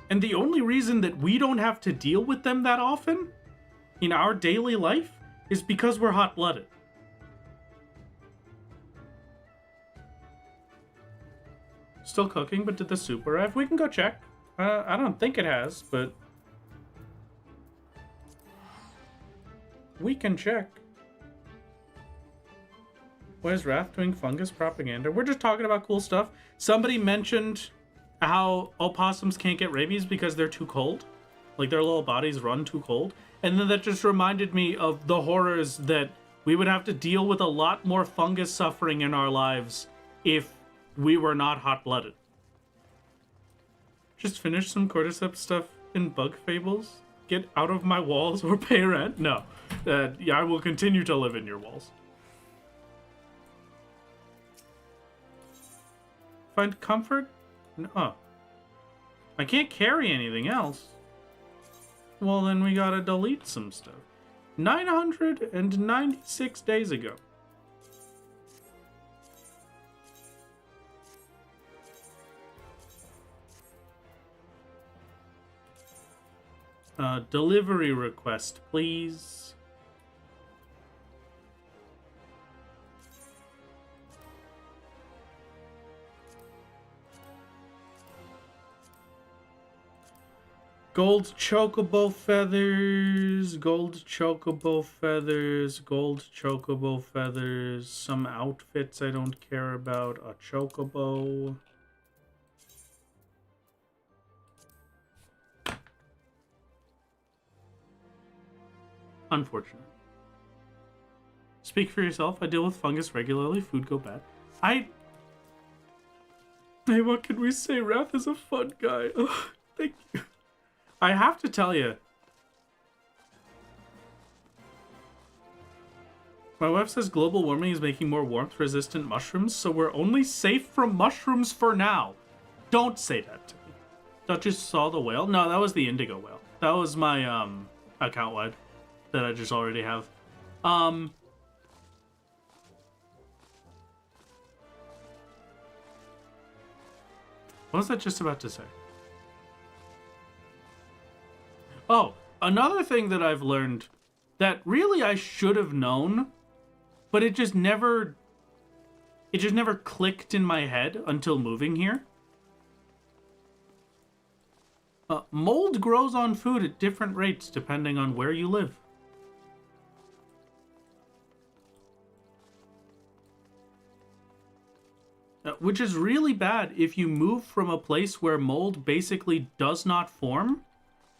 And the only reason that we don't have to deal with them that often in our daily life is because we're hot-blooded. Still cooking, but did the soup arrive? We can go check. I don't think it has, but we can check. Why is Wrath doing fungus propaganda? We're just talking about cool stuff. Somebody mentioned how opossums can't get rabies because they're too cold. Like, their little bodies run too cold. And then that just reminded me of the horrors that we would have to deal with a lot more fungus suffering in our lives if we were not hot-blooded. Just finish some cordyceps stuff in Bug Fables? Get out of my walls or pay rent? No. Yeah, I will continue to live in your walls. Find comfort? No. I can't carry anything else. Well, then we gotta delete some stuff. 996 days ago. Delivery request, please. Gold chocobo feathers, gold chocobo feathers, gold chocobo feathers, some outfits I don't care about, a chocobo. Unfortunate. Speak for yourself. I deal with fungus regularly. Food go bad. Hey, what can we say? Wrath is a fun guy. Oh, thank you. I have to tell you. My wife says global warming is making more warmth-resistant mushrooms, so we're only safe from mushrooms for now. Don't say that to me. That just saw the whale? No, that was the indigo whale. That was my, account-wide. That I just already have. What was I just about to say? Oh, another thing that I've learned that really I should have known, but it just never clicked in my head until moving here. Mold grows on food at different rates depending on where you live. Which is really bad if you move from a place where mold basically does not form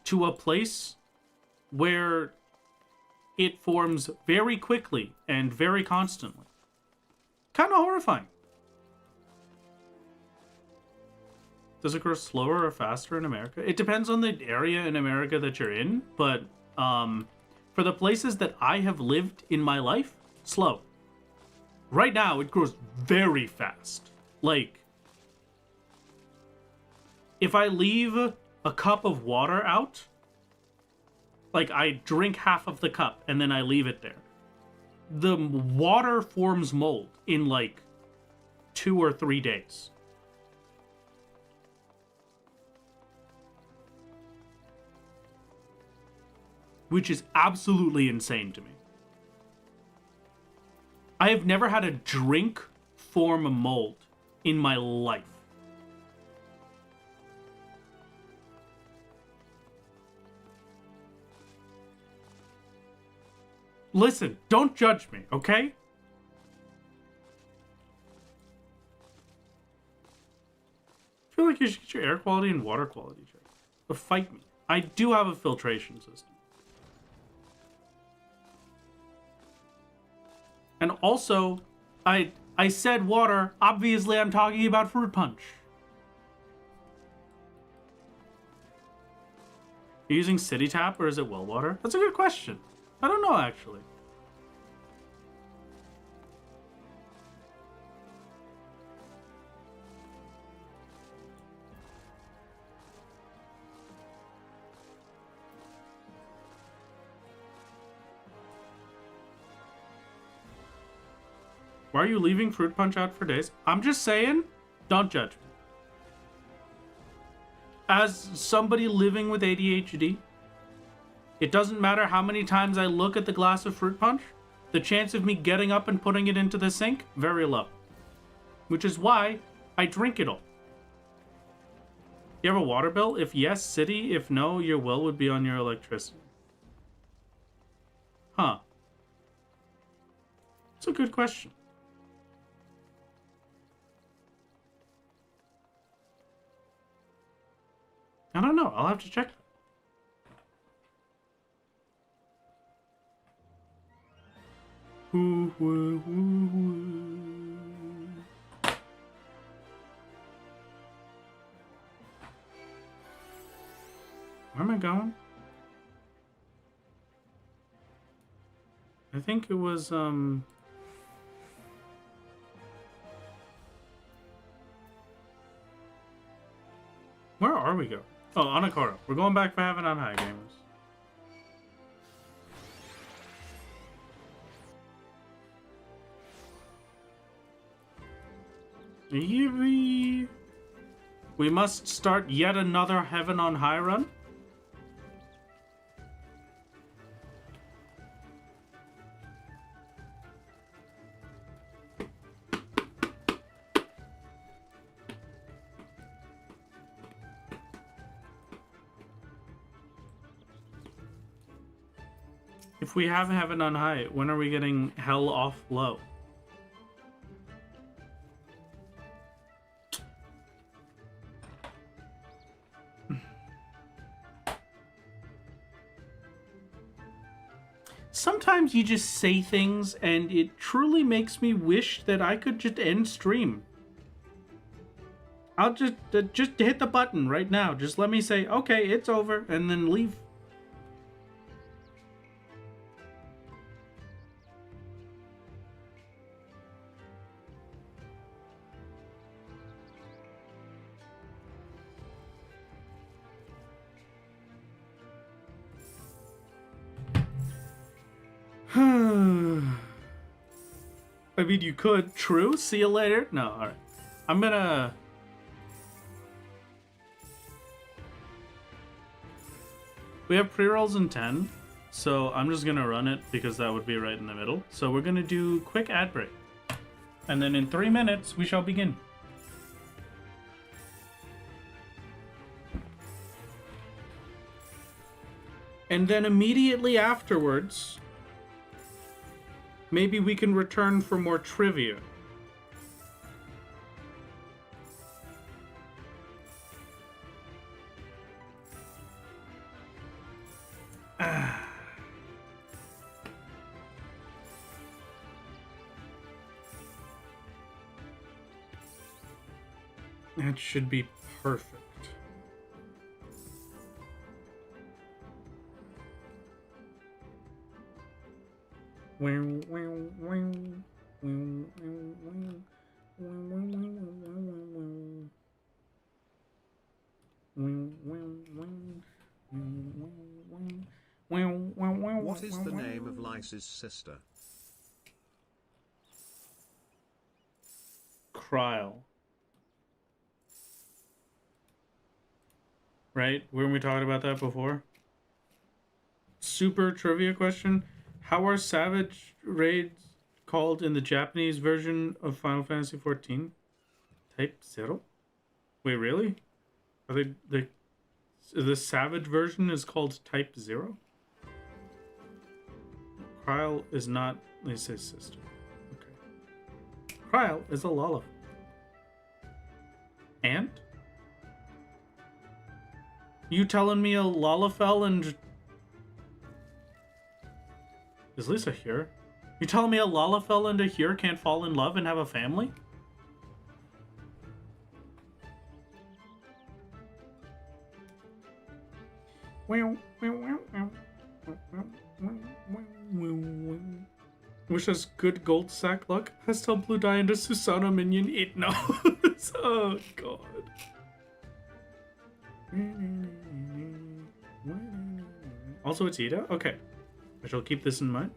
to a place where it forms very quickly and very constantly. Kind of horrifying. Does it grow slower or faster in America? It depends on the area in America that you're in, but for For the places that I have lived in my life, slow. Right now, it grows very fast. Like, if I leave a cup of water out, like I drink half of the cup and then I leave it there, the water forms mold in like 2 or 3 days. Which is absolutely insane to me. I have never had a drink form a mold in my life. Listen, don't judge me, okay? I feel like you should get your air quality and water quality checked. But fight me. I do have a filtration system. And also, I said water. Obviously, I'm talking about fruit punch. Are you using City Tap or is it well water? That's a good question. I don't know, actually. Why are you leaving fruit punch out for days? I'm just saying, don't judge me. As somebody living with ADHD, it doesn't matter how many times I look at the glass of fruit punch, the chance of me getting up and putting it into the sink, very low. Which is why I drink it all. You have a water bill? If yes, city. If no, your will would be on your electricity. Huh. That's a good question. I don't know. I'll have to check that. Where am I going? I think it was, where are we going? Oh, Anakoro. We're going back for Heaven on High, gamers. Yippee! We must start yet another Heaven on High run? If we have Heaven on High, when are we getting Hell off low? Sometimes you just say things and it truly makes me wish that I could just end stream. I'll just hit the button right now. Just let me say, okay, it's over, and then leave. I mean, you could. True. See you later. No, alright. I'm gonna... We have pre-rolls in 10, so I'm just gonna run it because that would be right in the middle. So we're gonna do quick ad break. And then in 3 minutes, we shall begin. And then immediately afterwards, maybe we can return for more trivia. That should be perfect. What is the name of Lyce's sister? Kryl. Right? Weren't we talking about that before? Super trivia question. How are savage raids called in the Japanese version of Final Fantasy XIV? Type 0? Wait, really? Are they the savage version is called Type 0? Kryl is not Lisa's sister. Okay. Kryl is a Lalafell. And? You telling me a Lalafell and... Is Lisa here? You telling me a Lalafell and a here can't fall in love and have a family? Wish us good gold sack luck. Hastel blue dye into Susano minion. It knows. Oh god. Also, it's Ida? Okay. I shall keep this in mind.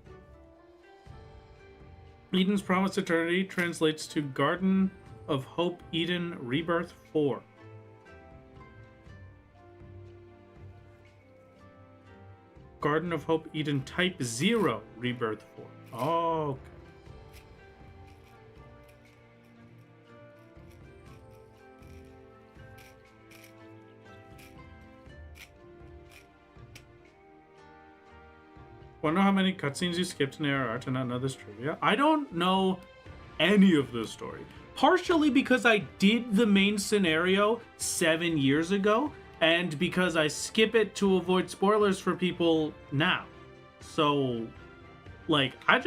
Eden's Promised Eternity translates to Garden of Hope Eden Rebirth 4. Garden of Hope Eden Type 0 Rebirth 4. Oh, okay. Wanna know how many cutscenes you skipped in ARR to not know this trivia? I don't know any of this story. Partially because I did the main scenario 7 years ago, and because I skip it to avoid spoilers for people now. So, like, I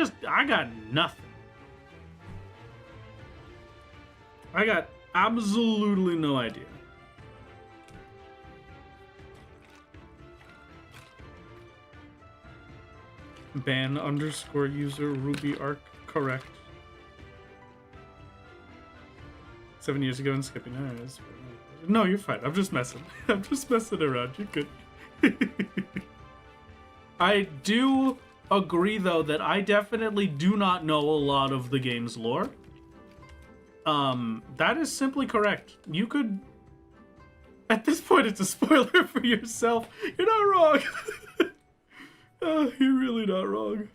got nothing. I got absolutely no idea. Ban underscore user Ruby Arc correct. 7 years ago and skipping it. No, you're fine. I'm just messing. I'm just messing around. You're good. I do agree, though, that I definitely do not know a lot of the game's lore. That is simply correct. You could... At this point, it's a spoiler for yourself. You're not wrong. Oh, you're really not wrong.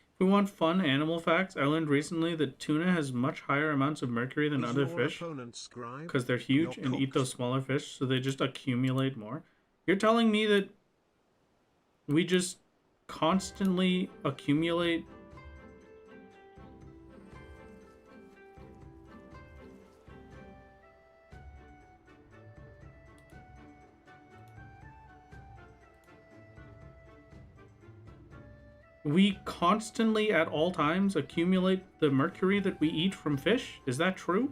If we want fun animal facts, I learned recently that tuna has much higher amounts of mercury than other fish because they're huge and eat those smaller fish, so they just accumulate more. You're telling me that we just constantly accumulate we constantly at all times accumulate the mercury that we eat from fish? Is that true?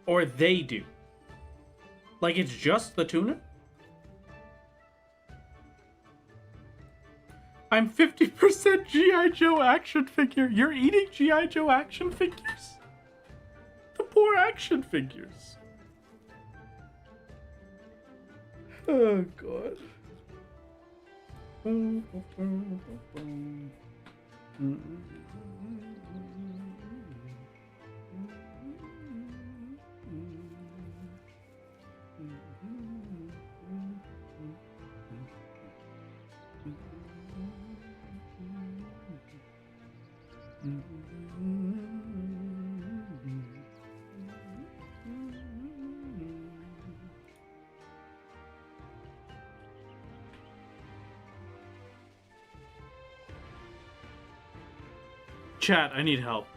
Or they do? Like it's just the tuna? I'm 50% G.I. Joe action figure. You're eating G.I. Joe action figures? The poor action figures. Oh, God. Chat, I need help.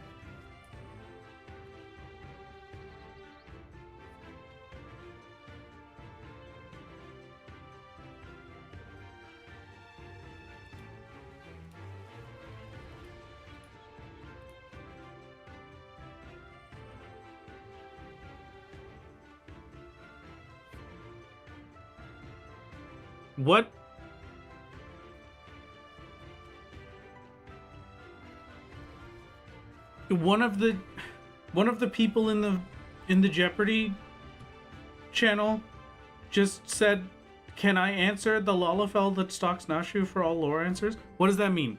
What? One of the people in the Jeopardy channel just said, "Can I answer the Lalafell that stalks Nashu for all lore answers?" What does that mean?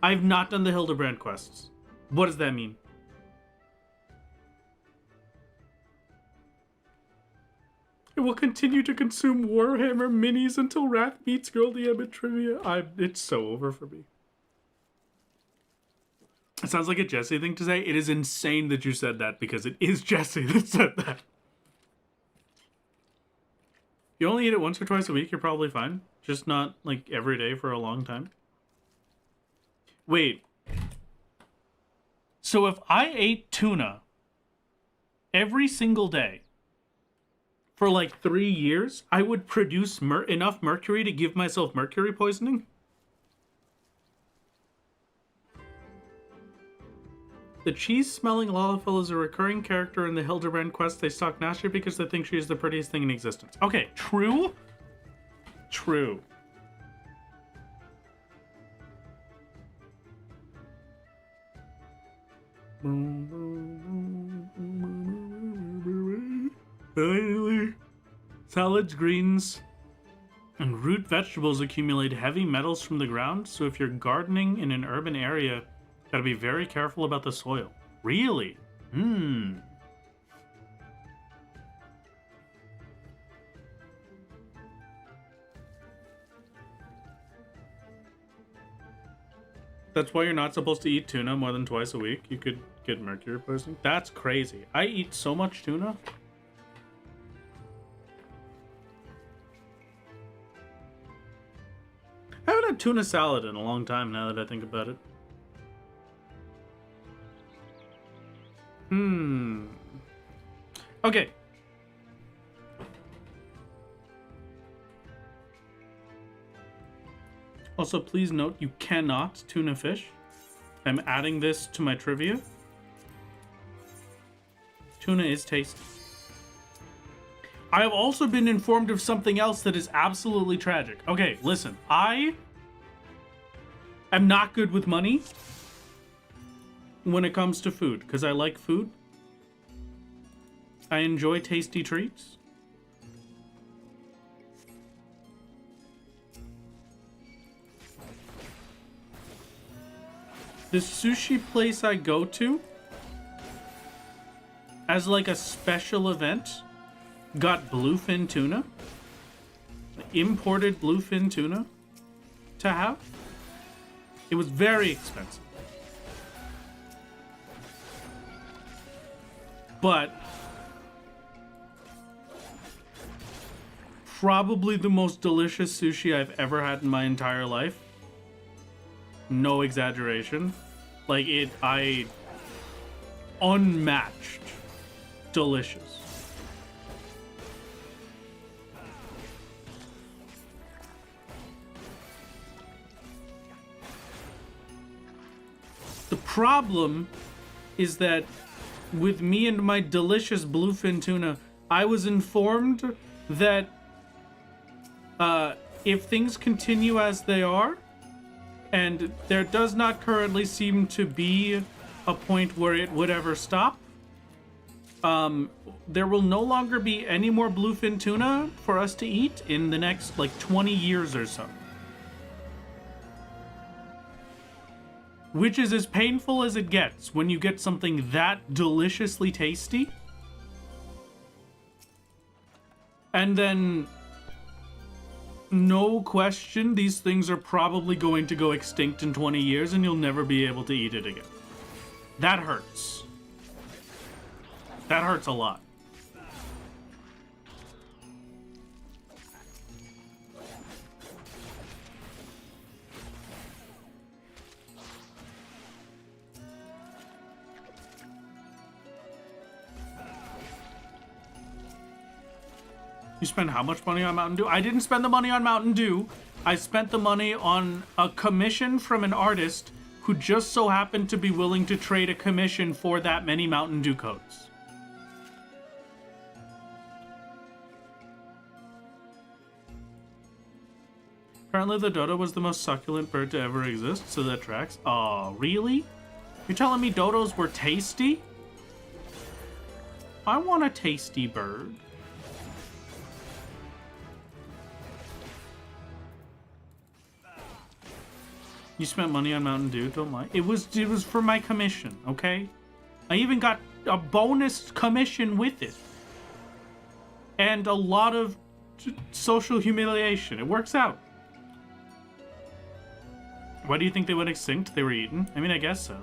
I've not done the Hildebrand quests. What does that mean? I will continue to consume Warhammer minis until Wrath meets Girl DM at trivia. It's so over for me. It sounds like a Jesse thing to say. It is insane that you said that because it is Jesse that said that. You only eat it once or twice a week, you're probably fine. Just not like every day for a long time. Wait. So if I ate tuna every single day for like 3 years, I would produce enough mercury to give myself mercury poisoning? The cheese-smelling Lalafell is a recurring character in the Hildebrand quest. They stalk Nasha because they think she is the prettiest thing in existence. Okay, true. True. Salads, greens, and root vegetables accumulate heavy metals from the ground, so if you're gardening in an urban area, gotta be very careful about the soil. Really? That's why you're not supposed to eat tuna more than twice a week. You could get mercury poisoning. That's crazy. I eat so much tuna. I haven't had tuna salad in a long time now that I think about it. Okay. Also, please note you cannot tuna fish. I'm adding this to my trivia. Tuna is tasty. I have also been informed of something else that is absolutely tragic. Okay, listen. I am not good with money when it comes to food, because I like food. I enjoy tasty treats. The sushi place I go to, as like a special event, got bluefin tuna. Imported bluefin tuna to have. It was very expensive. But probably the most delicious sushi I've ever had in my entire life. No exaggeration. Like unmatched delicious. The problem is that with me and my delicious bluefin tuna, I was informed that if things continue as they are, and there does not currently seem to be a point where it would ever stop, there will no longer be any more bluefin tuna for us to eat in the next, like, 20 years or so. Which is as painful as it gets when you get something that deliciously tasty. And then, no question, these things are probably going to go extinct in 20 years and you'll never be able to eat it again. That hurts. That hurts a lot. You spend how much money on Mountain Dew? I didn't spend the money on Mountain Dew. I spent the money on a commission from an artist who just so happened to be willing to trade a commission for that many Mountain Dew codes. Apparently the dodo was the most succulent bird to ever exist, so that tracks. Oh, really? You're telling me dodos were tasty? I want a tasty bird. You spent money on Mountain Dew, don't lie. It was for my commission, okay? I even got a bonus commission with it. And a lot of social humiliation. It works out. Why do you think they went extinct? They were eaten? I mean, I guess so.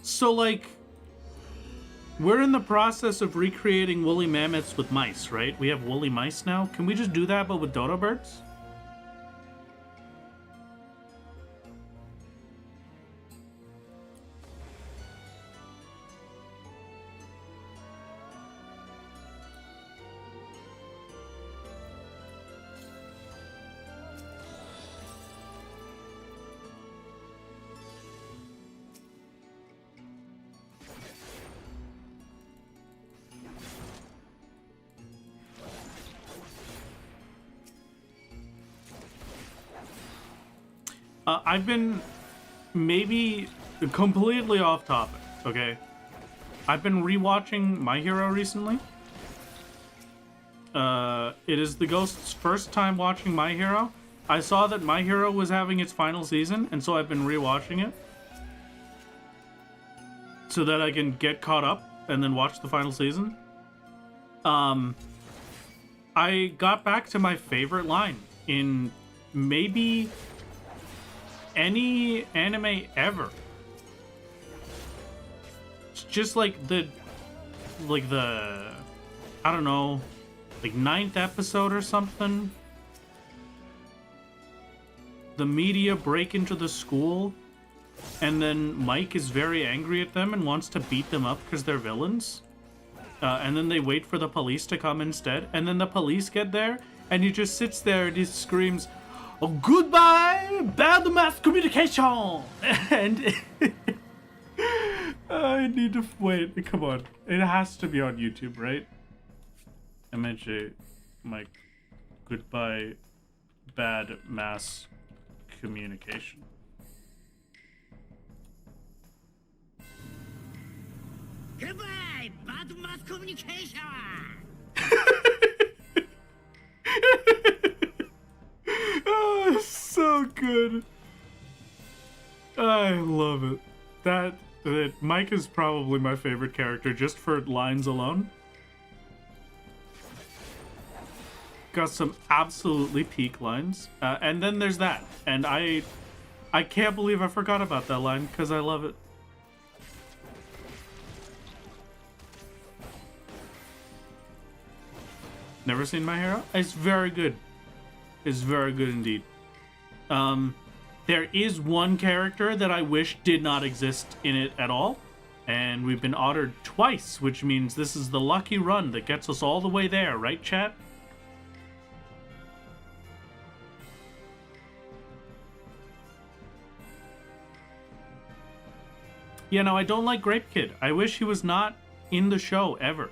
So, like, we're in the process of recreating woolly mammoths with mice, right? We have woolly mice now. Can we just do that, but with dodo birds? I've been maybe completely off topic, okay? I've been rewatching My Hero recently. It is the Ghost's first time watching My Hero. I saw that My Hero was having its final season, and so I've been rewatching it. So that I can get caught up and then watch the final season. I got back to my favorite line in maybe any anime ever. It's just like the I don't know, like 9th episode or something. The media break into the school, and then Mike is very angry at them and wants to beat them up because they're villains. And then they wait for the police to come instead, and then the police get there, and he just sits there and he screams, "Oh, goodbye, bad mass communication!" And I need to wait. Come on, it has to be on YouTube, right? MJ, Mike, goodbye, bad mass communication. Goodbye, bad mass communication! Oh, so good. I love it. That Mike is probably my favorite character just for lines alone. Got some absolutely peak lines. And then there's that. And I can't believe I forgot about that line because I love it. Never seen My Hero? It's very good. It's very good indeed. There is one character that I wish did not exist in it at all. And we've been honored twice, which means this is the lucky run that gets us all the way there, right, chat? Yeah, no, I don't like Grape Kid. I wish he was not in the show, ever.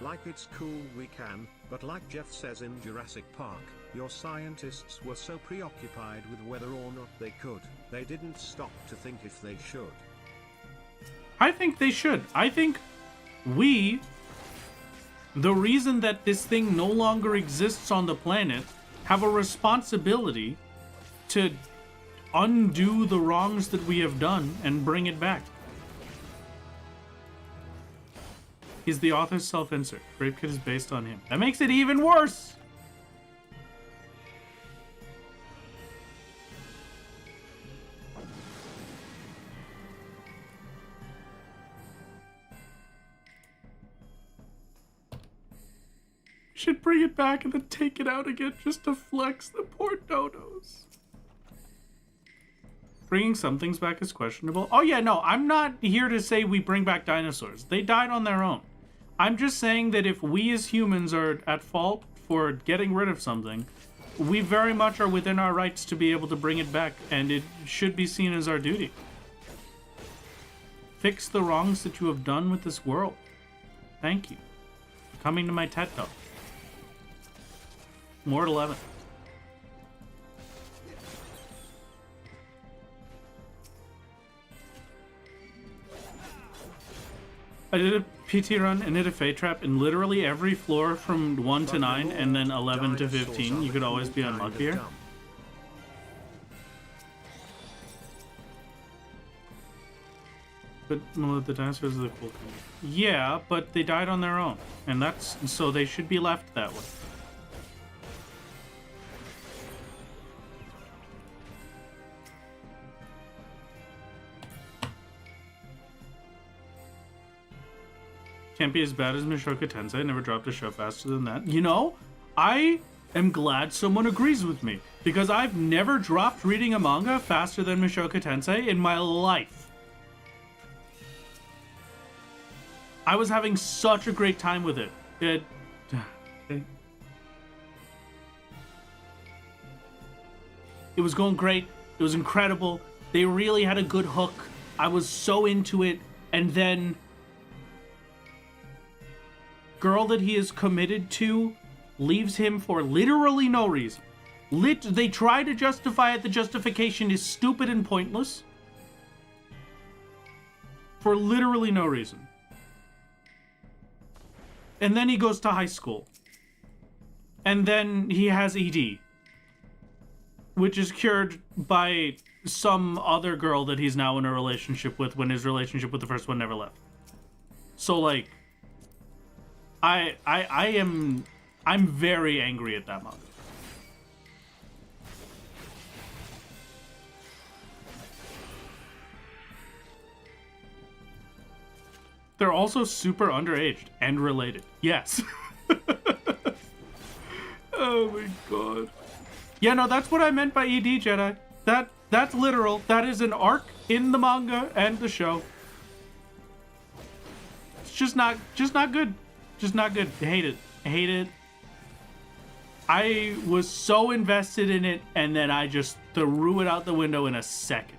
Like it's cool we can, but like Jeff says in Jurassic Park, your scientists were so preoccupied with whether or not they could, they didn't stop to think if they should. I think they should. I think the reason that this thing no longer exists on the planet, have a responsibility to undo the wrongs that we have done and bring it back. He's the author's self-insert. Grape Kid is based on him. That makes it even worse! Should bring it back and then take it out again just to flex the poor dodos. Bringing some things back is questionable. Oh yeah, no, I'm not here to say we bring back dinosaurs. They died on their own. I'm just saying that if we as humans are at fault for getting rid of something, we very much are within our rights to be able to bring it back, and it should be seen as our duty. Fix the wrongs that you have done with this world. Thank you. coming to my TED Talk. More at 11. I did a PT run and hit a Fate Trap in literally every floor from 1 to 9 and then 11 to 15. You could always be unluckier. But the dinosaurs are the cool thing. Yeah, but they died on their own. And that's... so they should be left that way. Can't be as bad as Mushoku Tensei. Never dropped a show faster than that. You know, I am glad someone agrees with me. Because I've never dropped reading a manga faster than Mushoku Tensei in my life. I was having such a great time with it. It was going great. It was incredible. They really had a good hook. I was so into it. And then... girl that he is committed to leaves him for literally no reason. They try to justify it. The justification is stupid and pointless. For literally no reason. And then he goes to high school. And then he has ED. Which is cured by some other girl that he's now in a relationship with when his relationship with the first one never left. So, like... I'm very angry at that manga. They're also super underaged and related. Yes. Oh my god. Yeah, no, that's what I meant by ED, Jedi. That's literal. That is an arc in the manga and the show. It's just not good. Just not good. I hate it. I hate it. I was so invested in it, and then I just threw it out the window in a second.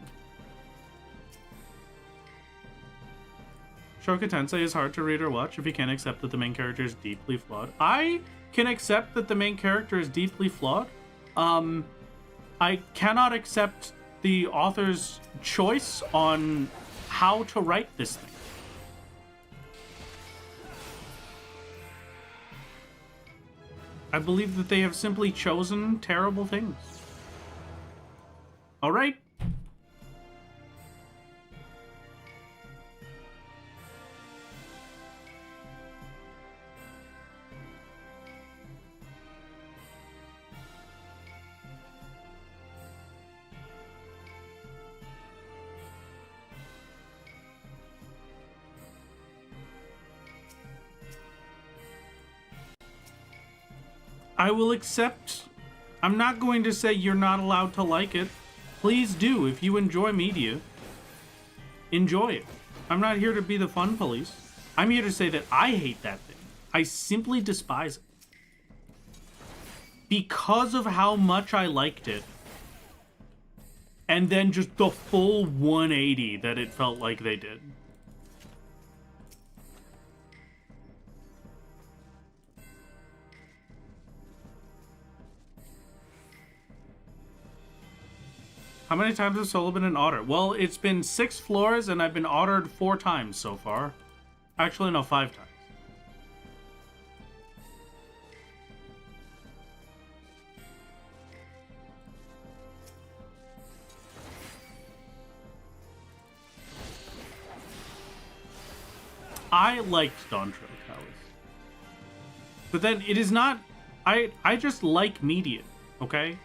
Shoka Tensei is hard to read or watch if you can't accept that the main character is deeply flawed. I can accept that the main character is deeply flawed. I cannot accept the author's choice on how to write this thing. I believe that they have simply chosen terrible things. All right. I will accept. I'm not going to say you're not allowed to like it. Please do. If you enjoy media, enjoy it. I'm not here to be the fun police. I'm here to say that I hate that thing. I simply despise it. Because of how much I liked it. And then just the full 180 that it felt like they did. How many times has Solo been an otter? Well, it's been 6 floors, and I've been ottered 4 times so far. Actually, no, 5 times. I liked Dawn Trail Towers. But then it is not... I just like media, okay?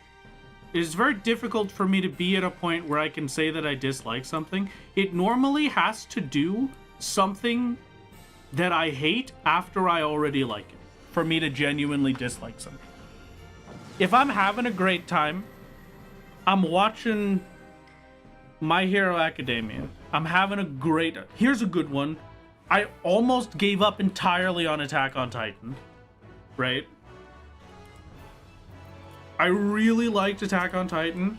It is very difficult for me to be at a point where I can say that I dislike something. It normally has to do something that I hate after I already like it, for me to genuinely dislike something. If I'm having a great time, I'm watching My Hero Academia. I'm having a great... Here's a good one. I almost gave up entirely on Attack on Titan, right? I really liked Attack on Titan.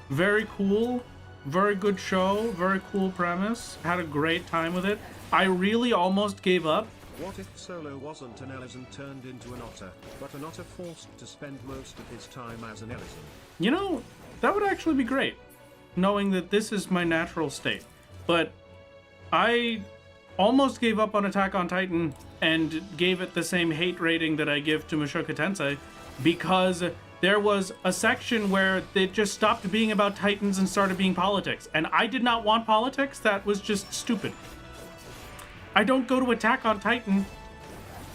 Very cool. Very good show. Very cool premise. Had a great time with it. I really almost gave up What if Solo wasn't an Elysian turned into an otter, but an otter forced to spend most of his time as an Elysian? You know, that would actually be great, knowing that this is my natural state. But I almost gave up on Attack on Titan and gave it the same hate rating that I give to Mushoku Tensei because there was a section where it just stopped being about Titans and started being politics. And I did not want politics. That was just stupid. I don't go to Attack on Titan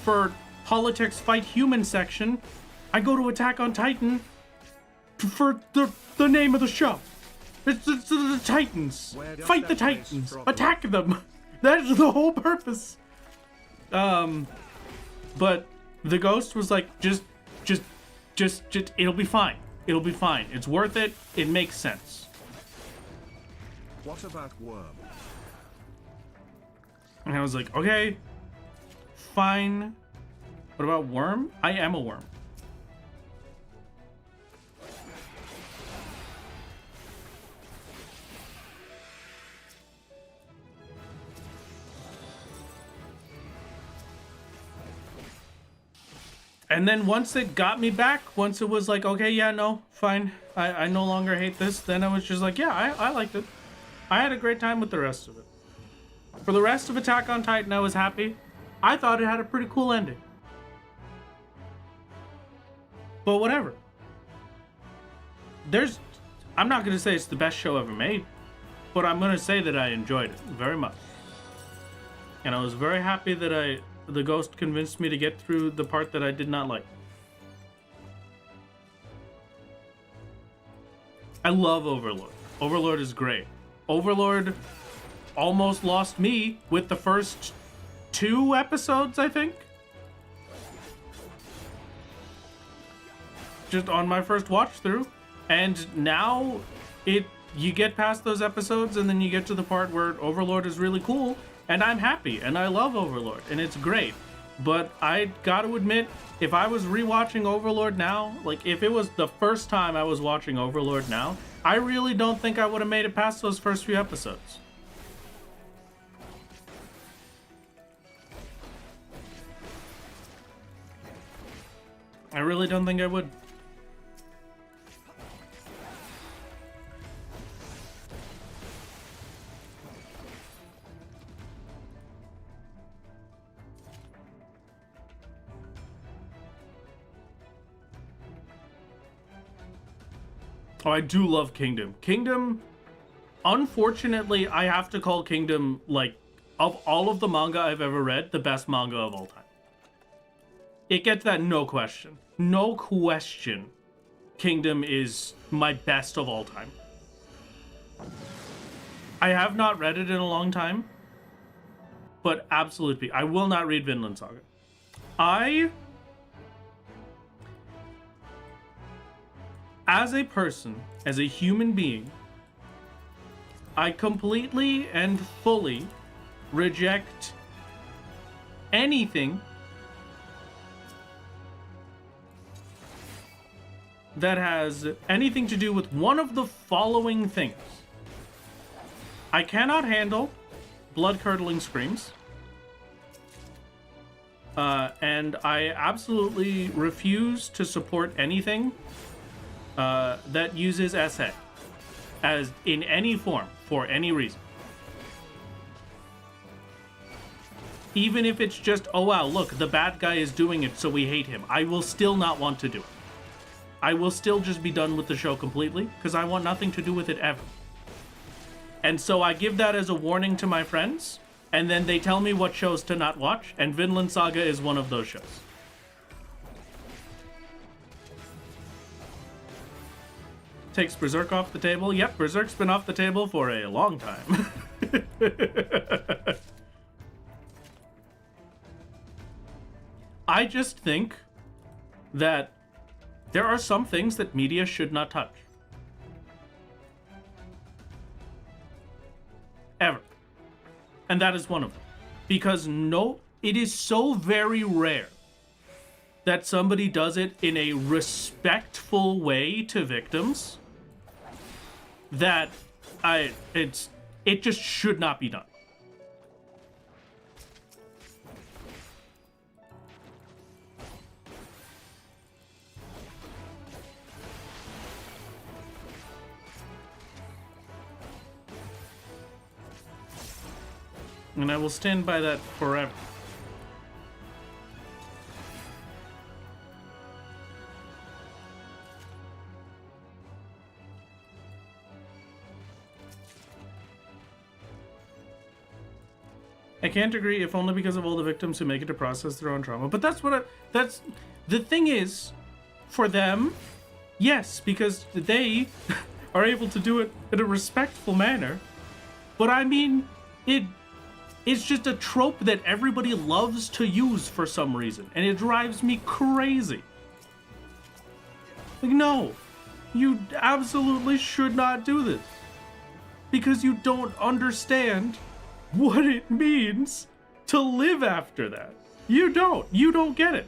for politics fight human section. I go to Attack on Titan for the name of the show. It's the Titans. Fight the Titans. Attack them. That's the whole purpose. But the Ghost was like, just, it'll be fine. It'll be fine. It's worth it. It makes sense. What about Worm? And I was like, okay, fine. What about Worm? I am a worm. And then once it got me back, once it was like, okay, yeah, no, fine. I no longer hate this. Then I was just like, yeah, I liked it. I had a great time with the rest of it. For the rest of Attack on Titan, I was happy. I thought it had a pretty cool ending. But whatever. I'm not going to say it's the best show ever made, but I'm going to say that I enjoyed it very much. And I was very happy that the Ghost convinced me to get through the part that I did not like. I love Overlord. Overlord is great. Overlord almost lost me with the first 2 episodes, I think. Just on my first watch through. And now you get past those episodes and then you get to the part where Overlord is really cool. And I'm happy, and I love Overlord, and it's great. But I gotta admit, if I was rewatching Overlord now, like if it was the first time I was watching Overlord now, I really don't think I would have made it past those first few episodes. I really don't think I would. Oh, I do love Kingdom. Kingdom, unfortunately, I have to call Kingdom, like, of all of the manga I've ever read, the best manga of all time. It gets that no question. No question. Kingdom is my best of all time. I have not read it in a long time, but absolutely, I will not read Vinland Saga. As a person, as a human being, I completely and fully reject anything that has anything to do with one of the following things. I cannot handle blood-curdling screams. And I absolutely refuse to support anything that uses SA as in any form for any reason. Even if it's just, oh wow, look, the bad guy is doing it, so we hate him. I will still not want to do it. I will still just be done with the show completely, because I want nothing to do with it ever. And so I give that as a warning to my friends, and then they tell me what shows to not watch, and Vinland Saga is one of those shows. Takes Berserk off the table. Yep, Berserk's been off the table for a long time. I just think that there are some things that media should not touch. Ever. And that is one of them. Because it is so very rare that somebody does it in a respectful way to victims that it just should not be done. And I will stand by that forever. I can't agree, if only because of all the victims who make it to process their own trauma. But that's that's the thing is, for them, yes, because they are able to do it in a respectful manner. But I mean, it's just a trope that everybody loves to use for some reason, and it drives me crazy. Like, no, you absolutely should not do this, because you don't understand what it means to live after that. You don't get it.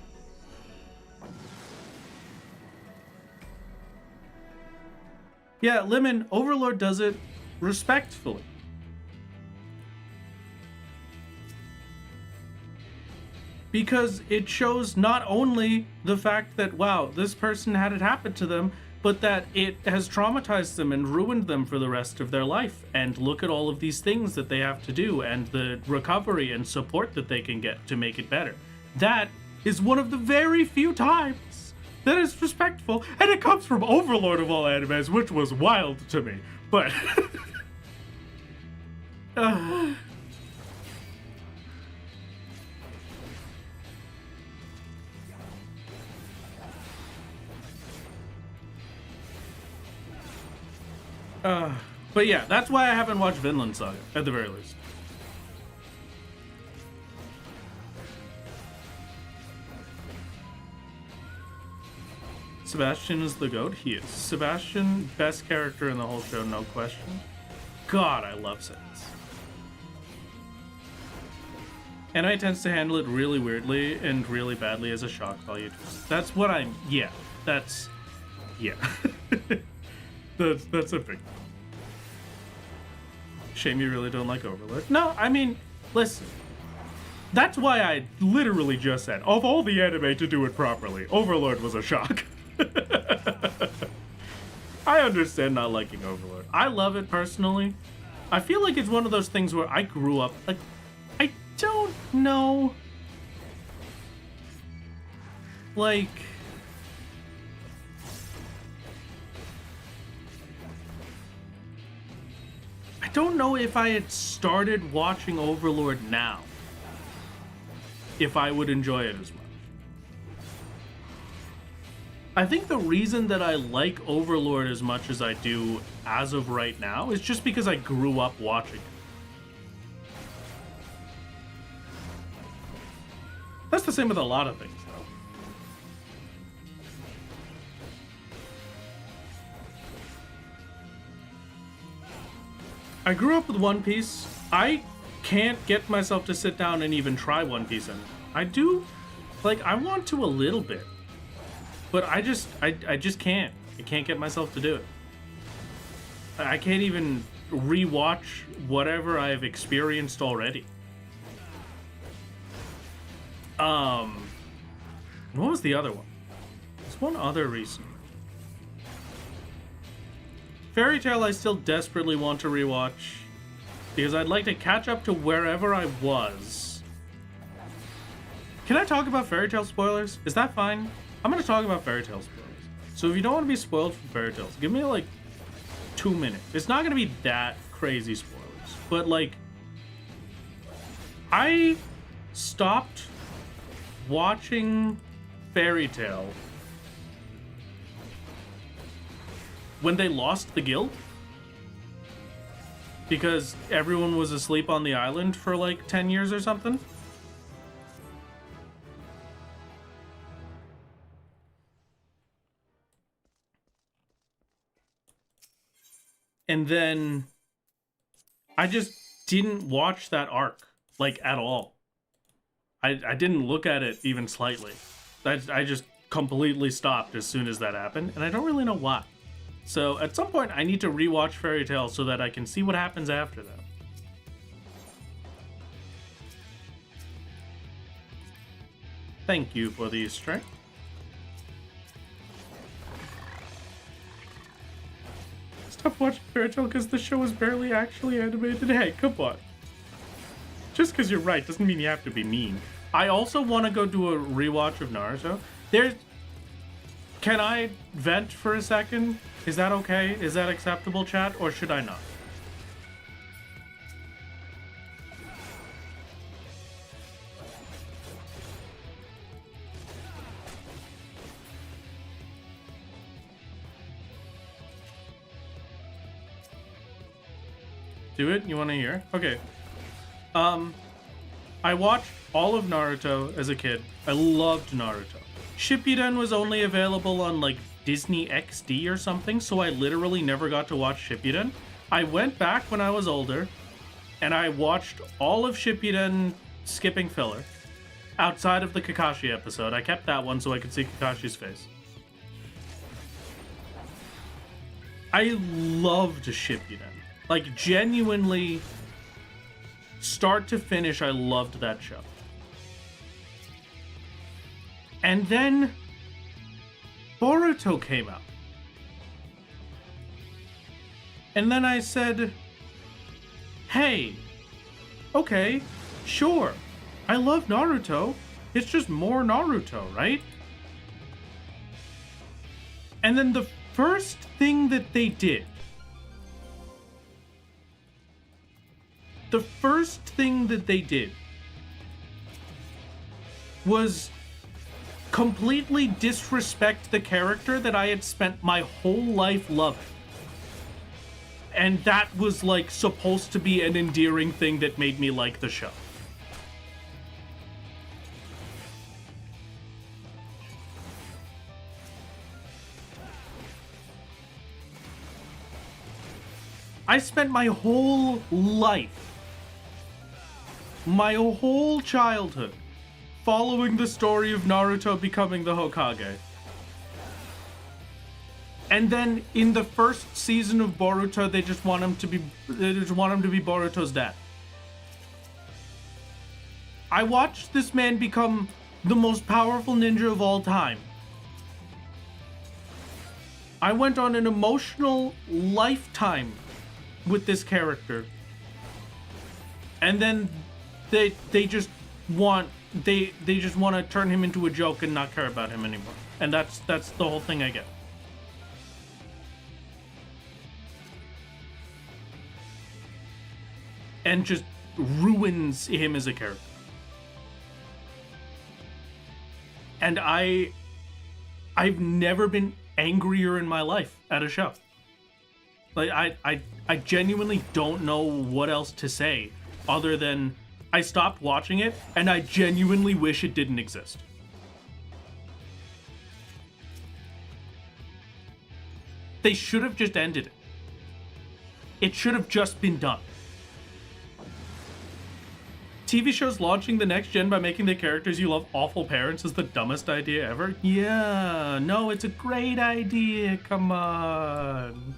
Yeah, Lemon, Overlord does it respectfully. Because it shows not only the fact that, wow, this person had it happen to them, but that it has traumatized them and ruined them for the rest of their life. And look at all of these things that they have to do and the recovery and support that they can get to make it better. That is one of the very few times that is respectful, and it comes from Overlord of all animes, which was wild to me. But but yeah, that's why I haven't watched Vinland Saga, at the very least. Sebastian is the GOAT? He is. Sebastian, best character in the whole show, no question. God, I love Sans. Anime tends to handle it really weirdly and really badly as a shock value twist. That's what I'm... Yeah. That's... Yeah. That's a big... Shame you really don't like Overlord. No, I mean, listen. That's why I literally just said, of all the anime to do it properly, Overlord was a shock. I understand not liking Overlord. I love it personally. I feel like it's one of those things where I grew up, like, I don't know. Like... I don't know if I had started watching Overlord now, if I would enjoy it as much. I think the reason that I like Overlord as much as I do as of right now is just because I grew up watching it. That's the same with a lot of things, though. I grew up with One Piece. I can't get myself to sit down and even try One Piece anymore. I do, like, I want to a little bit, but I just can't. I can't get myself to do it. I can't even rewatch whatever I've experienced already. What was the other one? There's one other reason. Fairy Tail I still desperately want to rewatch because I'd like to catch up to wherever I was. Can I talk about Fairy Tail spoilers? Is that fine? I'm going to talk about Fairy Tail spoilers. So if you don't want to be spoiled from Fairy Tails, give me like 2 minutes. It's not going to be that crazy spoilers, but like I stopped watching Fairy Tail when they lost the guild because everyone was asleep on the island for like 10 years or something. And then I just didn't watch that arc like at all. I didn't look at it even slightly. I just completely stopped as soon as that happened, and I don't really know why. So at some point I need to rewatch Fairy Tail so that I can see what happens after that. Thank you for the strength. Stop watching Fairy Tail because the show is barely actually animated. Hey, come on. Just because you're right doesn't mean you have to be mean. I also want to go do a rewatch of Naruto. Can I vent for a second? Is that okay? Is that acceptable, chat? Or should I not? Do it? You want to hear? Okay. I watched all of Naruto as a kid. I loved Naruto. Shippuden was only available on like Disney XD or something, so I literally never got to watch Shippuden. I went back when I was older, and I watched all of Shippuden skipping filler. Outside of the Kakashi episode. I kept that one so I could see Kakashi's face. I loved Shippuden. Like, genuinely, start to finish, I loved that show. And then Boruto came out. And then I said, hey, okay, sure, I love Naruto. It's just more Naruto, right? And then the first thing that they did, was completely disrespect the character that I had spent my whole life loving. And that was like supposed to be an endearing thing that made me like the show. I spent my whole life, my whole childhood, following the story of Naruto becoming the Hokage. And then in the first season of Boruto, they just want him to be Boruto's dad. I watched this man become the most powerful ninja of all time. I went on an emotional lifetime with this character, and then they just want to turn him into a joke and not care about him anymore, and that's the whole thing I get. And just ruins him as a character. And I've never been angrier in my life at a show. Like, I genuinely don't know what else to say other than I stopped watching it and I genuinely wish it didn't exist. They should have just ended it. It should have just been done. TV shows launching the next gen by making the characters you love awful parents is the dumbest idea ever. Yeah, no, it's a great idea. Come on.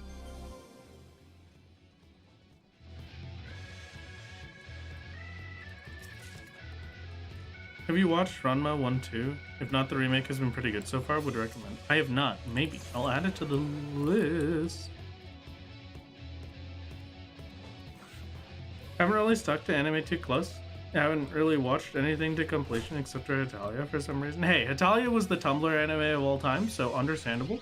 Have you watched Ranma 1-2? If not, the remake has been pretty good so far. Would recommend. I have not. Maybe. I'll add it to the list. Haven't really stuck to anime too close. I haven't really watched anything to completion except for Hetalia for some reason. Hey, Hetalia was the Tumblr anime of all time, so understandable.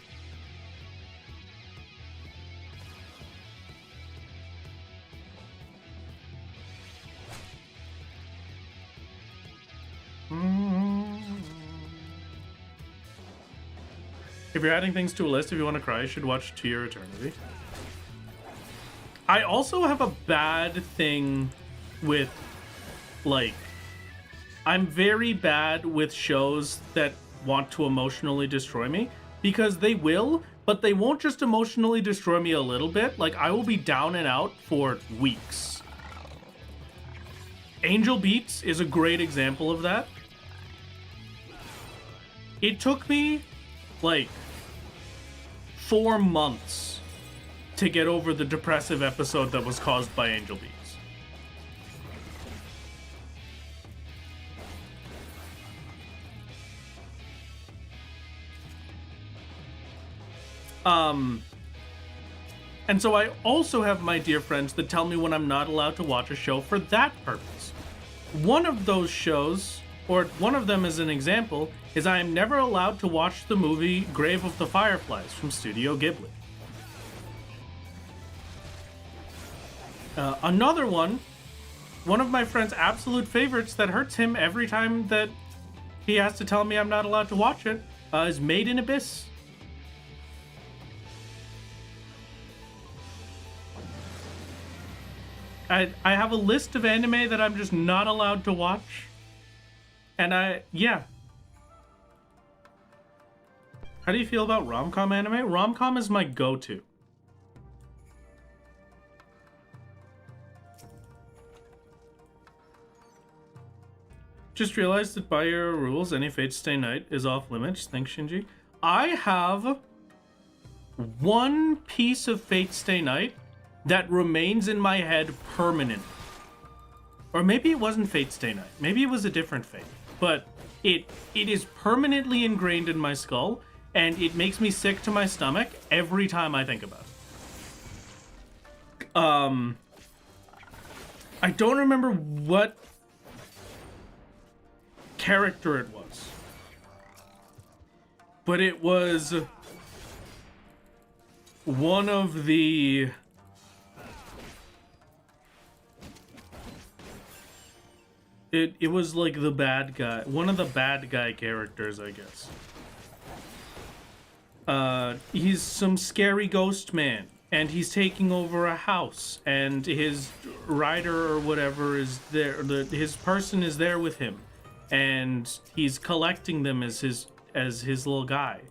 If you're adding things to a list, if you want to cry, you should watch To Your Eternity. I also have a bad thing with, like, I'm very bad with shows that want to emotionally destroy me, because they will, but they won't just emotionally destroy me a little bit. Like, I will be down and out for weeks. Angel Beats is a great example of that. It took me, like, 4 months to get over the depressive episode that was caused by Angel Beats. And so I also have my dear friends that tell me when I'm not allowed to watch a show for that purpose. one of those shows, or one of them as an example, is I am never allowed to watch the movie Grave of the Fireflies from Studio Ghibli. Another one of my friend's absolute favorites that hurts him every time that he has to tell me I'm not allowed to watch it, is Made in Abyss. I have a list of anime that I'm just not allowed to watch. And yeah. How do you feel about rom-com anime? Rom-com is my go-to. Just realized that by your rules, any Fate Stay Night is off limits. Thanks, Shinji. I have one piece of Fate Stay Night that remains in my head permanent. Or maybe it wasn't Fate Stay Night. Maybe it was a different Fate. But it is permanently ingrained in my skull, and it makes me sick to my stomach every time I think about it. I don't remember what character it was, but it was one of the it was like the bad guy, one of the bad guy characters, I guess. He's some scary ghost man, and he's taking over a house, and his rider or whatever is there, his person is there with him, and he's collecting them as his little guy,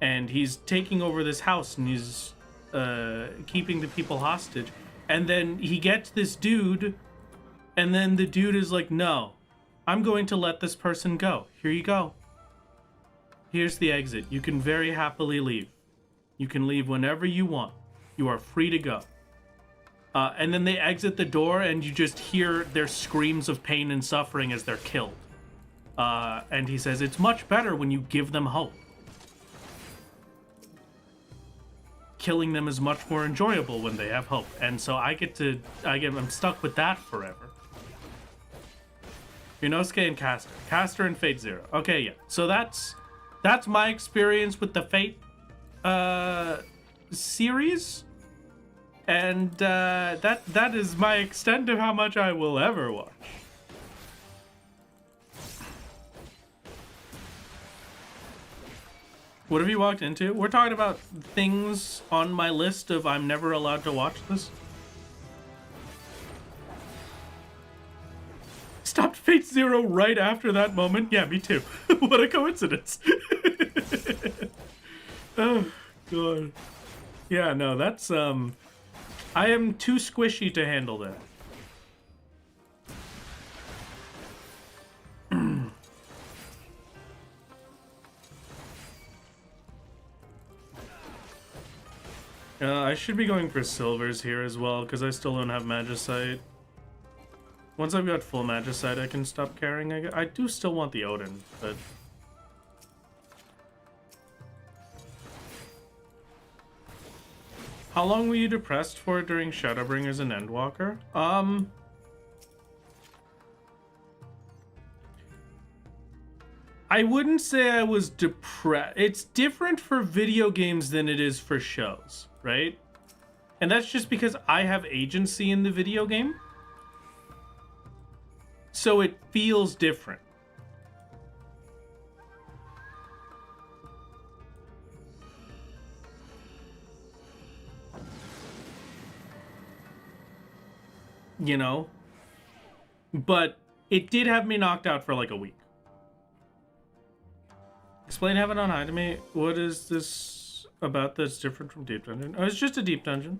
and he's taking over this house, and he's keeping the people hostage, and then he gets this dude, and then the dude is like, no, I'm going to let this person go. Here you go. Here's the exit. You can very happily leave. You can leave whenever you want. You are free to go. And then they exit the door, and you just hear their screams of pain and suffering as they're killed. And he says, it's much better when you give them hope. Killing them is much more enjoyable when they have hope. And so I'm stuck with that forever. Yunosuke and Caster. Caster and Fate Zero. Okay, yeah. So that's my experience with the Fate series. And that is my extent of how much I will ever watch. What have you walked into? We're talking about things on my list of I'm never allowed to watch this. Stopped Fate Zero right after that moment. Yeah, me too. What a coincidence. Oh, God. Yeah, no, that's, I am too squishy to handle that. I should be going for silvers here as well, because I still don't have Magicite. Once I've got full Magicite, I can stop carrying. I do still want the Odin, but... How long were you depressed for during Shadowbringers and Endwalker? I wouldn't say I was depressed. It's different for video games than it is for shows, right? And that's just because I have agency in the video game. So it feels different. You know? But it did have me knocked out for like a week. Explain Heaven on High to me. What is this about that's different from Deep Dungeon? Oh, it's just a Deep Dungeon.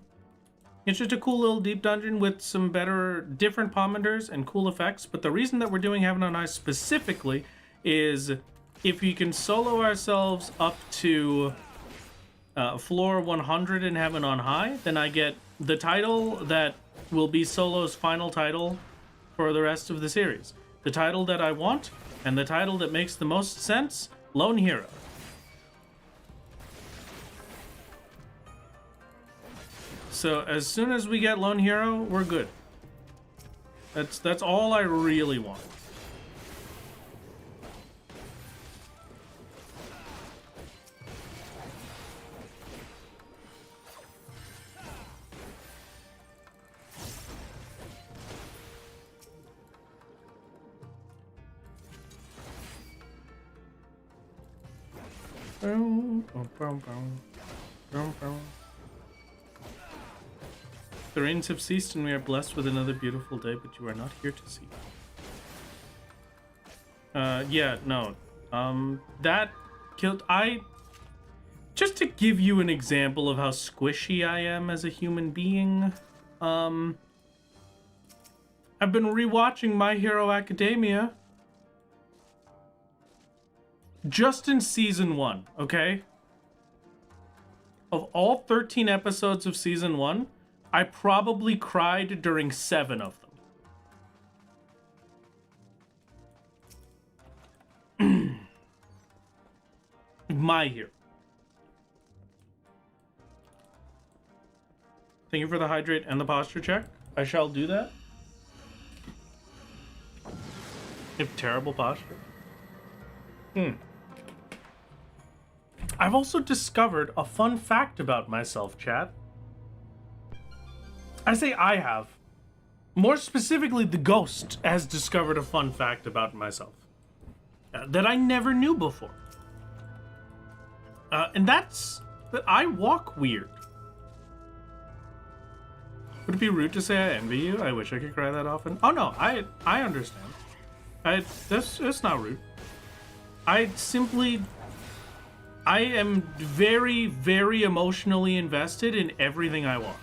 It's just a cool little deep dungeon with some different pomanders and cool effects. But the reason that we're doing Heaven on High specifically is if we can solo ourselves up to floor 100 in Heaven on High, then I get the title that will be Solo's final title for the rest of the series. The title that I want, and the title that makes the most sense, Lone Hero. So as soon as we get Lone Hero, we're good. That's all I really want. The rains have ceased and we are blessed with another beautiful day, but you are not here to see. Yeah, no. That killed... Just to give you an example of how squishy I am as a human being, I've been rewatching My Hero Academia. Just in season 1, okay? Of all 13 episodes of season 1, I probably cried during 7 of them. My Hero. Thank you for the hydrate and the posture check. I shall do that. You have terrible posture. I've also discovered a fun fact about myself, chat. I say I have. More specifically, the ghost has discovered a fun fact about myself that I never knew before. And that's that I walk weird. Would it be rude to say I envy you? I wish I could cry that often. Oh no, I understand. That's not rude. I am very, very emotionally invested in everything I watch.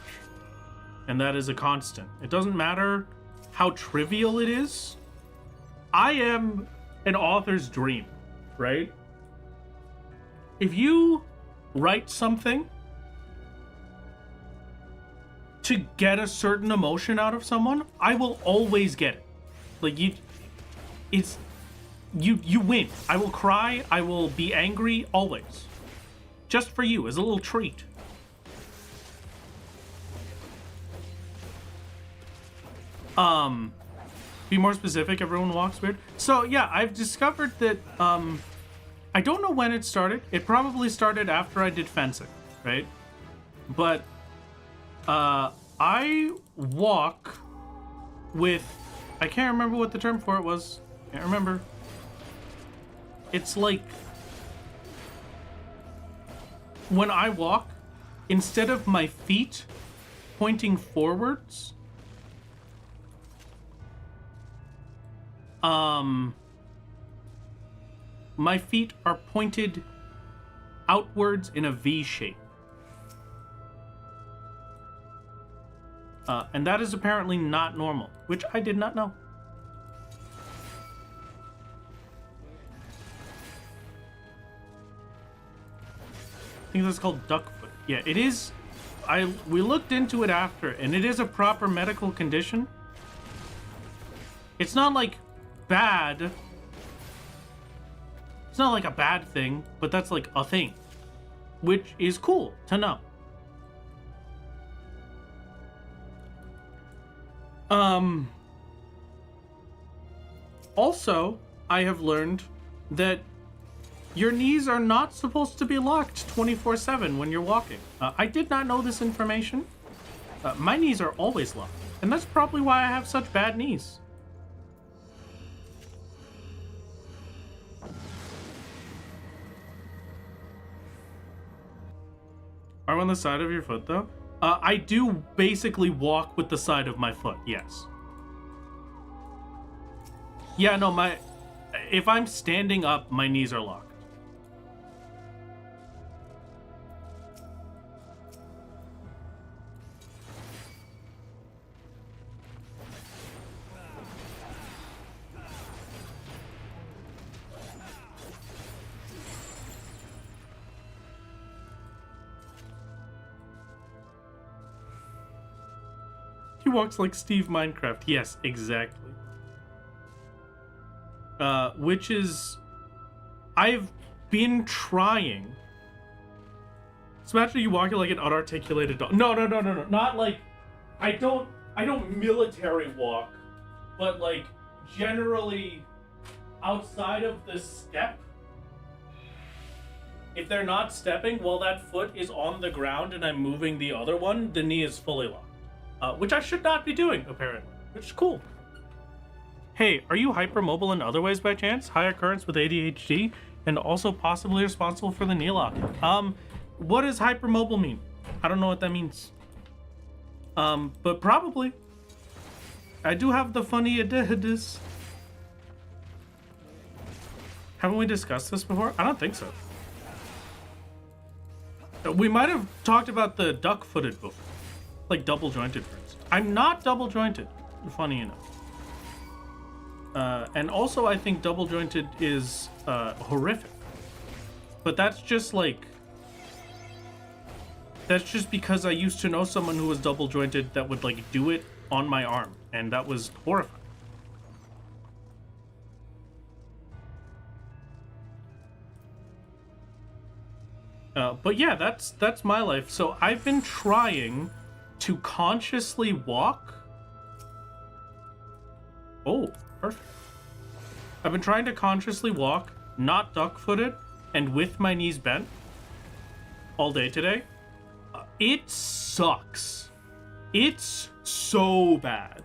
And that is a constant. It doesn't matter how trivial it is. I am an author's dream, right? If you write something to get a certain emotion out of someone, I will always get it. Like, you win. I will cry, I will be angry, always. Just for you, as a little treat. Be more specific, everyone walks weird. So yeah, I've discovered that, I don't know when it started. It probably started after I did fencing, right? But, I walk with, I can't remember what the term for it was. Can't remember. It's like, when I walk, instead of my feet pointing forwards, my feet are pointed outwards in a V shape. And that is apparently not normal, which I did not know. I think that's called duck foot. Yeah, it is. We looked into it after, and it is a proper medical condition. It's not like bad. It's not like a bad thing, but that's like a thing, which is cool to know. Also, I have learned that your knees are not supposed to be locked 24/7 when you're walking. I did not know this information. My knees are always locked, and that's probably why I have such bad knees. Are on the side of your foot, though? I do basically walk with the side of my foot, yes. Yeah, no, if I'm standing up, my knees are locked. He walks like Steve Minecraft. Yes, exactly. Which is... I've been trying. So imagine you walking like an unarticulated dog. No. Not like... I don't military walk but like generally outside of the step, if they're not stepping while that foot is on the ground and I'm moving the other one, the knee is fully locked. Which I should not be doing, apparently, which is cool. Hey, are you hypermobile in other ways by chance? High occurrence with ADHD and also possibly responsible for the knee lock. What does hypermobile mean? I don't know what that means. But probably. I do have the funny additus. Haven't we discussed this before? I don't think so. We might have talked about the duck-footed before. Like double-jointed, for instance. I'm not double-jointed, funny enough. And also I think double-jointed is horrific. But that's just like... That's just because I used to know someone who was double-jointed that would like do it on my arm. And that was horrifying. But yeah, that's my life. So I've been trying to consciously walk. Oh, perfect. I've been trying to consciously walk, not duck-footed, and with my knees bent all day today. It sucks. It's so bad.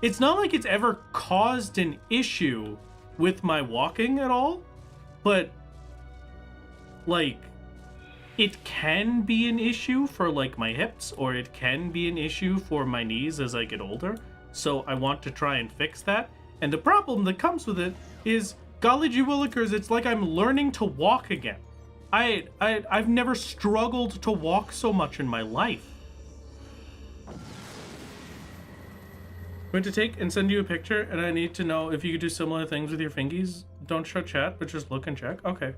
It's not like it's ever caused an issue with my walking at all, but like it can be an issue for like my hips, or it can be an issue for my knees as I get older. So I want to try and fix that. And the problem that comes with it is, golly gee willikers, it's like I'm learning to walk again. I've never struggled to walk so much in my life. I'm going to take and send you a picture, and I need to know if you could do similar things with your fingies. Don't show chat, but just look and check. Okay.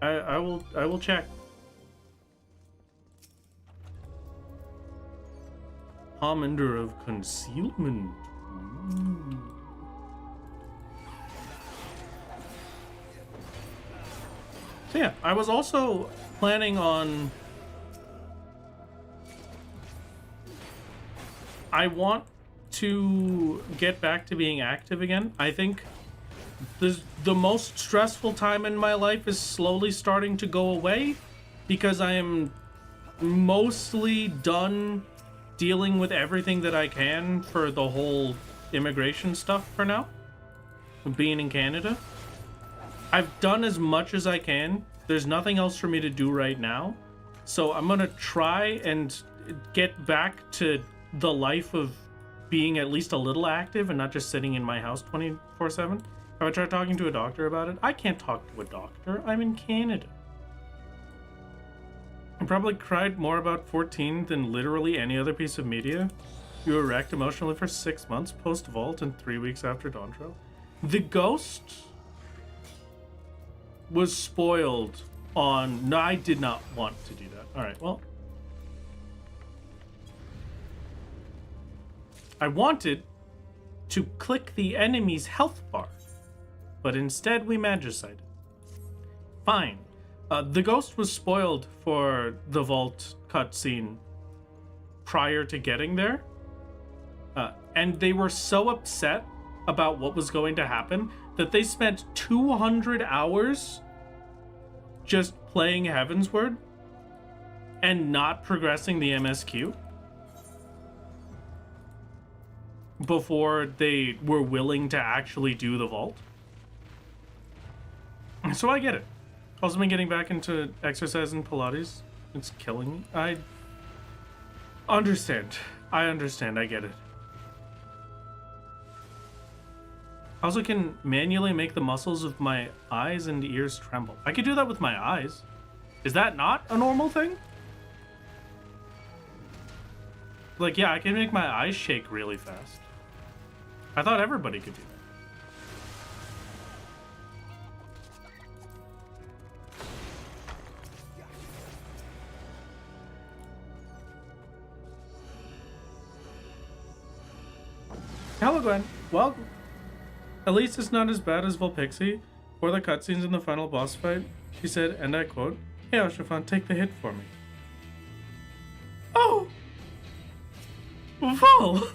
I will check. Pomander of concealment. Ooh. So yeah, I was also planning on... I want to get back to being active again. I think the most stressful time in my life is slowly starting to go away because I am mostly done dealing with everything that I can for the whole immigration stuff for now, being in Canada. I've done as much as I can. There's nothing else for me to do right now. So I'm gonna try and get back to the life of being at least a little active and not just sitting in my house 24/7. Have I tried talking to a doctor about it? I can't talk to a doctor. I'm in Canada. I probably cried more about 14 than literally any other piece of media. You were wrecked emotionally for 6 months post-vault and 3 weeks after Dawntrail. The Ghost was spoiled on... No, I did not want to do that. All right, well... I wanted to click the enemy's health bar, but instead we magicided. Fine. The Ghost was spoiled for the Vault cutscene prior to getting there, and they were so upset about what was going to happen that they spent 200 hours just playing Heavensward and not progressing the MSQ before they were willing to actually do the Vault. So I get it. Also been getting back into exercise and Pilates. It's killing me. I understand. I get it. I also can manually make the muscles of my eyes and ears tremble. I could do that with my eyes. Is that not a normal thing? Like, yeah, I can make my eyes shake really fast. I thought everybody could do that. Hello, Gwen. Well, at least it's not as bad as Volpixie or the cutscenes in the final boss fight. She said, and I quote, "Hey, Oshafan, take the hit for me." Oh! Whoa!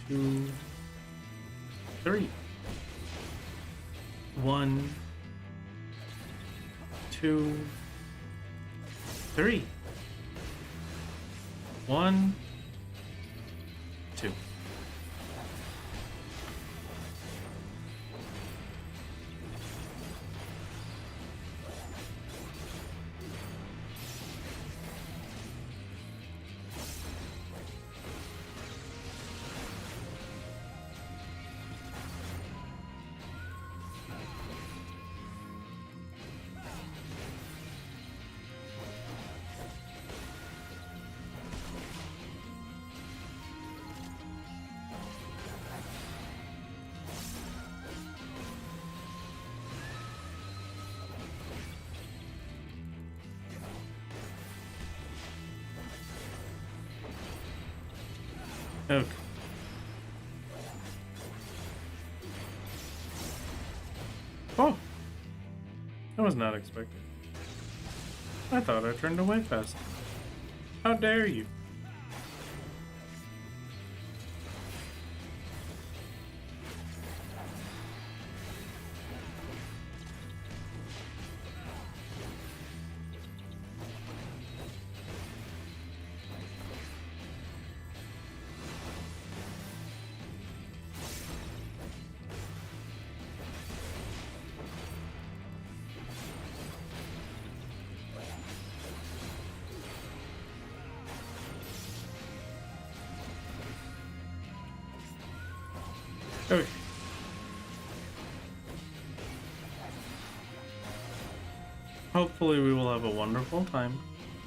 Two, three. 1, 2, 3. 1, 2. Okay. Oh, that was not expected. I thought I turned away fast. How dare you? Okay. Hopefully we will have a wonderful time,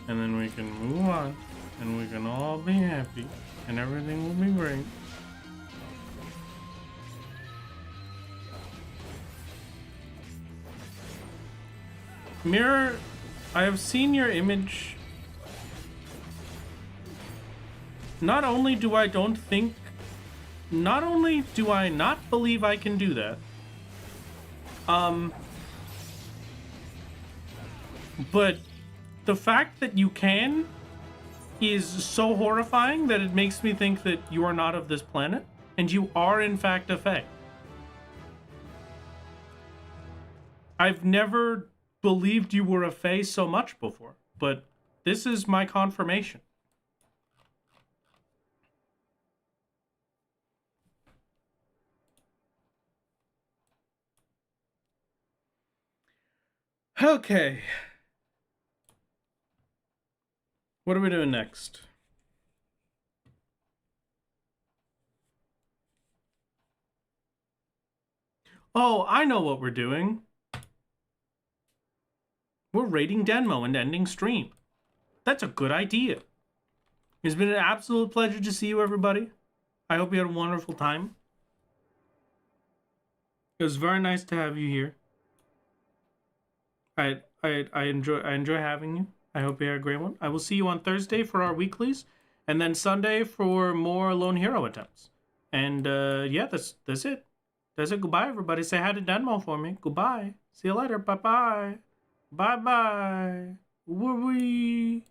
and then we can move on, and we can all be happy, and everything will be great. Mirror, I have seen your image. Not only do I not believe I can do that, but the fact that you can is so horrifying that it makes me think that you are not of this planet, and you are in fact a Fae. I've never believed you were a Fae so much before, but this is my confirmation. Okay. What are we doing next? Oh, I know what we're doing. We're raiding Denmo and ending stream. That's a good idea. It's been an absolute pleasure to see you, everybody. I hope you had a wonderful time. It was very nice to have you here. I enjoy having you. I hope you had a great one. I will see you on Thursday for our weeklies, and then Sunday for more Lone Hero attempts. And yeah, that's it. That's it. Goodbye, everybody. Say hi to Denmo for me. Goodbye. See you later. Bye bye. Bye bye. Woo wee.